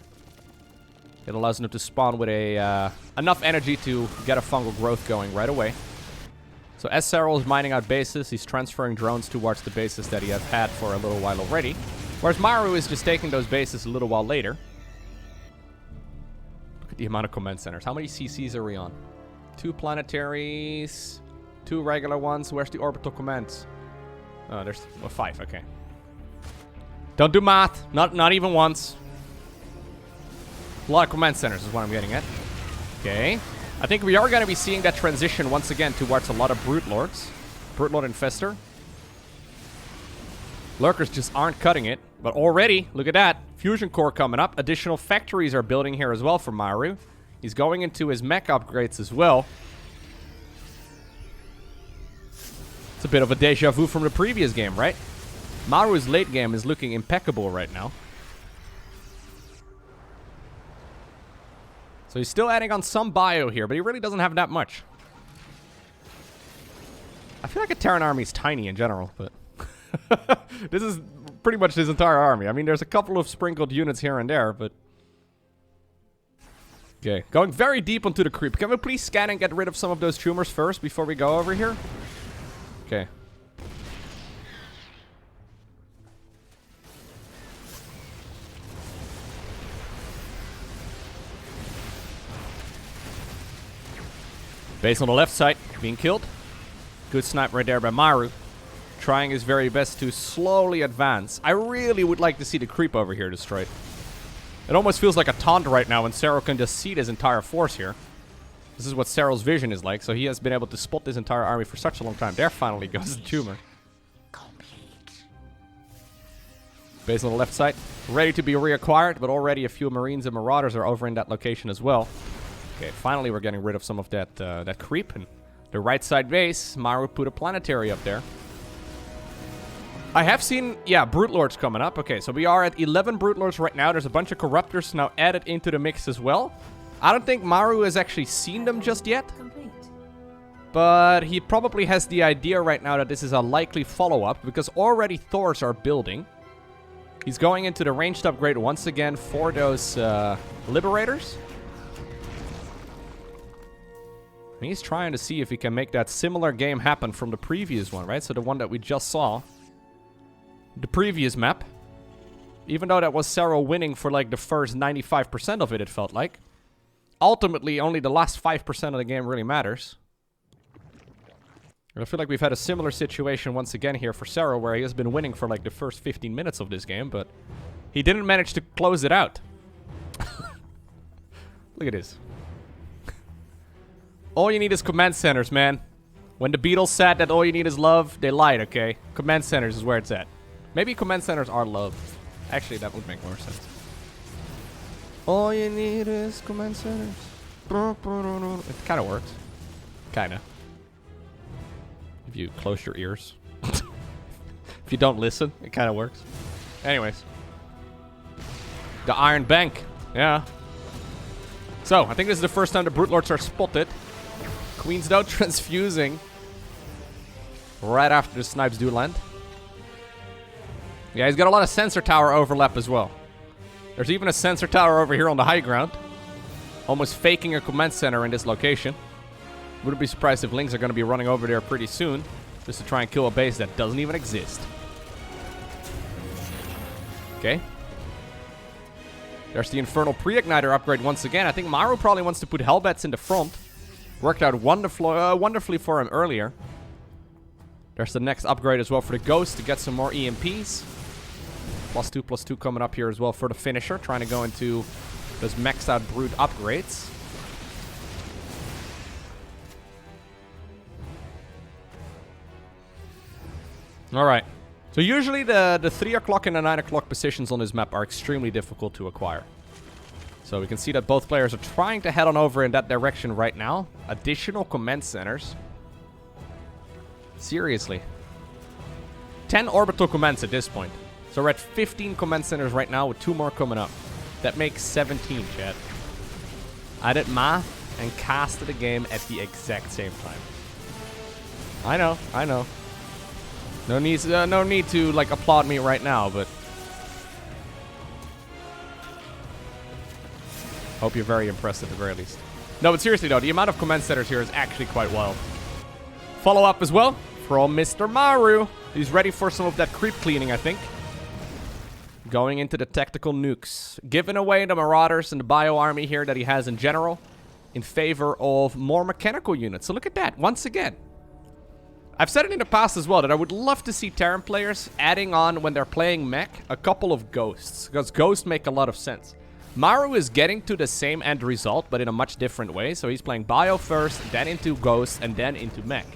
It allows them to spawn with a enough energy to get a fungal growth going right away. So as Serral is mining out bases, he's transferring drones towards the bases that he has had for a little while already. Whereas Maru is just taking those bases a little while later. Look at the amount of command centers. How many CCs are we on? 2 planetaries, 2 regular ones. Where's the orbital commands? Oh, there's 5. Okay. Don't do math. Not even once. A lot of command centers is what I'm getting at. Okay. I think we are going to be seeing that transition once again towards a lot of Brute Lords. Brute Lord Infestor. Lurkers just aren't cutting it. But already, look at that. Fusion Core coming up. Additional factories are building here as well for Maru. He's going into his mech upgrades as well. It's a bit of a deja vu from the previous game, right? Maru's late game is looking impeccable right now. So he's still adding on some bio here, but he really doesn't have that much. I feel like a Terran army is tiny in general, but this is pretty much his entire army. I mean, there's a couple of sprinkled units here and there, but... Okay, going very deep onto the creep. Can we please scan and get rid of some of those tumors first before we go over here? Okay. Base on the left side, being killed. Good snipe right there by Maru. Trying his very best to slowly advance. I really would like to see the creep over here destroyed. It almost feels like a taunt right now when Serral can just see his entire force here. This is what Serral's vision is like, so he has been able to spot this entire army for such a long time. There finally goes the tumor. Base on the left side, ready to be reacquired, but already a few Marines and Marauders are over in that location as well. Okay, finally we're getting rid of some of that that creep. And the right side base, Maru put a planetary up there. I have seen, yeah, Brute Lords coming up. Okay, so we are at 11 Brute Lords right now. There's a bunch of Corruptors now added into the mix as well. I don't think Maru has actually seen them just yet. But he probably has the idea right now that this is a likely follow-up, because already Thors are building. He's going into the ranged upgrade once again for those Liberators. And he's trying to see if he can make that similar game happen from the previous one, right? So the one that we just saw. The previous map. Even though that was Serral winning for like the first 95% of it, it felt like. Ultimately, only the last 5% of the game really matters. And I feel like we've had a similar situation once again here for Serral, where he has been winning for like the first 15 minutes of this game, but he didn't manage to close it out. Look at this. All you need is command centers, man. When the Beatles said that all you need is love, they lied, okay? Command centers is where it's at. Maybe command centers are love. Actually, that would make more sense. All you need is command centers. It kind of works. Kind of. If you close your ears. If you don't listen, it kind of works. Anyways. The Iron Bank. Yeah. So, I think this is the first time the Brute Lords are spotted. Queens, though, transfusing. Right after the snipes do land. Yeah, he's got a lot of sensor tower overlap as well. There's even a sensor tower over here on the high ground. Almost faking a command center in this location. Wouldn't be surprised if Lings are going to be running over there pretty soon. Just to try and kill a base that doesn't even exist. Okay. There's the Infernal Pre-Igniter upgrade once again. I think Maru probably wants to put Hellbats in the front. Worked out wonderfully for him earlier. There's the next upgrade as well for the Ghost to get some more EMPs. +2/+2 coming up here as well for the finisher. Trying to go into those maxed out Brute upgrades. Alright. So usually the 3 o'clock and the 9 o'clock positions on this map are extremely difficult to acquire. So we can see that both players are trying to head on over in that direction right now. Additional command centers. Seriously. 10 orbital commands at this point. So we're at 15 command centers right now with 2 more coming up. That makes 17, chat. I did math and casted the game at the exact same time. I know, I know. No need to like applaud me right now, but hope you're very impressed at the very least. No, but seriously though, the amount of command centers here is actually quite wild. Follow up as well from Mr. Maru. He's ready for some of that creep cleaning, I think. Going into the tactical nukes. Giving away the Marauders and the Bio Army here that he has in general in favor of more mechanical units. So look at that, once again. I've said it in the past as well that I would love to see Terran players adding on, when they're playing mech, a couple of Ghosts. Because Ghosts make a lot of sense. Maru is getting to the same end result, but in a much different way. So he's playing Bio first, then into Ghosts, and then into mech.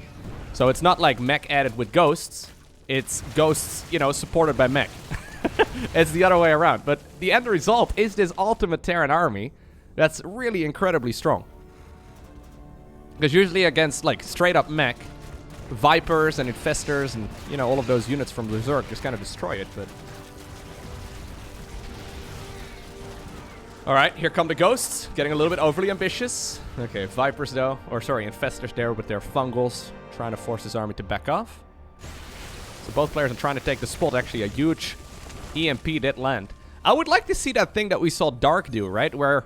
So it's not like mech added with Ghosts. It's Ghosts, you know, supported by mech. It's the other way around. But the end result is this ultimate Terran army that's really incredibly strong. Because usually against, like, straight up mech, Vipers and Infestors and, you know, all of those units from the Zerg just kind of destroy it, but... Alright, here come the Ghosts. Getting a little bit overly ambitious. Okay, Vipers though. Or sorry, Infestors there with their fungals. Trying to force his army to back off. So both players are trying to take the spot. Actually, a huge EMP did land. I would like to see that thing that we saw Dark do, right? Where...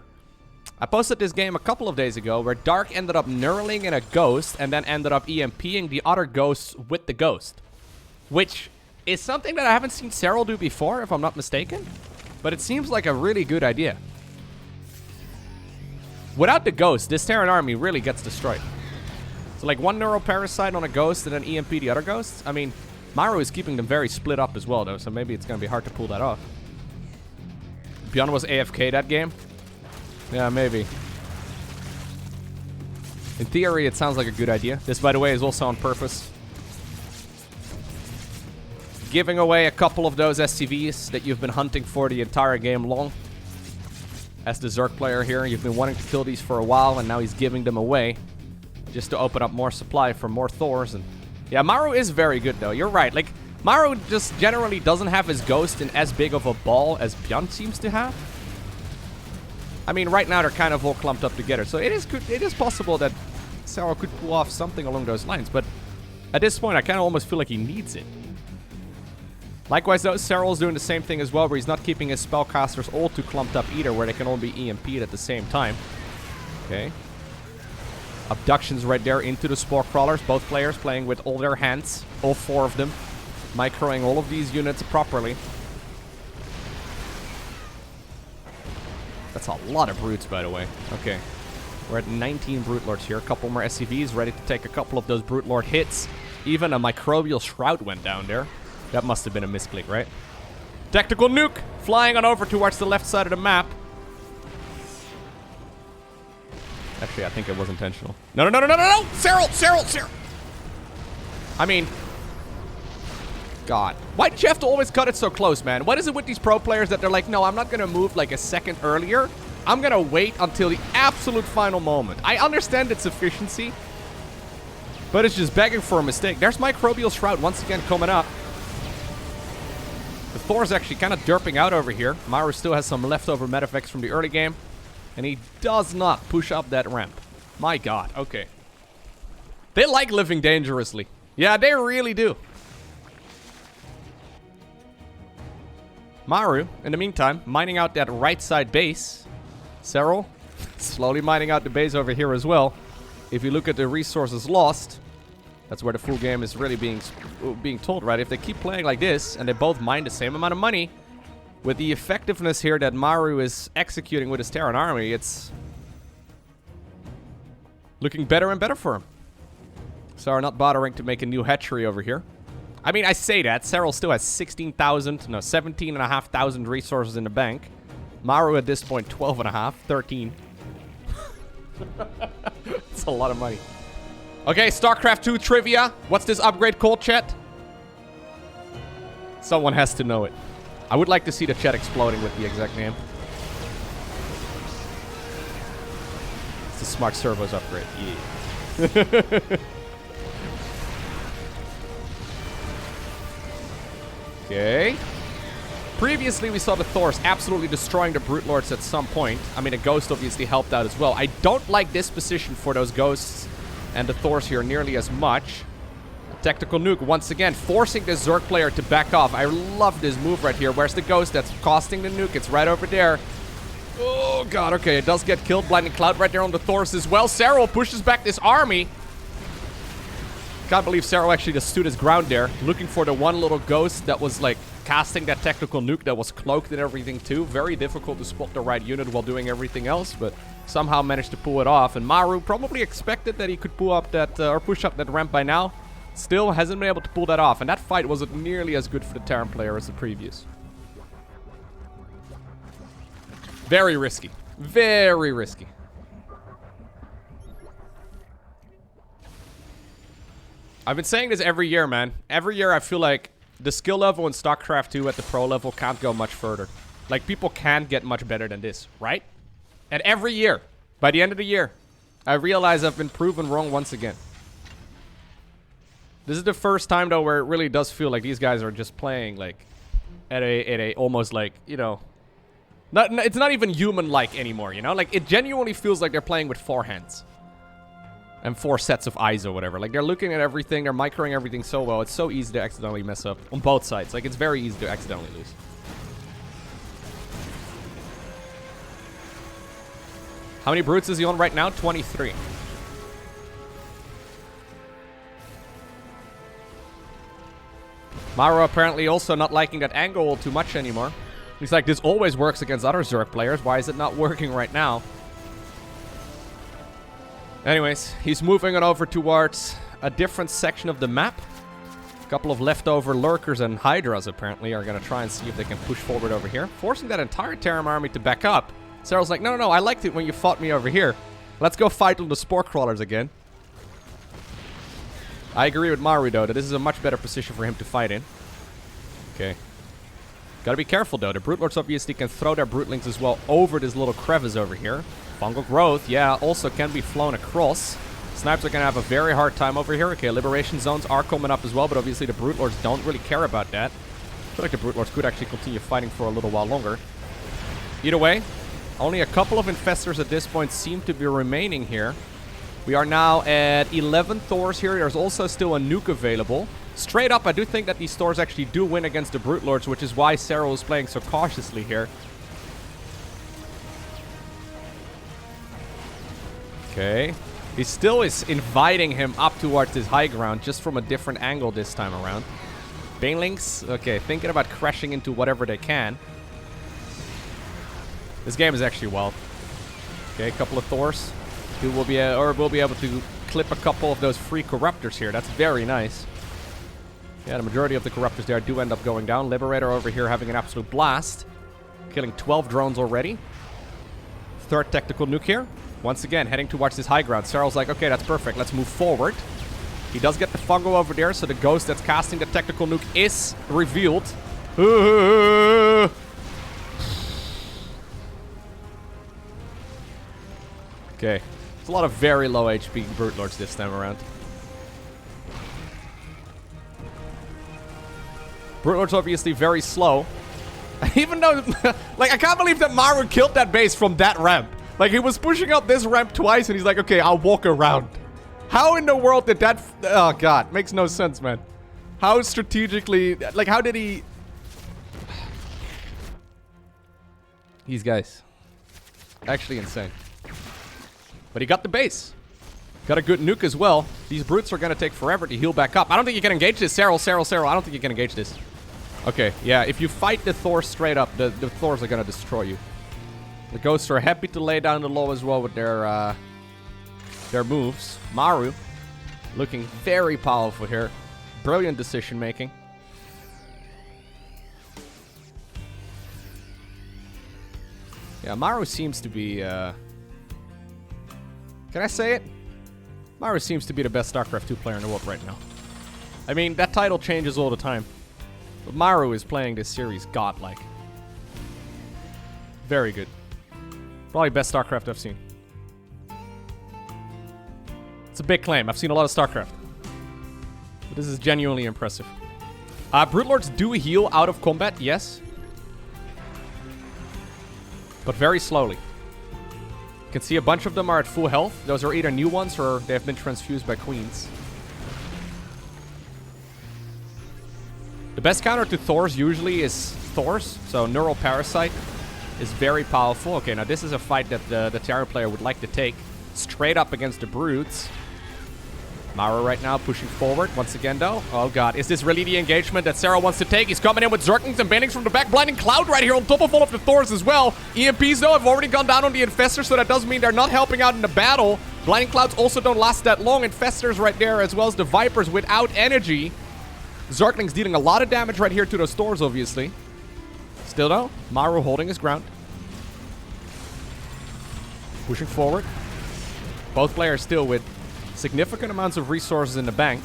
I posted this game a couple of days ago where Dark ended up knurling in a Ghost and then ended up EMPing the other Ghosts with the Ghost. Which is something that I haven't seen Serral do before, if I'm not mistaken. But it seems like a really good idea. Without the Ghost, this Terran army really gets destroyed. So like one Neuroparasite on a Ghost and then EMP the other Ghosts? I mean, Maru is keeping them very split up as well though, so maybe it's going to be hard to pull that off. Beyond was AFK that game? Yeah, maybe. In theory, it sounds like a good idea. This, by the way, is also on purpose. Giving away a couple of those SCVs that you've been hunting for the entire game long. As the Zerg player here, you've been wanting to kill these for a while, and now he's giving them away. Just to open up more supply for more Thors. And yeah, Maru is very good, though. You're right. Like, Maru just generally doesn't have his Ghost in as big of a ball as Beyond seems to have. I mean, right now they're kind of all clumped up together. So it is possible that Serral could pull off something along those lines. But at this point, I kind of almost feel like he needs it. Likewise, though, Serral's doing the same thing as well, where he's not keeping his spellcasters all too clumped up either, where they can all be EMP'd at the same time. Okay. Abductions right there into the Spore Crawlers. Both players playing with all their hands. All four of them. Microing all of these units properly. That's a lot of Brutes, by the way. Okay. We're at 19 Brute Lords here. A couple more SCVs ready to take a couple of those Brute Lord hits. Even a Microbial Shroud went down there. That must have been a misclick, right? Tactical Nuke flying on over towards the left side of the map. Actually, I think it was intentional. No, no, no, no, no, no, no! Serral! I mean... God. Why did you have to always cut it so close, man? What is it with these pro players that they're like, no, I'm not going to move like a second earlier. I'm going to wait until the absolute final moment. I understand its efficiency, but it's just begging for a mistake. There's Microbial Shroud once again coming up. The Thor's actually kind of derping out over here. Maru still has some leftover Medifex from the early game, and he does not push up that ramp. My God, okay. They like living dangerously. Yeah, they really do. Maru, in the meantime, mining out that right side base. Serral, slowly mining out the base over here as well. If you look at the resources lost, that's where the full game is really being told, right? If they keep playing like this, and they both mine the same amount of money, with the effectiveness here that Maru is executing with his Terran army, it's looking better and better for him. Serral not bothering to make a new hatchery over here. I mean, I say that. Serral still has 17,500 resources in the bank. Maru at this point, 12.5, 13. It's a lot of money. Okay, StarCraft 2 trivia. What's this upgrade called, chat? Someone has to know it. I would like to see the chat exploding with the exact name. It's the Smart Servos upgrade. Yeah. Okay. Previously, we saw the Thors absolutely destroying the Brute Lords at some point. I mean, a Ghost obviously helped out as well. I don't like this position for those Ghosts and the Thors here nearly as much. A tactical Nuke, once again, forcing the Zerg player to back off. I love this move right here. Where's the Ghost that's costing the Nuke? It's right over there. Oh, God. Okay, it does get killed. Blinding Cloud right there on the Thors as well. Serral pushes back this army. Can't believe Serral actually just stood his ground there, looking for the one little Ghost that was, like, casting that tactical nuke that was cloaked and everything, too. Very difficult to spot the right unit while doing everything else, but somehow managed to pull it off. And Maru probably expected that he could pull up that, or push up that ramp by now. Still hasn't been able to pull that off, and that fight wasn't nearly as good for the Terran player as the previous. Very risky. Very risky. I've been saying this every year, man. Every year I feel like the skill level in StarCraft 2 at the pro level can't go much further. Like, people can't get much better than this, right? And every year, by the end of the year, I realize I've been proven wrong once again. This is the first time, though, where it really does feel like these guys are just playing, like, at a almost, like, you know... it's not even human-like anymore, you know? Like, it genuinely feels like they're playing with 4 hands. And 4 sets of eyes or whatever. Like, they're looking at everything, they're microing everything so well. It's so easy to accidentally mess up on both sides. Like, it's very easy to accidentally lose. How many Brutes is he on right now? 23. Maru apparently also not liking that angle too much anymore. He's like, this always works against other Zerg players. Why is it not working right now? Anyways, he's moving on over towards a different section of the map. A couple of leftover lurkers and hydras apparently are going to try and see if they can push forward over here, forcing that entire Terran army to back up. Serral's like, no, I liked it when you fought me over here. Let's go fight on the spore crawlers again. I agree with Maru, though, that this is a much better position for him to fight in. Okay. Gotta be careful, though. The Brute Lords obviously can throw their Brutelings as well over this little crevice over here. Fungal growth, yeah, also can be flown across. Snipes are gonna have a very hard time over here. Okay, liberation zones are coming up as well, but obviously the Brute Lords don't really care about that. I feel like the Brute Lords could actually continue fighting for a little while longer. Either way, only a couple of Infestors at this point seem to be remaining here. We are now at 11 Thors here. There's also still a nuke available. Straight up, I do think that these Thors actually do win against the Brute Lords, which is why Serral is playing so cautiously here. Okay. He still is inviting him up towards this high ground, just from a different angle this time around. Banelings, okay, thinking about crashing into whatever they can. This game is actually wild. Okay, a couple of Thors. We'll be able to clip a couple of those free Corruptors here. That's very nice. Yeah, the majority of the Corruptors there do end up going down. Liberator over here having an absolute blast. Killing 12 drones already. Third tactical nuke here. Once again, heading towards this high ground. Serral's like, okay, that's perfect. Let's move forward. He does get the fungo over there, so the ghost that's casting the tactical nuke is revealed. Okay. There's a lot of very low HP Brute Lords this time around. Brute Lord's obviously very slow. Even though, like, I can't believe that Maru killed that base from that ramp. Like, he was pushing up this ramp twice, and he's like, okay, I'll walk around. How in the world did that... Oh, God. Makes no sense, man. How strategically... Like, how did he... These guys. Actually insane. But he got the base. Got a good nuke as well. These brutes are going to take forever to heal back up. I don't think you can engage this. Serral. I don't think you can engage this. Okay, yeah. If you fight the Thor straight up, the Thors are going to destroy you. The ghosts are happy to lay down the law as well with their moves. Maru looking very powerful here. Brilliant decision making. Yeah, Maru seems to be... Can I say it? Maru seems to be the best StarCraft 2 player in the world right now. I mean, that title changes all the time. But Maru is playing this series godlike. Very good. Probably best StarCraft I've seen. It's a big claim. I've seen a lot of StarCraft. But this is genuinely impressive. Brute Lords do heal out of combat, yes. But very slowly. You can see a bunch of them are at full health. Those are either new ones or they have been transfused by queens. The best counter to Thors usually is Thors. So Neural Parasite is very powerful. Okay, now this is a fight that the Terran player would like to take. Straight up against the Brutes. Maru right now pushing forward. Once again, though. Oh, God. Is this really the engagement that Serral wants to take? He's coming in with Zerglings and Banelings from the back. Blinding Cloud right here on top of all of the Thors as well. EMPs, though, have already gone down on the Infestors, so that does mean they're not helping out in the battle. Blinding Clouds also don't last that long. Infestors right there, as well as the Vipers without energy. Zerglings dealing a lot of damage right here to those Thors, obviously. Still, though, Maru holding his ground. Pushing forward. Both players still with significant amounts of resources in the bank.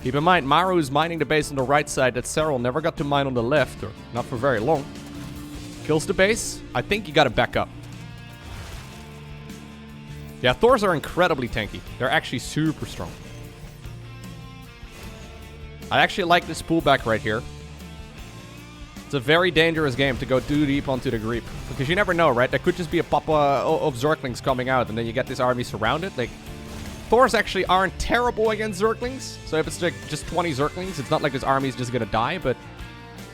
Keep in mind, Maru is mining the base on the right side that Serral never got to mine on the left, or not for very long. Kills the base. I think you gotta back up. Yeah, Thors are incredibly tanky. They're actually super strong. I actually like this pullback right here. It's a very dangerous game to go too deep onto the creep. Because you never know, right? There could just be a pop of Zerglings coming out, and then you get this army surrounded. Like, Thors actually aren't terrible against Zerglings. So if it's like just 20 Zerglings, it's not like this army is just gonna die, but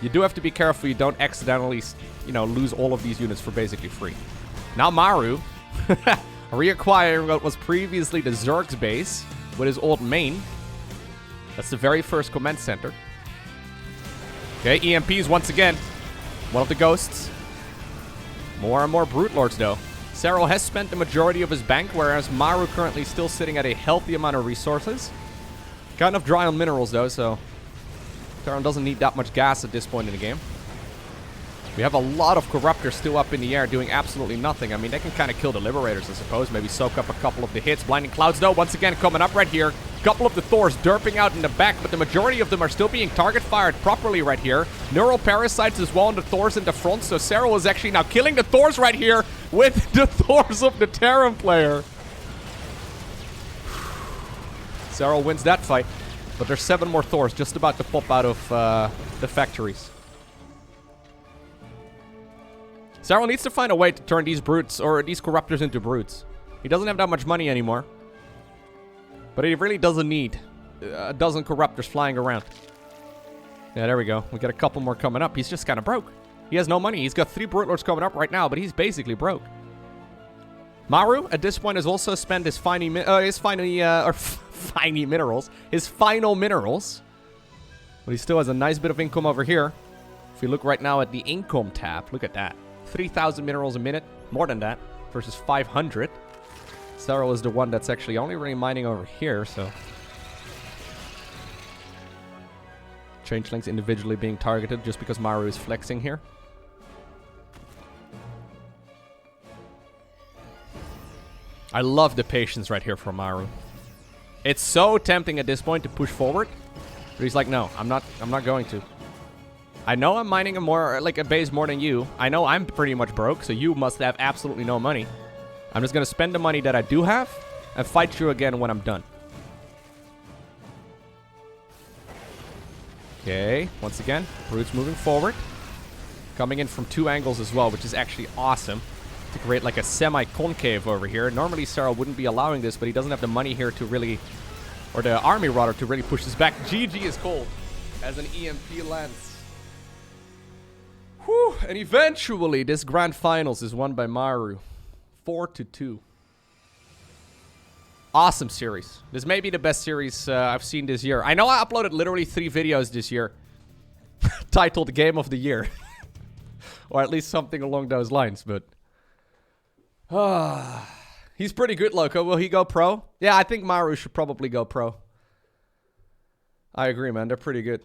you do have to be careful you don't accidentally, you know, lose all of these units for basically free. Now Maru, reacquiring what was previously the Zerg's base with his old main. That's the very first command center. Okay, EMPs once again. One of the ghosts. More and more Brute Lords, though. Serral has spent the majority of his bank, whereas Maru currently still sitting at a healthy amount of resources. Kind of dry on minerals, though, so Terran doesn't need that much gas at this point in the game. We have a lot of Corruptors still up in the air doing absolutely nothing. I mean, they can kind of kill the Liberators, I suppose. Maybe soak up a couple of the hits. Blinding Clouds, though, once again coming up right here. A couple of the Thors derping out in the back, but the majority of them are still being target fired properly right here. Neural Parasites as well on the Thors in the front, so Serral is actually now killing the Thors right here with the Thors of the Terran player. Serral wins that fight, but there's 7 more Thors just about to pop out of the factories. Serral needs to find a way to turn these brutes, or these Corruptors, into brutes. He doesn't have that much money anymore. But he really doesn't need a dozen Corruptors flying around. Yeah, there we go. We got a couple more coming up. He's just kind of broke. He has no money. He's got 3 Brute Lords coming up right now, but he's basically broke. Maru, at this point, has also spent his final minerals. But he still has a nice bit of income over here. If we look right now at the income tab, look at that. 3,000 minerals a minute, more than that, versus 500. Serral is the one that's actually only really mining over here, so... Changelings individually being targeted just because Maru is flexing here. I love the patience right here from Maru. It's so tempting at this point to push forward, but he's like, no, I'm not going to. I know I'm mining a base more than you. I know I'm pretty much broke, so you must have absolutely no money. I'm just going to spend the money that I do have and fight you again when I'm done. Okay, once again, Brutes moving forward. Coming in from 2 angles as well, which is actually awesome. To create like a semi-concave over here. Normally Serral wouldn't be allowing this, but he doesn't have the money here to really... Or the army, rather, to really push this back. GG is cold as an EMP lands. Whew, and eventually this grand finals is won by Maru. 4-2. Awesome series. This may be the best series I've seen this year. I know I uploaded literally 3 videos this year. Titled Game of the Year. Or at least something along those lines, but... he's pretty good, Loko. Will he go pro? Yeah, I think Maru should probably go pro. I agree, man. They're pretty good.